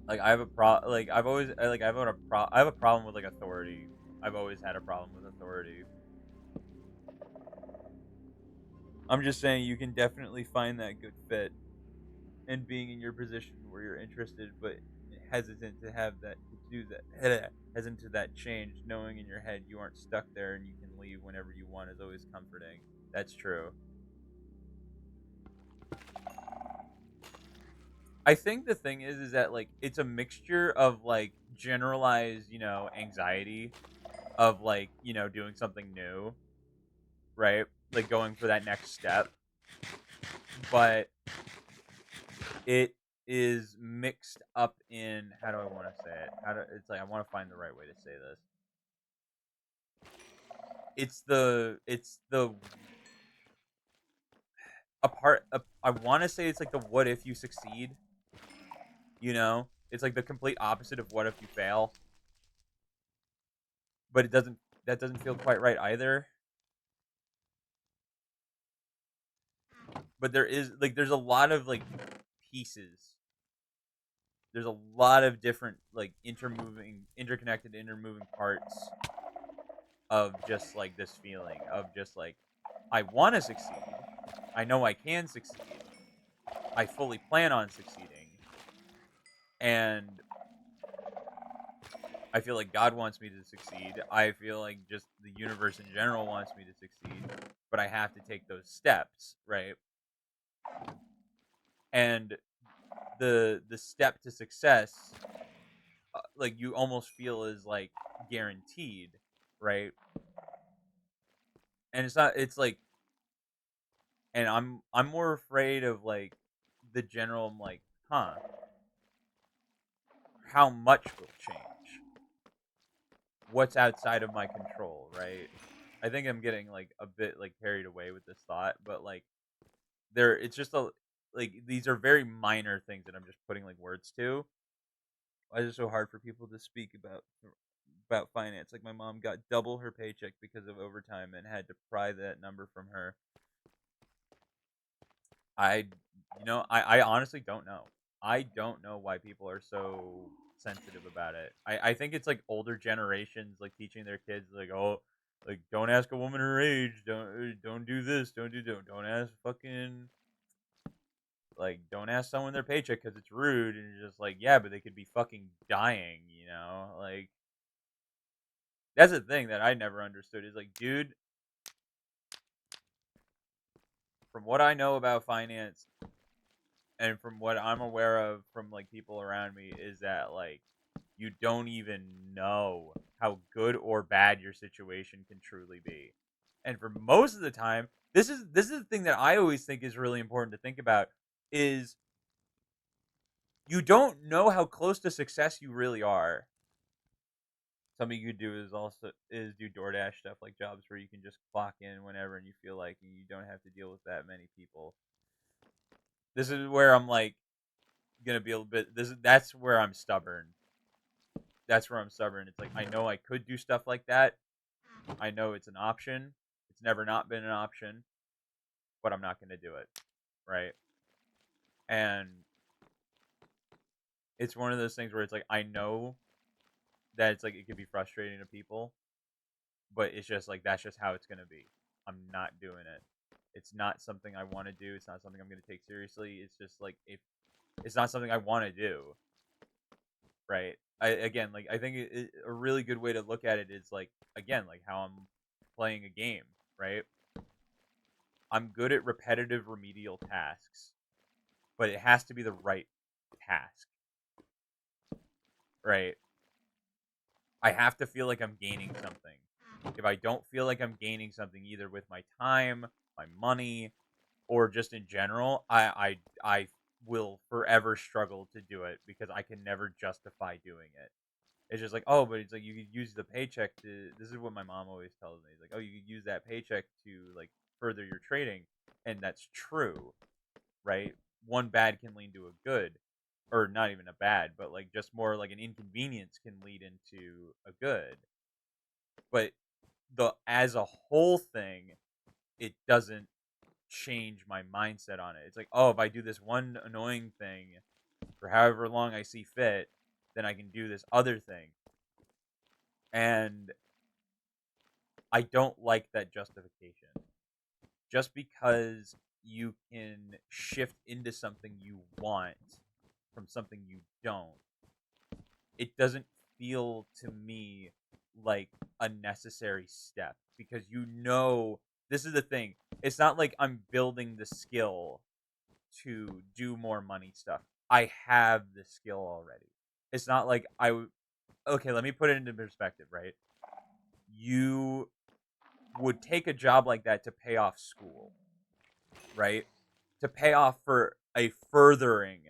like I have a like I've always like I have a problem with like authority. I've always had a problem with authority. I'm just saying you can definitely find that good fit in being in your position where you're interested but hesitant to have that to do that hesitant to that change, knowing in your head you aren't stuck there and you can leave whenever you want is always comforting. That's true. I think the thing is that like it's a mixture of like generalized, anxiety of like, doing something new, right? Like going for that next step, but it is mixed up in how do I want to say it? It's like I want to find the right way to say this. It's the I want to say it's like the what if you succeed, It's like the complete opposite of what if you fail, but that doesn't feel quite right either. But there's a lot of like pieces. There's a lot of different like interconnected intermoving parts of just like this feeling of just like I want to succeed. I know I can succeed. I fully plan on succeeding. And I feel like God wants me to succeed. I feel like just the universe in general wants me to succeed, but I have to take those steps, right? And the step to success, like you almost feel is like guaranteed, right? And it's not. It's like, and I'm more afraid of like the general. I'm like, huh? How much will change? What's outside of my control, right? I think I'm getting like a bit like carried away with this thought, but like it's just a like these are very minor things that I'm just putting like words to. Why is it so hard for people to speak about finance? Like my mom got double her paycheck because of overtime and had to pry that number from her. I I honestly don't know. I don't know why people are so sensitive about it. I think it's like older generations like teaching their kids like, oh, like don't ask a woman her age, don't do this, don't ask fucking like don't ask someone their paycheck because it's rude, and you're just like, yeah, but they could be fucking dying, like that's the thing that I never understood is like, dude, from what I know about finance and from what I'm aware of from like people around me is that like you don't even know how good or bad your situation can truly be. And for most of the time, this is the thing that I always think is really important to think about is you don't know how close to success you really are. Something you could do is do DoorDash stuff like jobs where you can just clock in whenever and you feel like and you don't have to deal with that many people. This is where I'm like gonna be a little bit that's where I'm stubborn. That's where I'm stubborn. It's like I know I could do stuff like that. I know it's an option. It's never not been an option, but I'm not gonna do it. Right? And it's one of those things where it's like I know that it's like it could be frustrating to people, but it's just like that's just how it's gonna be. I'm not doing it. It's not something I want to do. It's not something I'm gonna take seriously. It's just like if it's not something I want to do, right? Again, like I think a really good way to look at it is like again, like how I'm playing a game, right? I'm good at repetitive remedial tasks, but it has to be the right task. right? I have to feel like I'm gaining something. If I don't feel like I'm gaining something, either with my time, my money, or just in general, I will forever struggle to do it because I can never justify doing it. It's just like, oh, but it's like you could use the paycheck to. This is what my mom always tells me. It's like, oh, you could use that paycheck to like further your trading, and that's true, right? One bad can lead to a good, or not even a bad, but like just more like an inconvenience can lead into a good. But the as a whole thing, it doesn't change my mindset on it. It's like, oh, if I do this one annoying thing for however long I see fit, then I can do this other thing. And I don't like that justification. Just because you can shift into something you want from something you don't, it doesn't feel to me like a necessary step because this is the thing. It's not like I'm building the skill to do more money stuff. I have the skill already. It's not like okay, let me put it into perspective, right? You would take a job like that to pay off school, right? To pay off for a furthering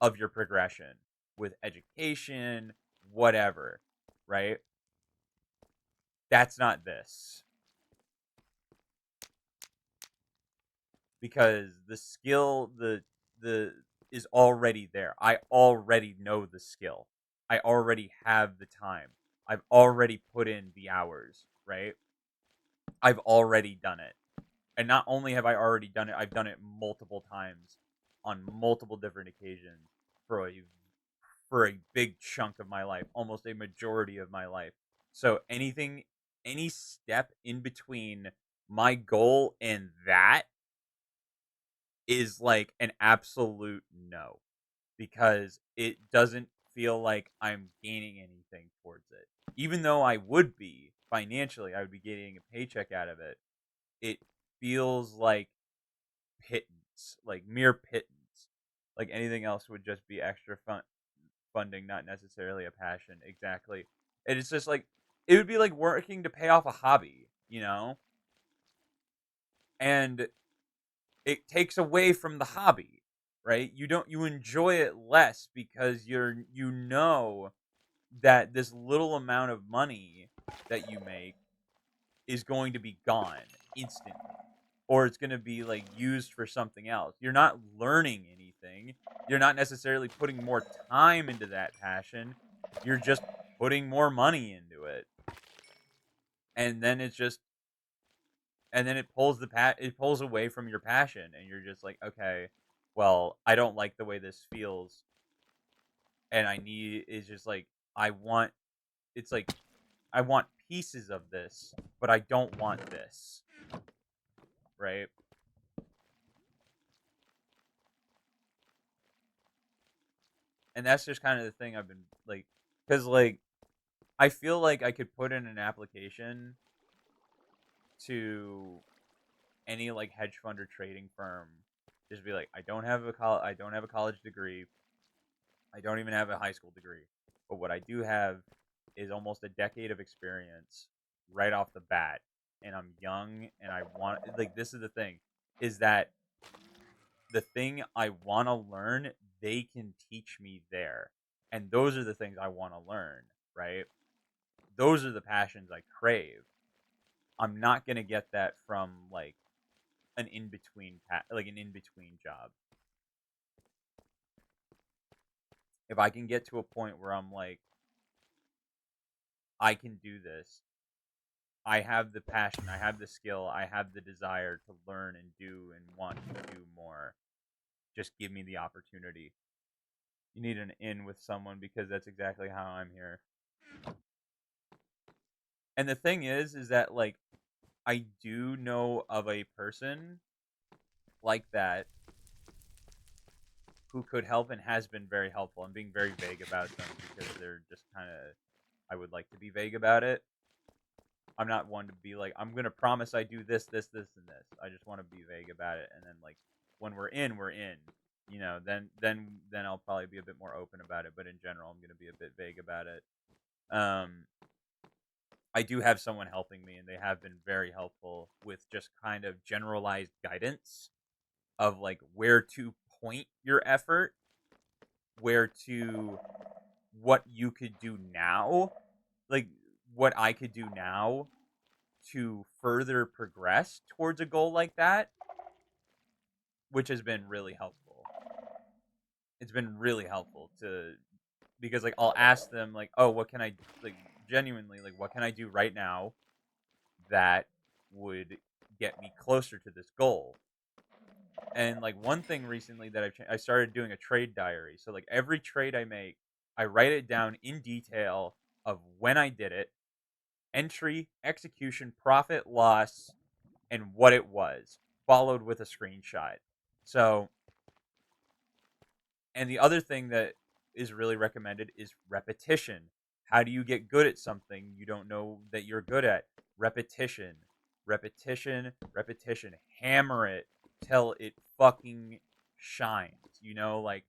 of your progression with education, whatever, right? That's not this. Because the skill the is already there. I already know the skill. I already have the time. I've already put in the hours, right? I've already done it. And not only have I already done it, I've done it multiple times on multiple different occasions for a big chunk of my life, almost a majority of my life. So any step in between my goal and that is like an absolute no because it doesn't feel like I'm gaining anything towards it. Even though I would be financially, I would be getting a paycheck out of it. It feels like pittance, like mere pittance. Like anything else would just be extra funding, not necessarily a passion. Exactly. And it's just like it would be like working to pay off a hobby, you know? And it takes away from the hobby, right? You enjoy it less because you know that this little amount of money that you make is going to be gone instantly or it's going to be like used for something else. You're not learning anything. You're not necessarily putting more time into that passion. You're just putting more money into it. And then it's just and then it pulls away from your passion and you're just like, "Okay, well, I don't like the way this feels and I need is just like I want it's like I want pieces of this, but I don't want this." Right? And that's just kind of the thing I've been like cuz like I feel like I could put in an application to any like hedge fund or trading firm. Just be like, I don't have a college degree. I don't even have a high school degree. But what I do have is almost a decade of experience right off the bat. And I'm young and I want like this is the thing is that the thing I want to learn, they can teach me there. And those are the things I want to learn, right? Those are the passions I crave. I'm not gonna get that from like like an in between job. If I can get to a point where I'm like, I can do this. I have the passion, I have the skill, I have the desire to learn and do and want to do more. Just give me the opportunity. You need an in with someone because that's exactly how I'm here. And the thing is that like I do know of a person like that who could help and has been very helpful. I'm being very vague about them because they're just kind of I would like to be vague about it. I'm not one to be like I'm gonna promise I do this, this, this, and this. I just want to be vague about it, and then like when we're in, we're in. then I'll probably be a bit more open about it. But in general, I'm going to be a bit vague about it. Um, I do have someone helping me, and they have been very helpful with just kind of generalized guidance of like where to point your effort, where to what you could do now, like what I could do now to further progress towards a goal like that, which has been really helpful. It's been really helpful to because like I'll ask them like, "Oh, what can I like genuinely like what can I do right now that would get me closer to this goal?" And like one thing recently that I started doing a trade diary. So like every trade I make, I write it down in detail of when I did it, entry, execution, profit, loss, and what it was, followed with a screenshot. So, and the other thing that is really recommended is repetition. How do you get good at something you don't know that you're good at? Repetition, repetition, repetition. Hammer it till it fucking shines. Like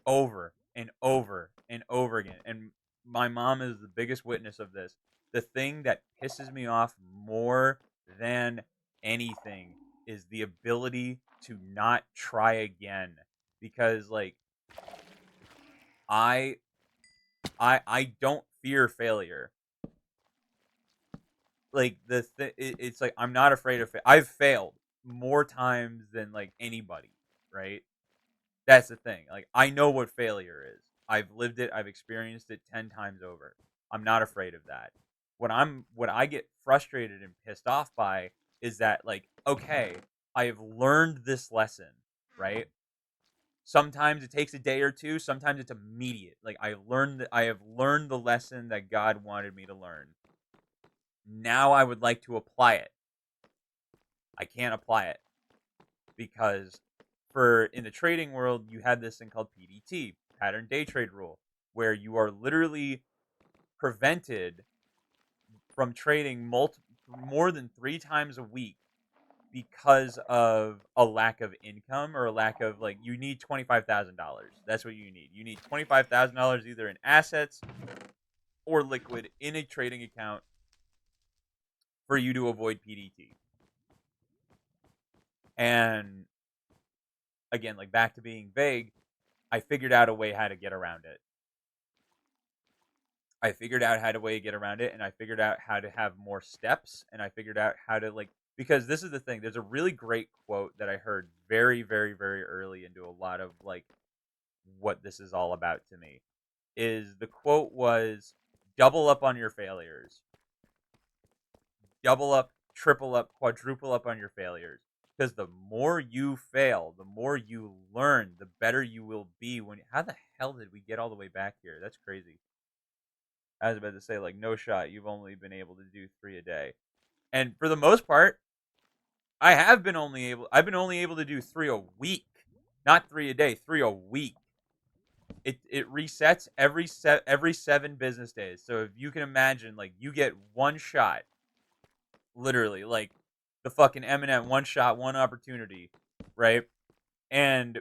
over and over and over again. And my mom is the biggest witness of this. The thing that pisses me off more than anything is the ability to not try again, because like I I don't fear failure. Like it's like I'm not afraid of I've failed more times than like anybody, right? That's the thing. Like I know what failure is. I've lived it. I've experienced it 10 times over. I'm not afraid of that. What I get frustrated and pissed off by is that like, okay, I have learned this lesson, right? Sometimes it takes a day or two, sometimes it's immediate. Like I have learned the lesson that God wanted me to learn. Now I would like to apply it. I can't apply it because for in the trading world, you had this thing called PDT, pattern day trade rule, where you are literally prevented from trading more than 3 times a week because of a lack of income or a lack of like you need $25,000. That's what you need. You need $25,000 either in assets or liquid in a trading account for you to avoid PDT. And again, like back to being vague, I figured out a way how to get around it. I figured out how to way to get around it, and I figured out how to have more steps, and I figured out how to like because this is the thing. There's a really great quote that I heard very, very, very early into a lot of like what this is all about to me. Is the quote was double up on your failures, double up, triple up, quadruple up on your failures. Because the more you fail, the more you learn, the better you will be. When how the hell did we get all the way back here? That's crazy. I was about to say, like, no shot. You've only been able to do 3 a day, and for the most part, I've been only able to do 3 a week, not 3 a day, 3 a week. It resets every 7 business days. So if you can imagine, like, you get one shot, literally, like the fucking Eminem one shot, one opportunity, right? And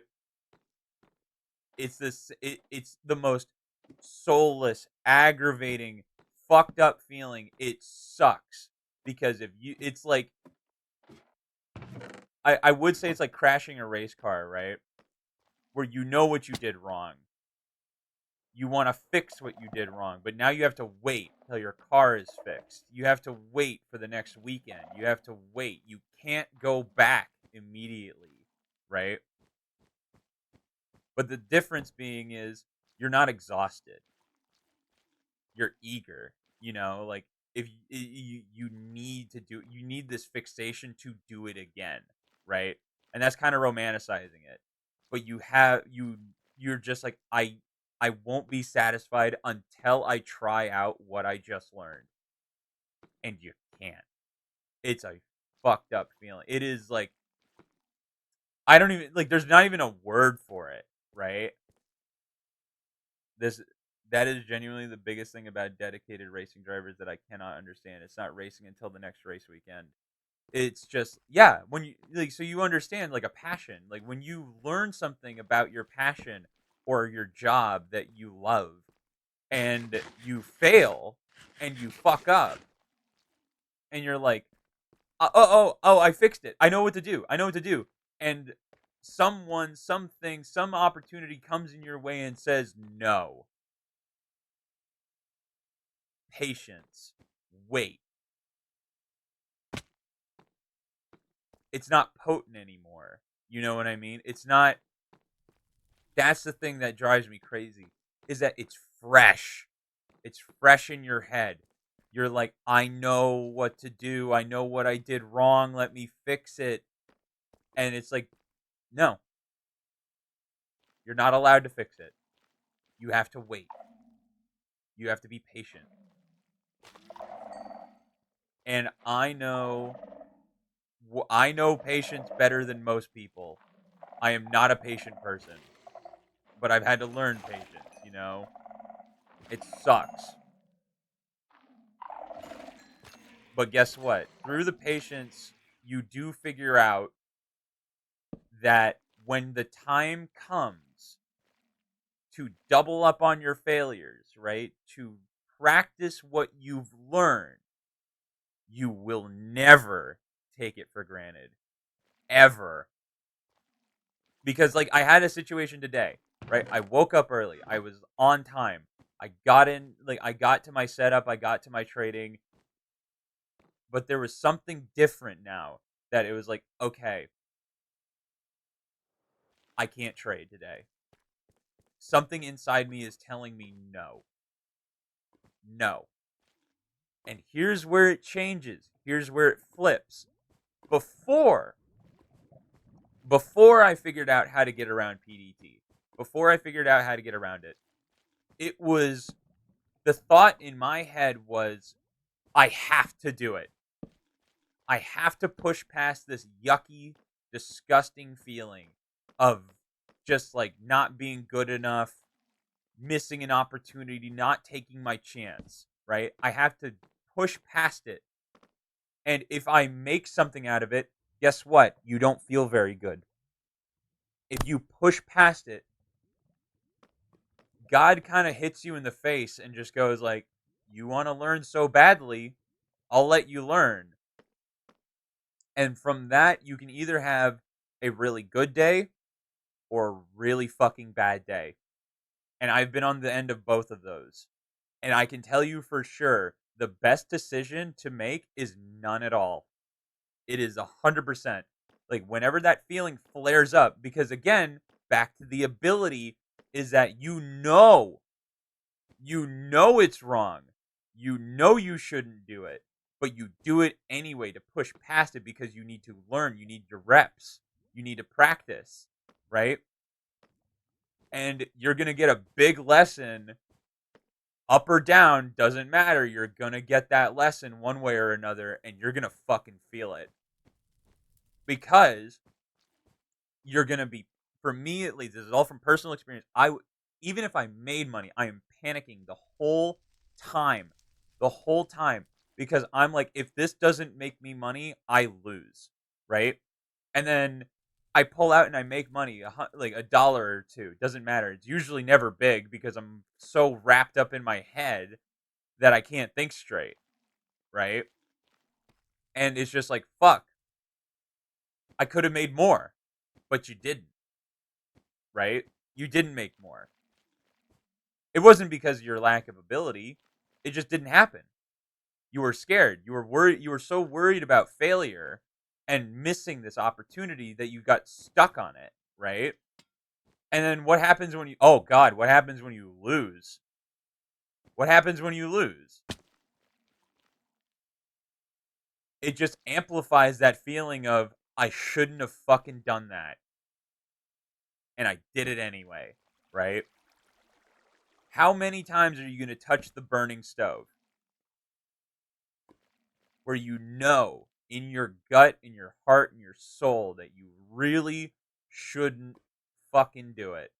it's the most soulless, aggravating, fucked up feeling. It sucks because if you it's like I would say it's like crashing a race car, right? Where you know what you did wrong. You want to fix what you did wrong, but now you have to wait till your car is fixed. You have to wait for the next weekend. You have to wait. You can't go back immediately, right? But the difference being is you're not exhausted. You're eager, like if you need to do you need this fixation to do it again, right? And that's kind of romanticizing it. But you're just like I won't be satisfied until I try out what I just learned. And you can't. It's a fucked up feeling. It is like I don't even like there's not even a word for it, right? This that is genuinely the biggest thing about dedicated racing drivers that I cannot understand. It's not racing until the next race weekend. it's just, yeah, when you like, so you understand like a passion, like when you learn something about your passion or your job that you love, and you fail and you fuck up, and you're like, oh, I fixed it, I know what to do, and someone, something, some opportunity comes in your way and says no. Patience. Wait. It's not potent anymore. You know what I mean? It's not. That's the thing that drives me crazy, is that it's fresh. It's fresh in your head. You're like, I know what to do. I know what I did wrong. Let me fix it. And it's like, no, you're not allowed to fix it. You have to wait. You have to be patient. And I know patience better than most people. I am not a patient person, but I've had to learn patience, you know? It sucks. But guess what? Through the patience, you do figure out that when the time comes to double up on your failures, right? To practice what you've learned, you will never take it for granted. Ever. Because, like, I had a situation today, right? I woke up early. I was on time. I got in, like, I got to my setup, I got to my trading, but there was something different now, that it was like, okay, I can't trade today. Something inside me is telling me no. No. And here's where it changes. Here's where it flips. Before before I figured out how to get around PDT, before I figured out how to get around it, it was, the thought in my head was, I have to do it. I have to push past this yucky, disgusting feeling of just like not being good enough, missing an opportunity, not taking my chance, right? I have to push past it. And if I make something out of it, guess what? You don't feel very good. If you push past it, God kind of hits you in the face and just goes like, you want to learn so badly, I'll let you learn. And from that, you can either have a really good day or a really fucking bad day. And I've been on the end of both of those. And I can tell you for sure, the best decision to make is none at all. It is 100%. Like, whenever that feeling flares up, because again, back to the ability, is that you know it's wrong. You know you shouldn't do it, but you do it anyway to push past it because you need to learn. You need your reps. You need to practice, right? And you're going to get a big lesson, up or down, doesn't matter. You're going to get that lesson one way or another, and you're going to fucking feel it. Because you're going to be, for me at least, this is all from personal experience. Even if I made money, I am panicking the whole time. The whole time. Because I'm like, if this doesn't make me money, I lose. Right? And then I pull out and I make money, like $1 or two. Doesn't matter. It's usually never big because I'm so wrapped up in my head that I can't think straight. Right? And it's just like, fuck. I could have made more, but you didn't. Right? You didn't make more. It wasn't because of your lack of ability. It just didn't happen. You were scared. You were worried. You were so worried about failure and missing this opportunity that you got stuck on it, right? And then what happens when you, oh God, what happens when you lose? What happens when you lose? It just amplifies that feeling of, I shouldn't have fucking done that. And I did it anyway, right? How many times are you going to touch the burning stove? Where you know in your gut, in your heart, in your soul that you really shouldn't fucking do it.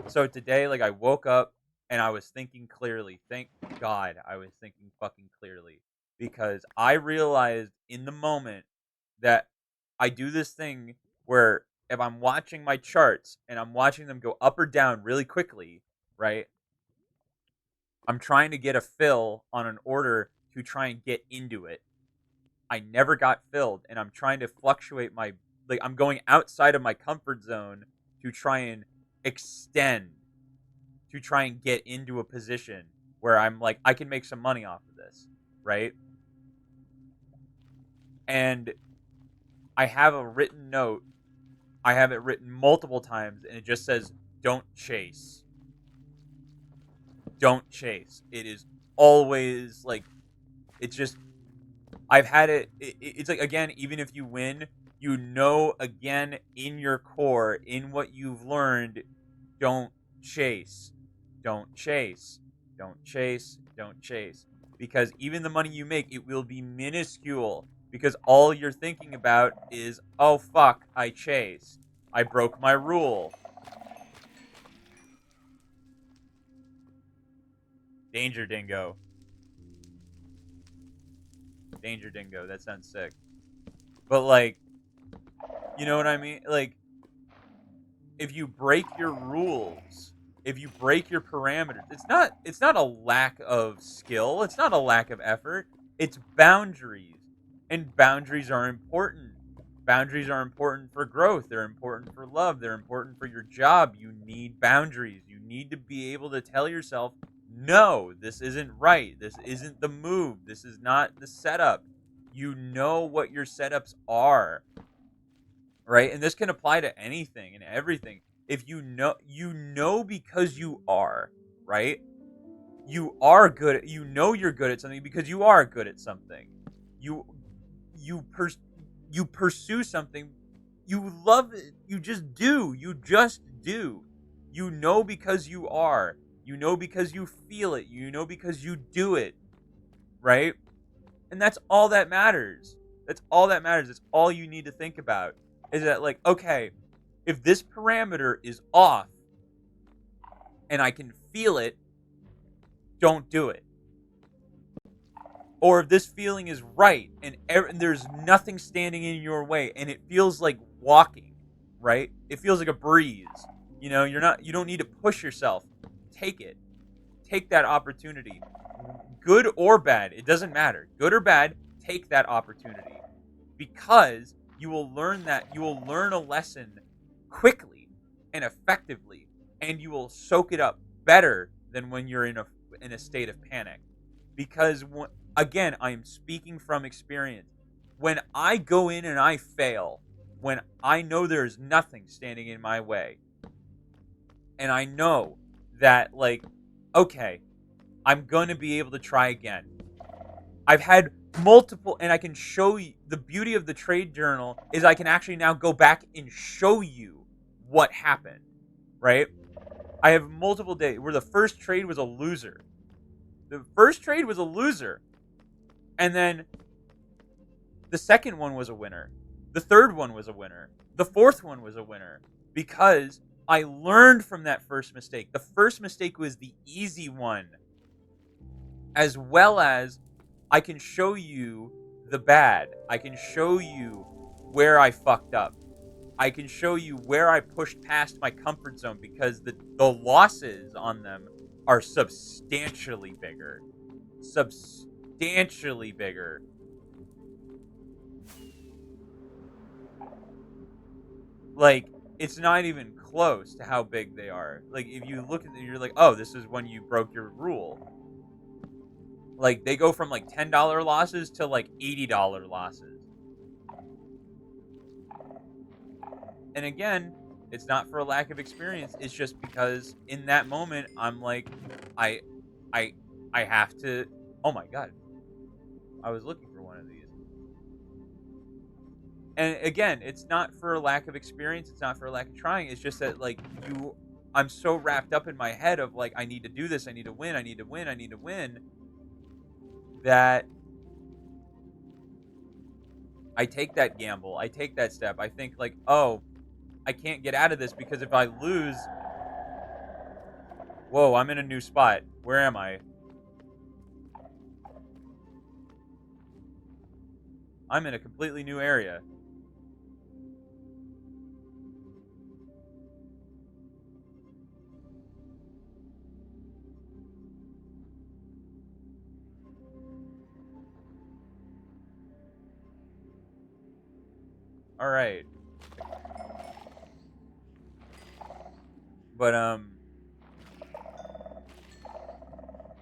So today, like, I woke up and I was thinking clearly. Thank God I was thinking fucking clearly. because I realized in the moment that I do this thing where if I'm watching my charts and I'm watching them go up or down really quickly, right? I'm trying to get a fill on an order to try and get into it. I never got filled, and I'm trying to fluctuate my, like, I'm going outside of my comfort zone to try and extend, to try and get into a position where I'm like, I can make some money off of this, right? And I have a written note. I have it written multiple times, and it just says, don't chase. Don't chase. It is always like, it's just, I've had it's like, again, even if you win, you know, again, in your core, in what you've learned, don't chase. Don't chase. Don't chase. Don't chase. Because even the money you make, it will be minuscule. Because all you're thinking about is, oh, fuck, I chased. I broke my rule. Danger dingo. Danger dingo. That sounds sick. But, like, you know what I mean? Like, if you break your rules, if you break your parameters, it's not a lack of skill, it's not a lack of effort, it's boundaries. And boundaries are important. Boundaries are important for growth, they're important for love, they're important for your job. You need boundaries. You need to be able to tell yourself, no, this isn't right. This isn't the move. This is not the setup. You know what your setups are, right? And this can apply to anything and everything. If you know because you are, right? You are good. You know you're good at something because you are good at something. You you pers- you pursue something. You love it. You just do. You just do. You know because you are. You know because you feel it. You know because you do it, right? And that's all that matters. That's all that matters. That's all you need to think about. Is that, like, okay, if this parameter is off and I can feel it, don't do it. Or if this feeling is right and there's nothing standing in your way and it feels like walking, right? It feels like a breeze. You know, you don't need to push yourself. Take it. Take that opportunity. Good or bad, it doesn't matter. Good or bad, take that opportunity. Because you will learn a lesson quickly and effectively, and you will soak it up better than when you're in a state of panic. Because again, I am speaking from experience. When I go in and I fail, when I know there's nothing standing in my way, and I know that, like, okay, I'm going to be able to try again. I've had multiple, and I can show you. The beauty of the trade journal is I can actually now go back and show you what happened, right? I have multiple days where the first trade was a loser. The first trade was a loser. And then the second one was a winner. The third one was a winner. The fourth one was a winner. Because I learned from that first mistake. The first mistake was the easy one. As well as I can show you the bad. I can show you where I fucked up. I can show you where I pushed past my comfort zone because the losses on them are substantially bigger. Substantially bigger. Like, it's not even close to how big they are. Like, if you look at it, you're like, oh, this is when you broke your rule. Like, they go from, like, $10 losses to, like, $80 losses. And again, it's not for a lack of experience. It's just because in that moment, I'm like, I, I, I have to. Oh my god, I was looking for one of these. And again, it's not for a lack of experience. It's not for a lack of trying. It's just that, like, I'm so wrapped up in my head of, like, I need to do this. I need to win. I need to win. I need to win. That I take that gamble. I take that step. I think, like, oh, I can't get out of this because if I lose, whoa, I'm in a new spot. Where am I? I'm in a completely new area. All right. But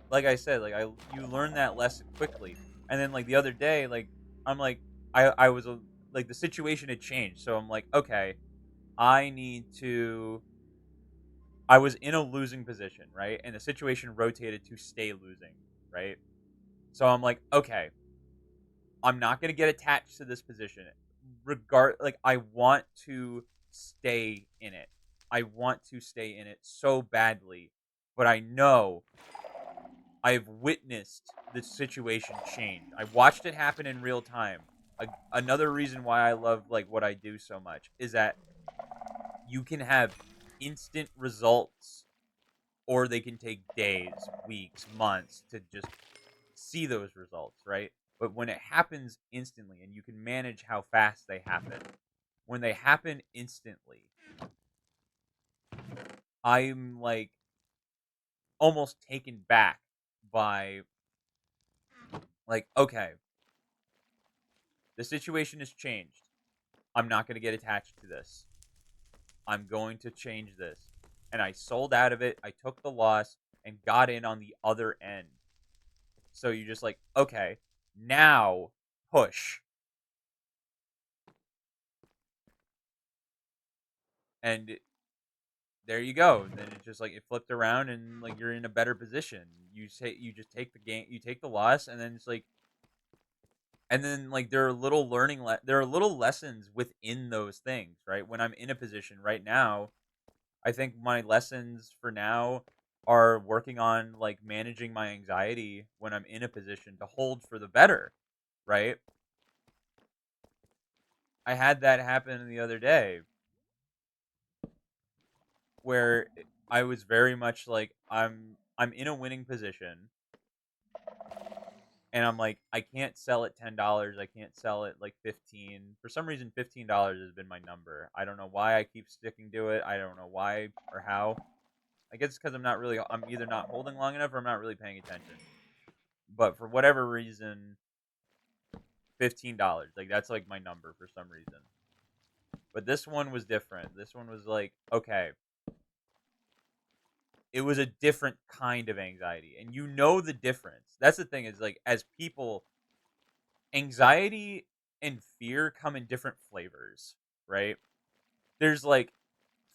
like I said, like I you learn that lesson quickly. And then like the other day, like I'm like I was like the situation had changed. So I'm like, okay, I need to I was in a losing position, right? And the situation rotated to stay losing, right? So I'm like, okay, I'm not going to get attached to this position. I want to stay in it. I want to stay in it so badly, but I know I've witnessed the situation change. I watched it happen in real time. Another reason why I love like what I do so much is that you can have instant results, or they can take days, weeks, months to just see those results, right? But when it happens instantly and you can manage how fast they happen, when they happen instantly, I'm like almost taken back by like, okay, the situation has changed. I'm not going to get attached to this. I'm going to change this. And I sold out of it. I took the loss and got in on the other end. So you're just like, okay, now push. And there you go. Then it's just like it flipped around and like you're in a better position. You just take the game, you take the loss, and then it's like, and then like there are there are little lessons within those things, right? When I'm in a position right now, I think my lessons for now are working on like managing my anxiety when I'm in a position to hold for the better, right? I had that happen the other day where I was very much like I'm in a winning position and I'm like I can't sell at $10. I can't sell at like 15. For some reason $15 has been my number. I don't know why I keep sticking to it. I don't know why or how. I guess it's cuz I'm either not holding long enough or I'm not really paying attention. But for whatever reason $15, like that's like my number for some reason. But this one was different. This one was like, okay, it was a different kind of anxiety. And you know the difference. That's the thing is like as people, anxiety and fear come in different flavors, right? There's like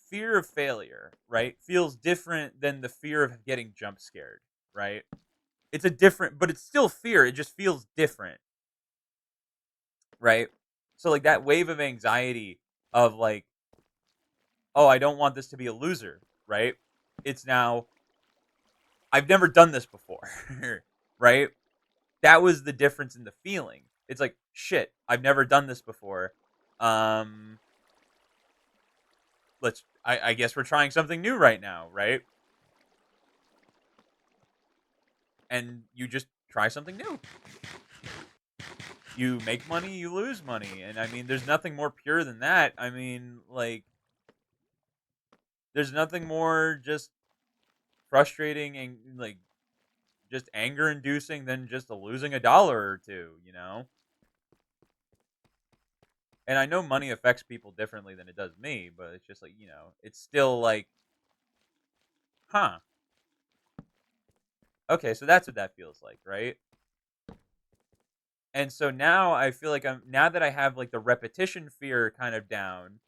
fear of failure, right? Feels different than the fear of getting jump scared, right? It's a different, but it's still fear. It just feels different, right? So like that wave of anxiety of like, oh, I don't want this to be a loser, right? It's now I've never done this before, right? That was the difference in the feeling. It's like, shit, I've never done this before. Um I guess we're trying something new right now, right? And you just try something new. You make money, you lose money. And I mean, there's nothing more pure than that. I mean, like there's nothing more just frustrating and like just anger inducing than just losing a dollar or two, you know? And I know money affects people differently than it does me, but it's just like, it's still like, huh, okay, so that's what that feels like, right? And so now I feel like now that I have like the repetition fear kind of down,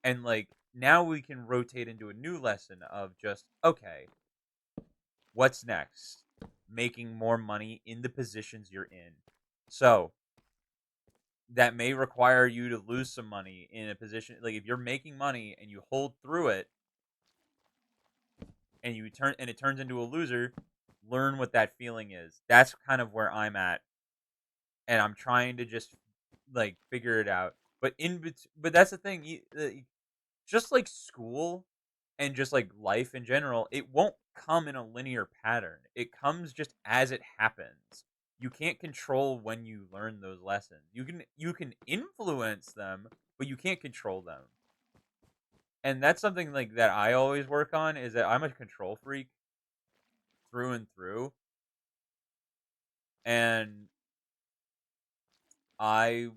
and like now we can rotate into a new lesson of just, okay, what's next? Making more money in the positions you're in. So that may require you to lose some money in a position. Like if you're making money and you hold through it, and it turns into a loser, learn what that feeling is. That's kind of where I'm at, and I'm trying to just like figure it out. But that's the thing. Just like school and just like life in general, it won't come in a linear pattern. It comes just as it happens. you can't control when you learn those lessons. You can influence them, but you can't control them. And that's something like that I always work on, is that I'm a control freak through and through. And I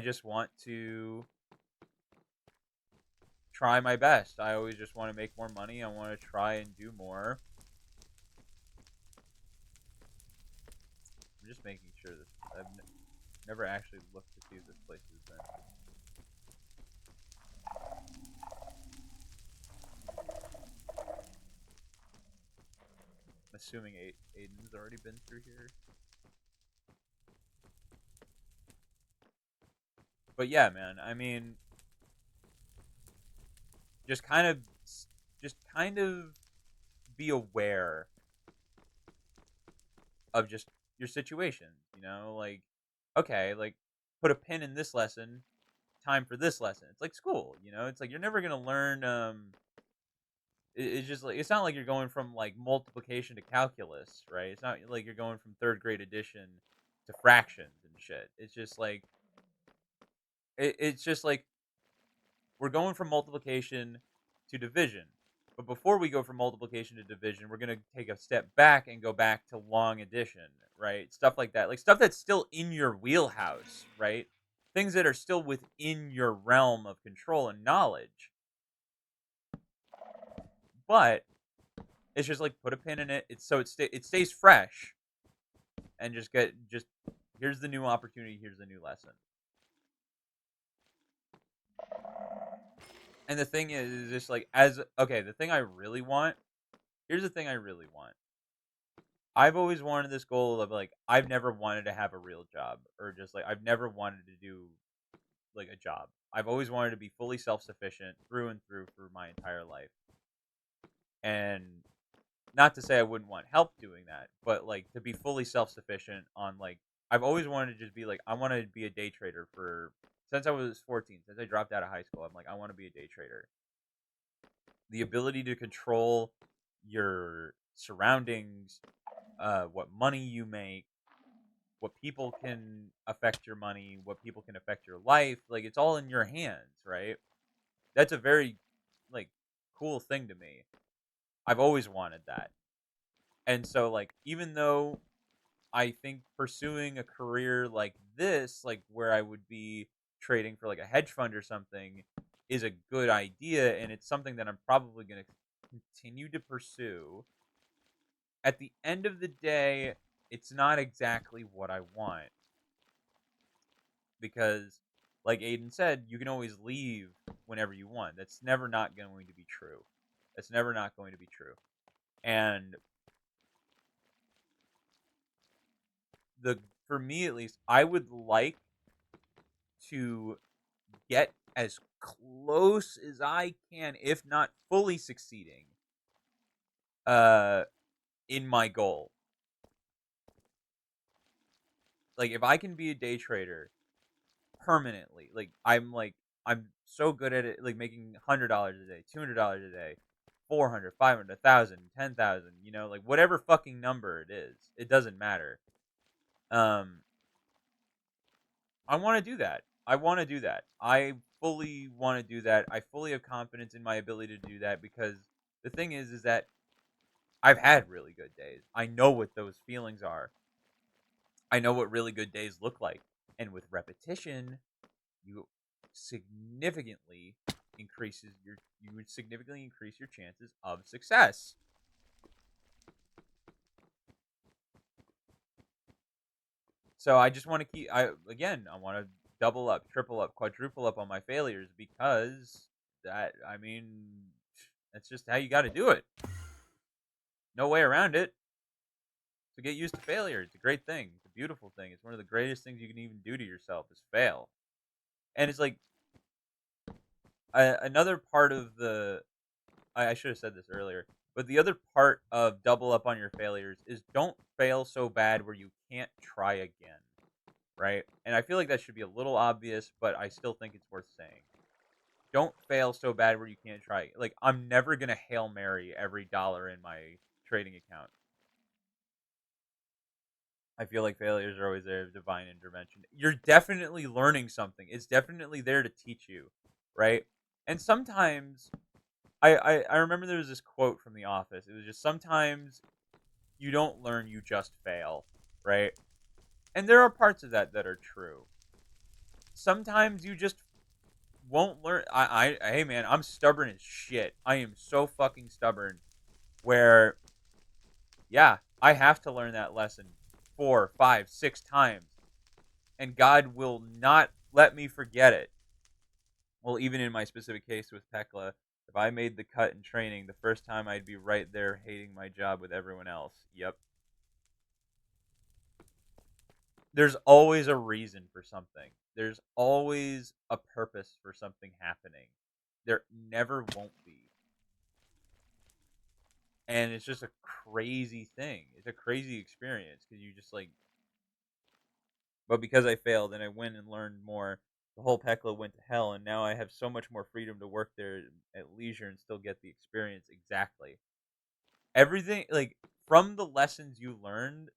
just want to try my best. I always just want to make more money. I want to try and do more. I'm just making sure this. Never actually looked to see if this place has been. I'm assuming Aiden's already been through here. But yeah, man. I mean, just kind of, just kind of be aware of just your situation. Like, okay, like put a pin in this lesson. Time for this lesson. It's like school. It's like you're never gonna learn. It's just like, it's not like you're going from like multiplication to calculus, right? It's not like you're going from third grade addition to fractions and shit. It's just like we're going from multiplication to division. But before we go from multiplication to division, we're going to take a step back and go back to long addition, right? Stuff like that. Like stuff that's still in your wheelhouse, right? Things that are still within your realm of control and knowledge. But it's just like put a pin in it. It stays fresh, and just here's the new opportunity, here's the new lesson. And the thing is just like, the thing I really want. Here's the thing I really want. I've always wanted this goal of like, I've never wanted to have a real job, or just like I've never wanted to do like a job. I've always wanted to be fully self-sufficient through and through for my entire life. And not to say I wouldn't want help doing that, but like to be fully self-sufficient on like, I've always wanted to just be like, I want to be a day trader since I was 14, since I dropped out of high school. I'm like, I want to be a day trader. The ability to control your surroundings, what money you make, what people can affect your money, what people can affect your life. Like, it's all in your hands, right? That's a very like cool thing to me. I've always wanted that. And so like, even though I think pursuing a career like this, like where I would be trading for like a hedge fund or something, is a good idea, and it's something that I'm probably going to continue to pursue. At the end of the day, it's not exactly what I want, because like Aiden said, you can always leave whenever you want. That's never not going to be true. That's never not going to be true. And the for me at least, I would like to get as close as I can, if not fully succeeding, uh, in my goal. Like, if I can be a day trader permanently, I'm so good at it, like making $100 a day, $200 a day, 400, 500, 1,000, 10,000, like whatever fucking number it is, it doesn't matter. Um, I want to do that. I want to do that. I fully want to do that. I fully have confidence in my ability to do that, because the thing is that I've had really good days. I know what those feelings are. I know what really good days look like. And with repetition, you significantly you would significantly increase your chances of success. So I just want to I want to double up, triple up, quadruple up on my failures, because that's just how you got to do it. No way around it. So get used to failure. It's a great thing. It's a beautiful thing. It's one of the greatest things you can even do to yourself is fail. And it's like, another part of I should have said this earlier, but the other part of double up on your failures is don't fail so bad where you can't try again, right? And I feel like that should be a little obvious, but I still think it's worth saying. Don't fail so bad where you can't try. Like, I'm never going to Hail Mary every dollar in my trading account. I feel like failures are always there of divine intervention. You're definitely learning something. It's definitely there to teach you, right? And sometimes I remember there was this quote from The Office. It was just sometimes you don't learn, you just fail, right? And there are parts of that that are true. Sometimes you just won't learn. Hey man, I'm stubborn as shit. I am so fucking stubborn. Where, yeah, I have to learn that lesson 4, 5, 6 times, and God will not let me forget it. Well, even in my specific case with Tekla, if I made the cut in training, the first time I'd be right there hating my job with everyone else. Yep. There's always a reason for something. There's always a purpose for something happening. There never won't be. And it's just a crazy thing. It's a crazy experience because you just like, but because I failed and I went and learned more, the whole Pekla went to hell, and now I have so much more freedom to work there at leisure and still get the experience exactly. Everything, like, from the lessons you learned,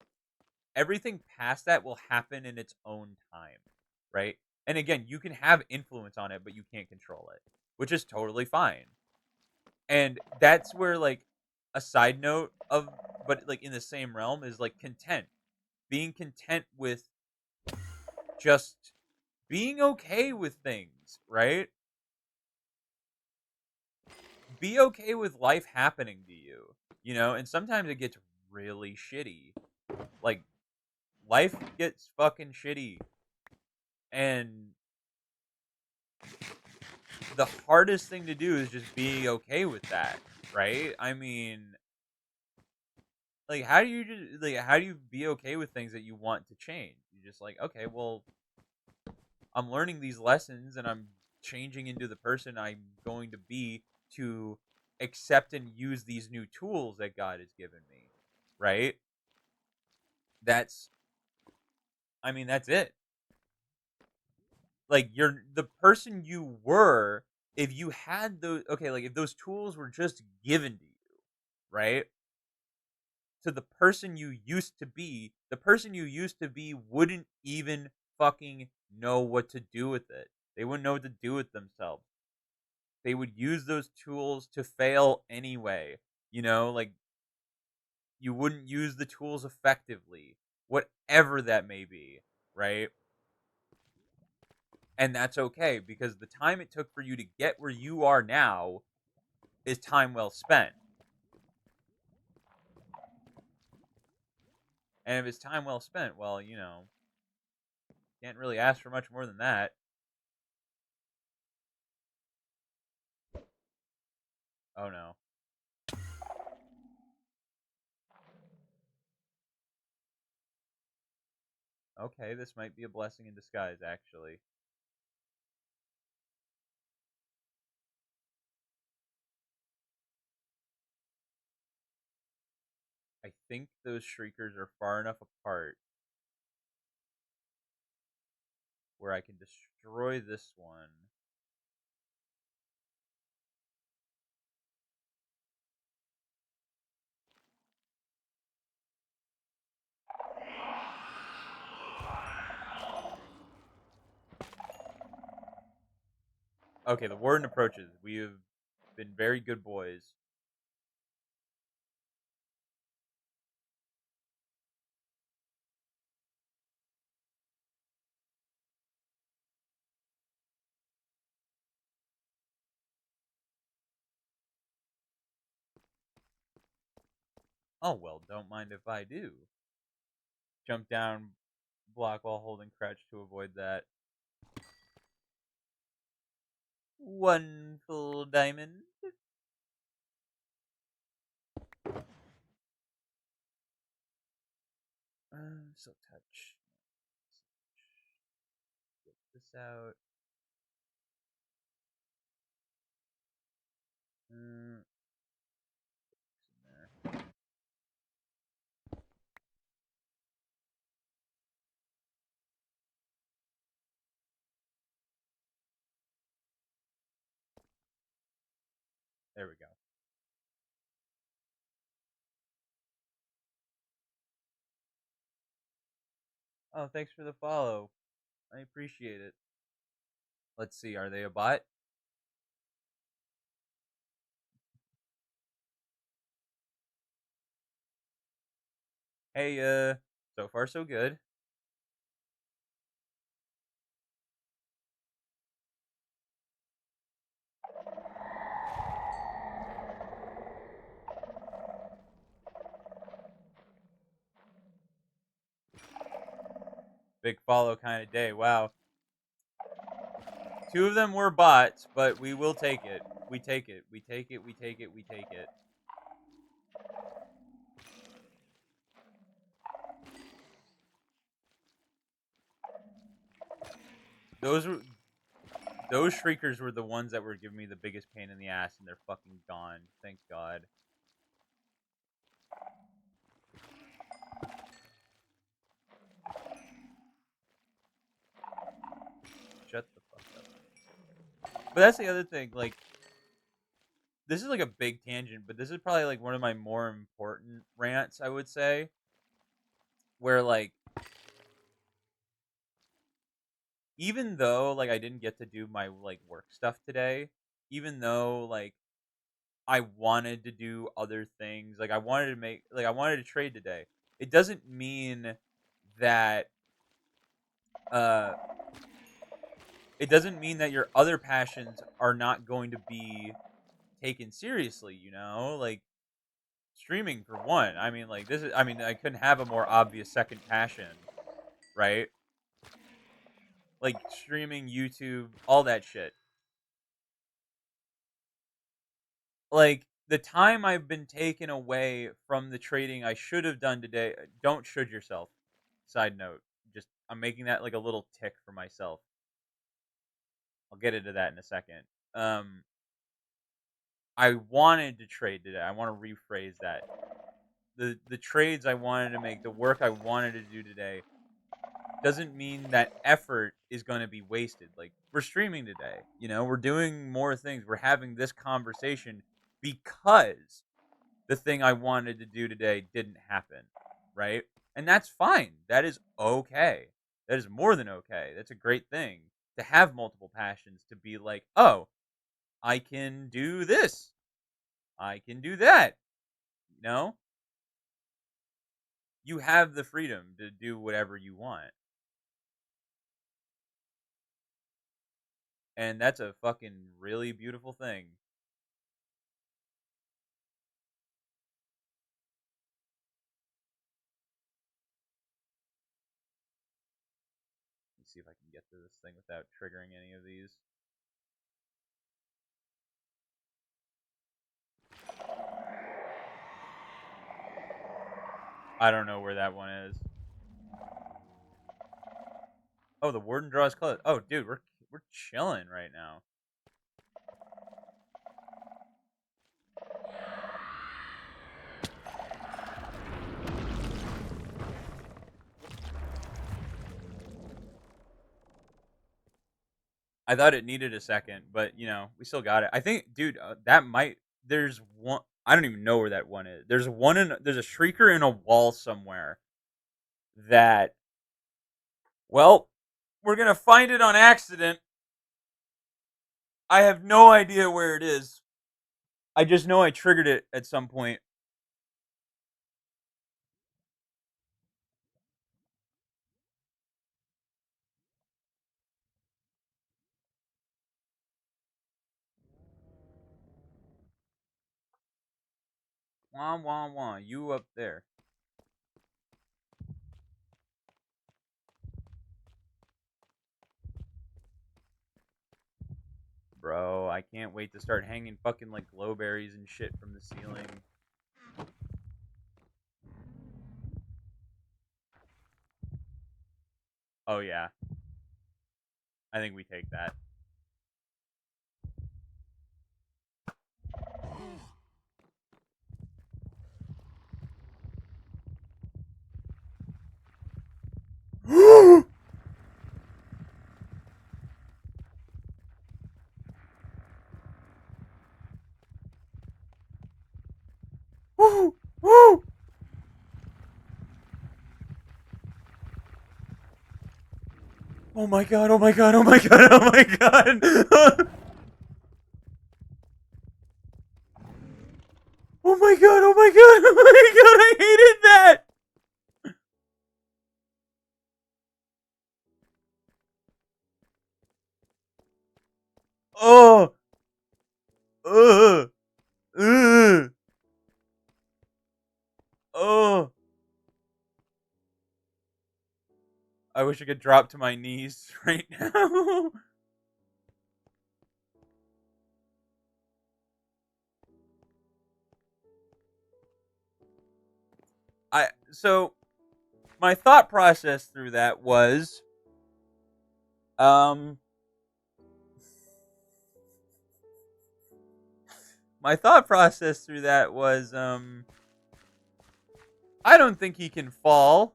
everything past that will happen in its own time, right? And again, you can have influence on it, but you can't control it, which is totally fine. And that's where, like, a side note of, but like in the same realm is like content, being content with just being okay with things, right? Be okay with life happening to you, you know? And sometimes it gets really shitty. Like, life gets fucking shitty. And the hardest thing to do is just being okay with that, right? I mean, like, how do you just, like, how do you be okay with things that you want to change? You just like, okay, well, I'm learning these lessons and I'm changing into the person I'm going to be to accept and use these new tools that God has given me. Right? That's, I mean, that's it. Like, you're the person you were if you had those, okay, like if those tools were just given to you, right? To the person you used to be, the person you used to be wouldn't even fucking know what to do with it. They wouldn't know what to do with themselves. They would use those tools to fail anyway. You know, like, you wouldn't use the tools effectively, whatever that may be, right? And that's okay because the time it took for you to get where you are now is time well spent. And if it's time well spent, well, you know, can't really ask for much more than that. Oh no. Okay, this might be a blessing in disguise, actually. I think those shriekers are far enough apart where I can destroy this one. Okay, the warden approaches. We have been very good boys. Oh, well, don't mind if I do. Jump down, block while holding crouch to avoid that. One full diamond. So touch. Get this out. Mm, there. There we go. Oh, thanks for the follow. I appreciate it. Let's see. Are they a bot? Hey, so far so good. Big follow kind of day. Wow. Two of them were bots, but we will take it. We take it. We take it. We take it. We take it. Those were those shriekers were the ones that were giving me the biggest pain in the ass, and they're fucking gone. Thank God. Shut the fuck up. But that's the other thing. Like, this is like a big tangent, but this is probably like one of my more important rants, I would say. Where like, even though like I didn't get to do my like work stuff today, even though like I wanted to do other things, like I wanted to trade today. It doesn't mean that uh it doesn't mean that your other passions are not going to be taken seriously, you know? Like streaming for one. I mean, like this is I mean, I couldn't have a more obvious second passion, right? Like streaming, YouTube, all that shit. Like the time I've been taken away from the trading I should have done today. Don't should yourself. Side note, just I'm making that like a little tick for myself. I'll get into that in a second. Um, I wanted to trade today. I want to rephrase that. The trades I wanted to make, the work I wanted to do today, doesn't mean that effort is going to be wasted. Like we're streaming today, you know, we're doing more things. We're having this conversation because the thing I wanted to do today didn't happen, right? And that's fine. That is okay. That is more than okay. That's a great thing to have multiple passions, to be like, "Oh, I can do this. I can do that." You know? You have the freedom to do whatever you want. And that's a fucking really beautiful thing. Let me see if I can get to this thing without triggering any of these. I don't know where that one is. Oh, the warden draws close. Oh, dude, we're chilling right now. I thought it needed a second, but you know, we still got it. I think, dude, that might. There's one. I don't even know where that one is. There's one in. There's a shrieker in a wall somewhere. That. Well, we're gonna find it on accident. I have no idea where it is. I just know I triggered it at some point. Wah wah wah. You up there, bro? I can't wait to start hanging fucking like glowberries and shit from the ceiling. Oh yeah, I think we take that. Woo! Woo! Oh my god, oh my god, oh my god, oh my god. Oh my god, oh my god, oh my god, I hated that. Oh. Ugh. Ugh. Oh. I wish I could drop to my knees right now. So my thought process through that was um my thought process through that was I don't think he can fall.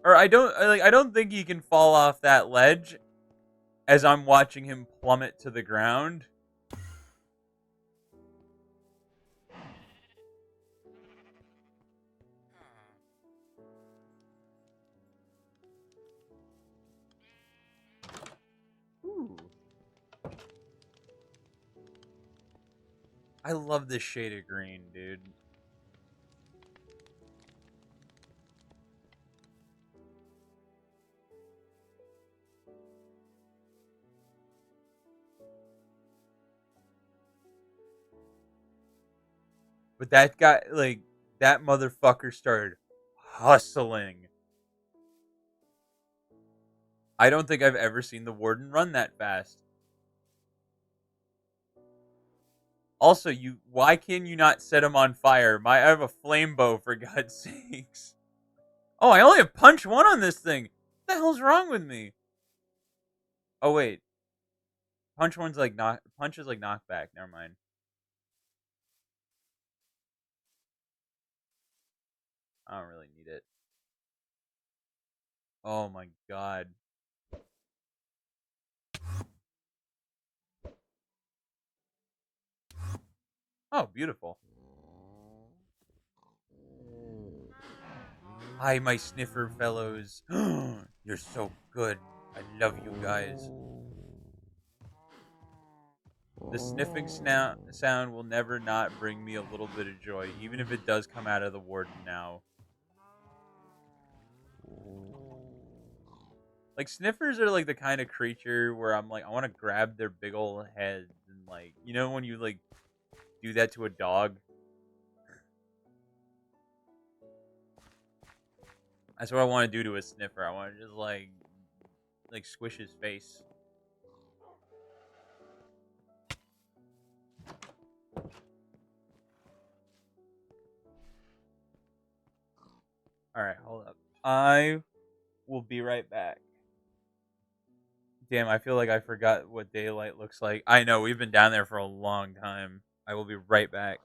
Or I don't think he can fall off that ledge as I'm watching him plummet to the ground. Ooh. I love this shade of green, dude. But that guy, like, that motherfucker started hustling. I don't think I've ever seen the warden run that fast. Also, why can you not set him on fire? I have a flame bow, for God's sakes. Oh, I only have punch one on this thing. What the hell's wrong with me? Oh wait, punch is like knockback. Never mind. I don't really need it. Oh my god. Oh, beautiful. Hi, my sniffer fellows. You're so good. I love you guys. The sniffing sound will never not bring me a little bit of joy, even if it does come out of the warden now. Like, sniffers are like the kind of creature where I'm like, I want to grab their big old heads and, like, you know when you like do that to a dog? That's what I want to do to a sniffer. I want to just like squish his face. All right, hold up. I will be right back. Damn, I feel like I forgot what daylight looks like. I know, we've been down there for a long time. I will be right back.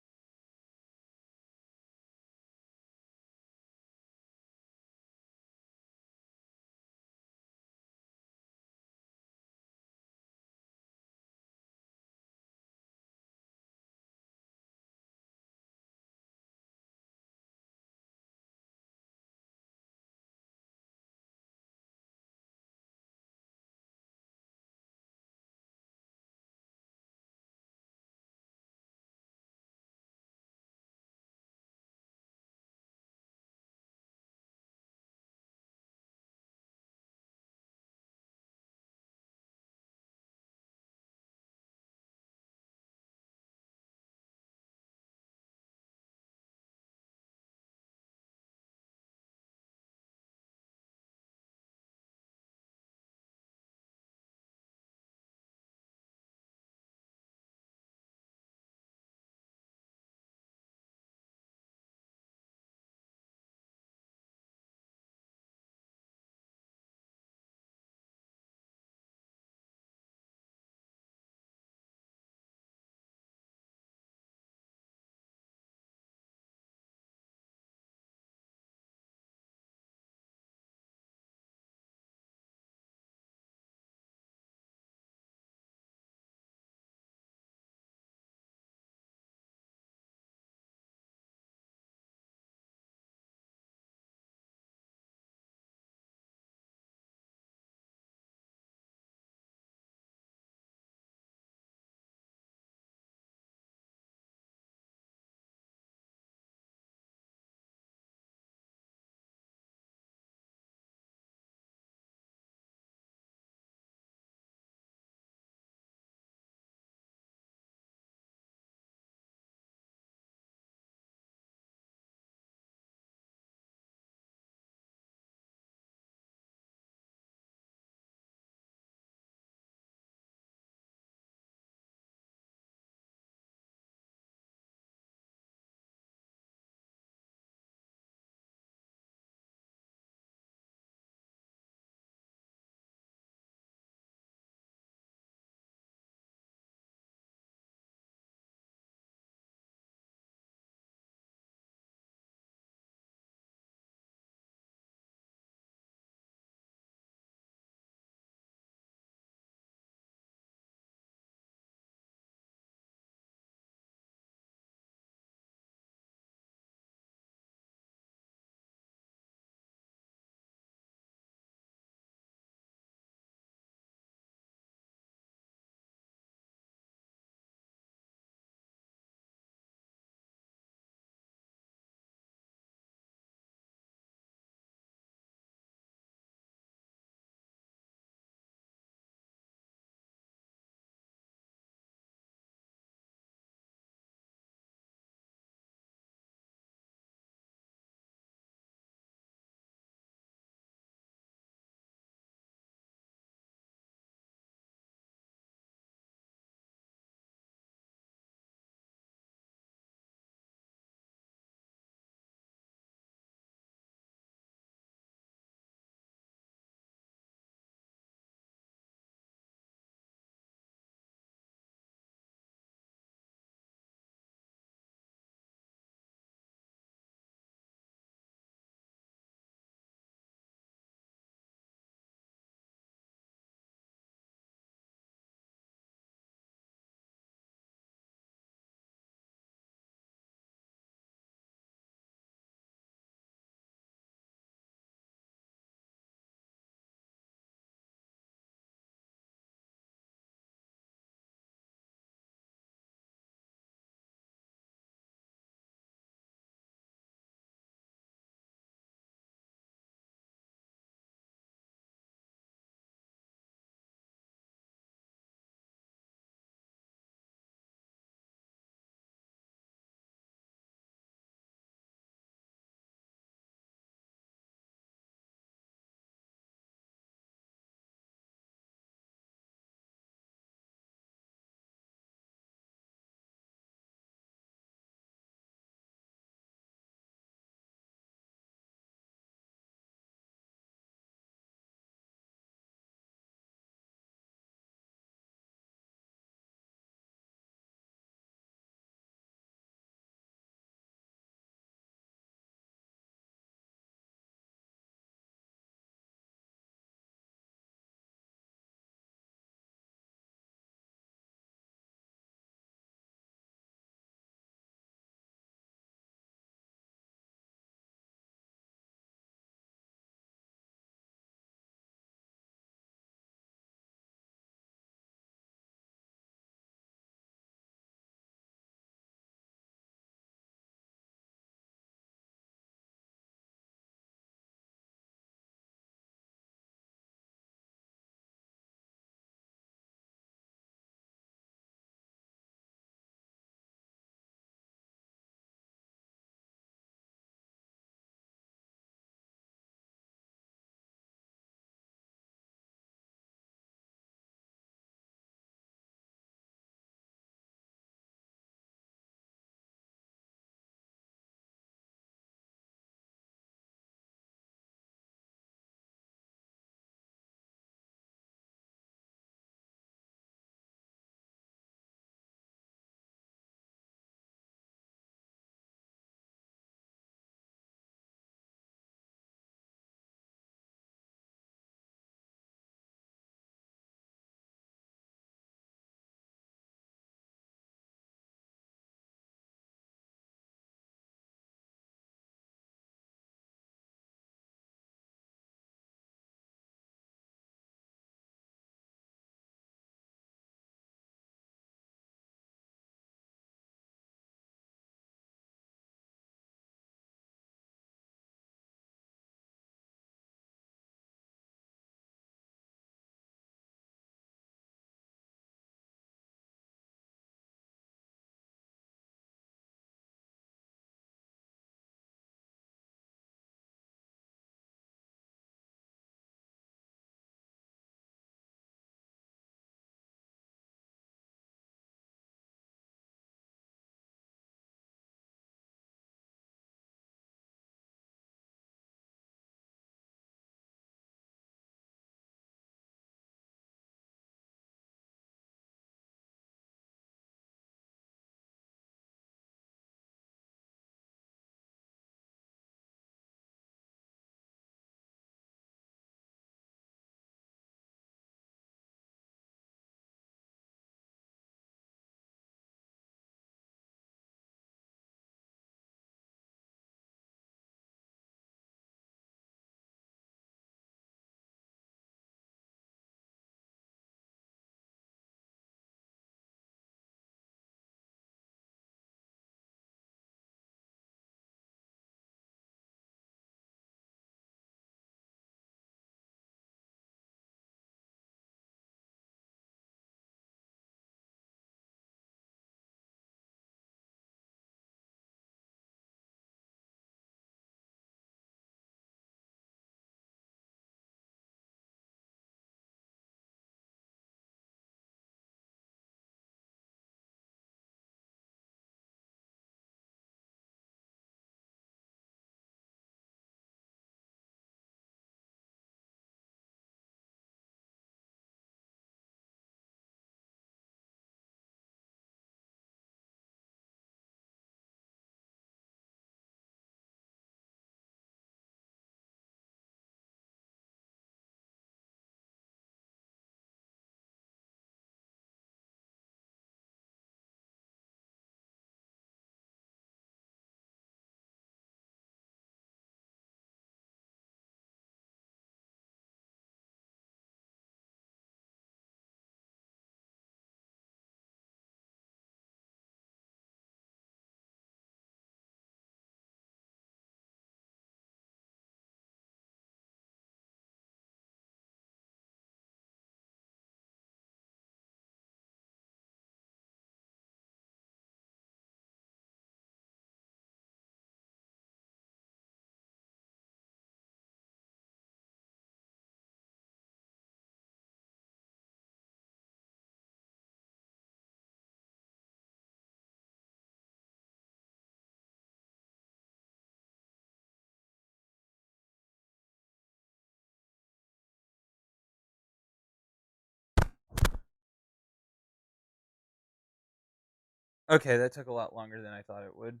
Okay, that took a lot longer than I thought it would.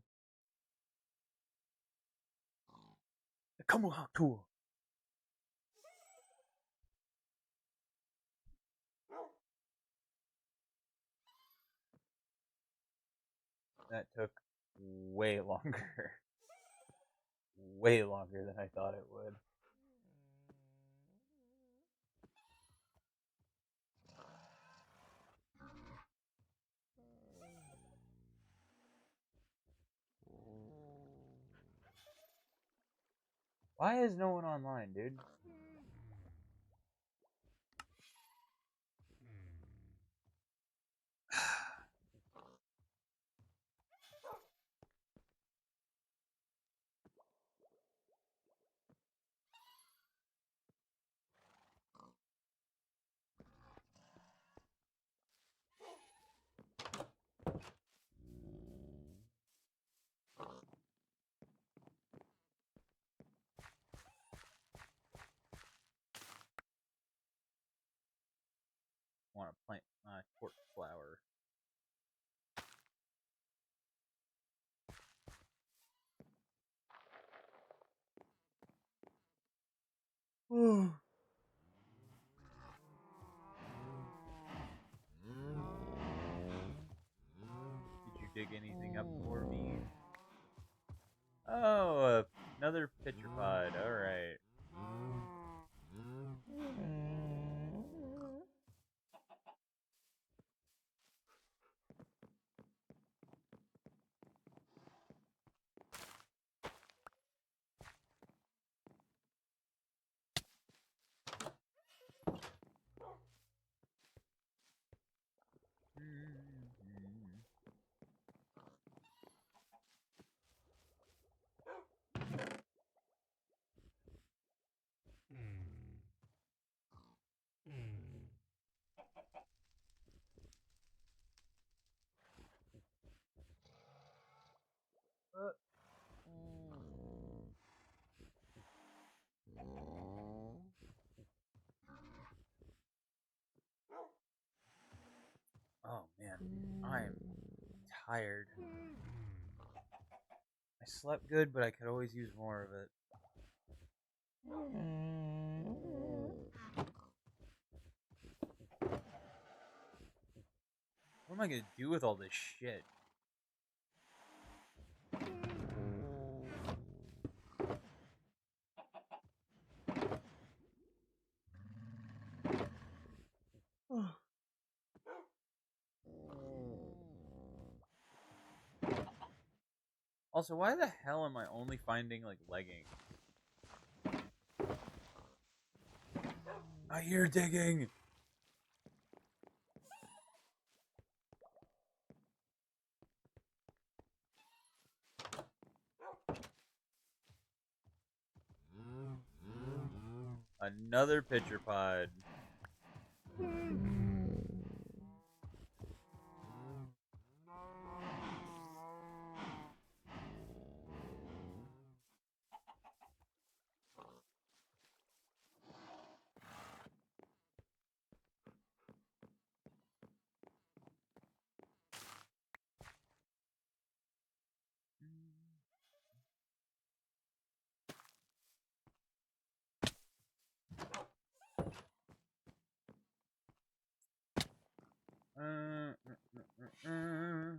Come on, cool. That took way longer. Way longer than I thought it would. Why is no one online, dude? Want to plant my court flower. Did you dig anything up for me? Oh, another pitcher pod. All right. Oh man, I'm tired. I slept good, but I could always use more of it. What am I gonna do with all this shit? Also, why the hell am I only finding like leggings? I hear digging. Another pitcher pod. Uh, uh, uh, uh.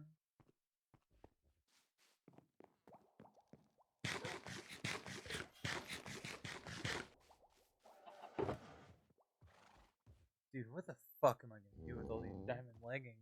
Dude, what the fuck am I gonna do with all these diamond leggings?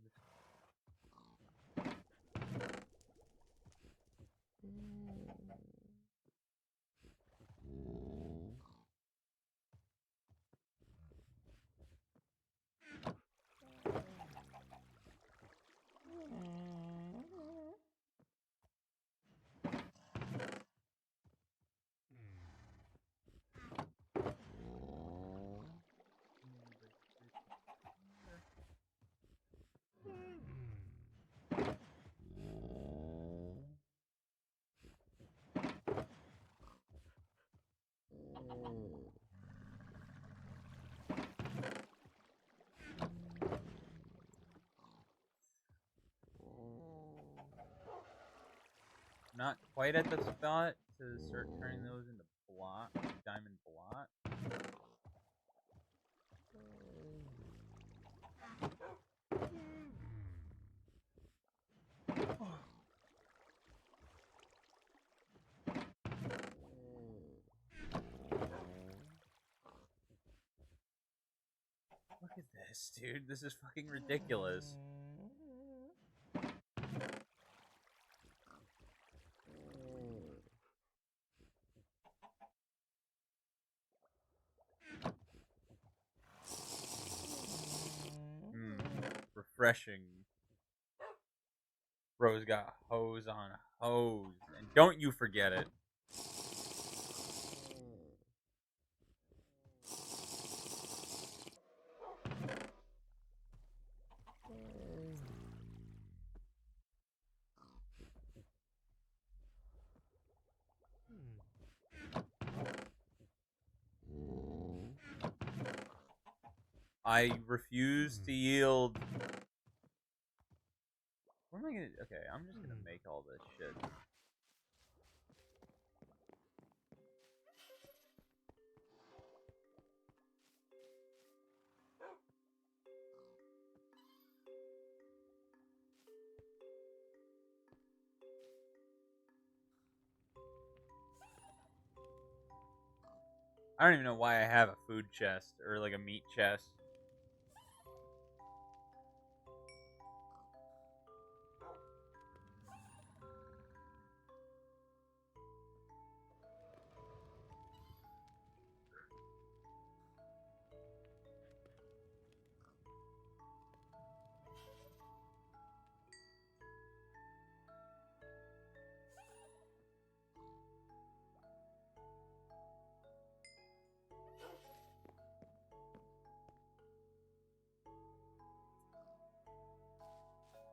not quite at the spot to start turning those into block, diamond block. Look at this, dude. This is fucking ridiculous. Refreshing. Bro's got hose on hose. And don't you forget it. I refuse to yield. What am I gonna... Okay, I'm just gonna make all this shit. I don't even know why I have a food chest or like a meat chest.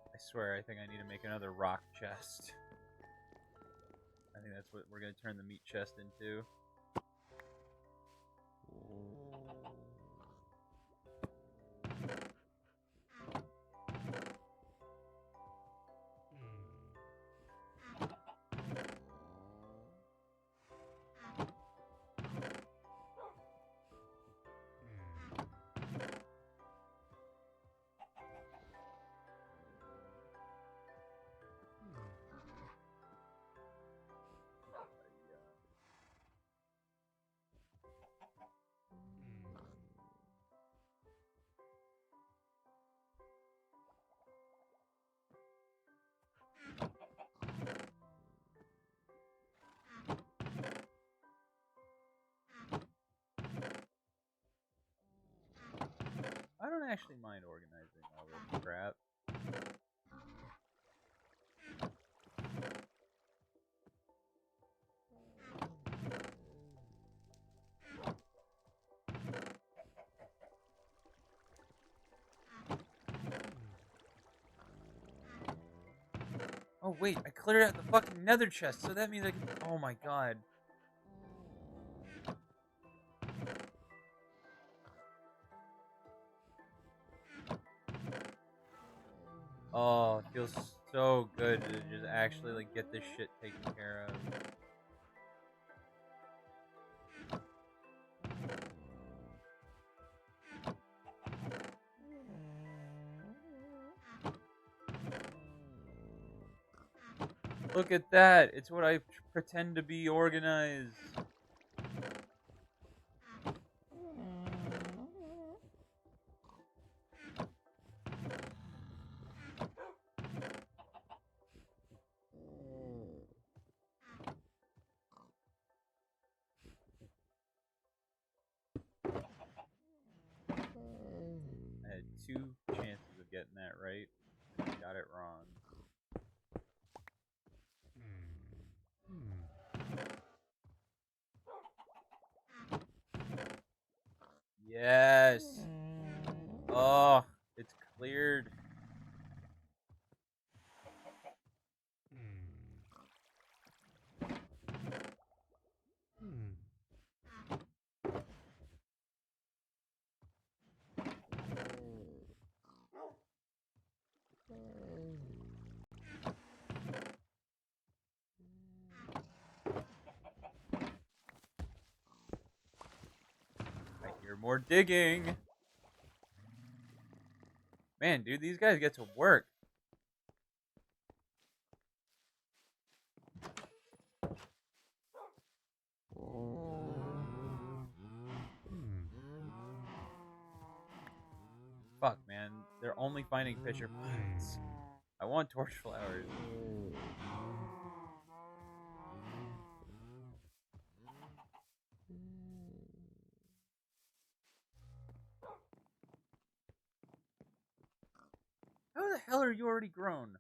I swear, I think I need to make another rock chest. I think that's what we're gonna turn the meat chest into. I don't actually mind organizing all this crap. Oh wait, I cleared out the fucking nether chest, so that means I can... Oh my god. Oh, it feels so good to just actually like get this shit taken care of. Look at that! It's what I pretend to be organized. I had 2 chances of getting that right, and I got it wrong. Yes! Oh, it's cleared. After more digging. Man, dude, these guys get to work. Fuck, man. They're only finding pitcher plants. I want torch flowers. How the hell are you already grown?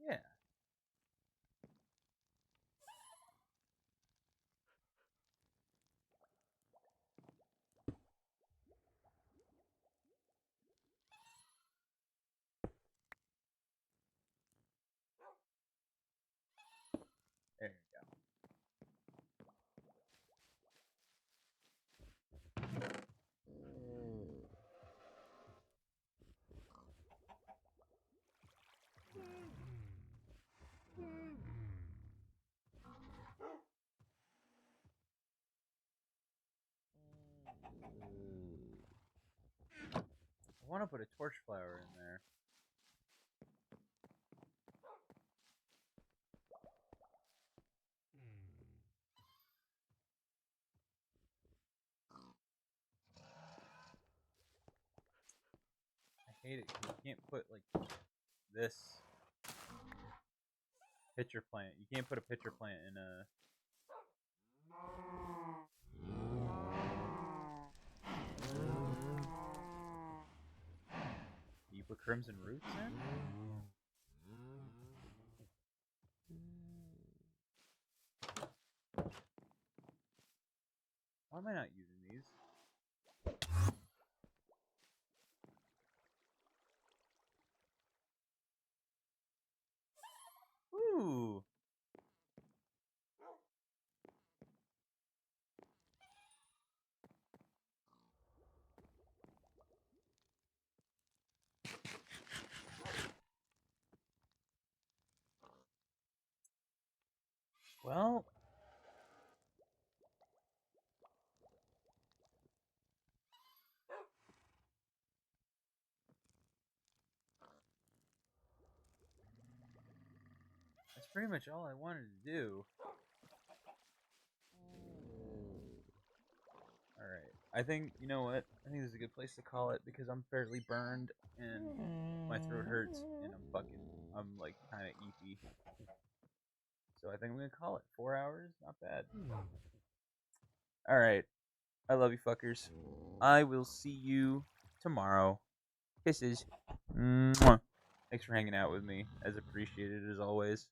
Yeah. There you go. I want to put a torch flower in there. I hate it because you can't put like this pitcher plant. You can't put a pitcher plant in a. You put crimson roots in? Why am I not using these? Ooh. Well, that's pretty much all I wanted to do. Alright. I think, you know what? I think this is a good place to call it because I'm fairly burned and my throat hurts and I'm like kind of eepy. So I think I'm going to call it 4 hours. Not bad. Alright. I love you fuckers. I will see you tomorrow. Kisses. Mwah. Thanks for hanging out with me. As appreciated as always.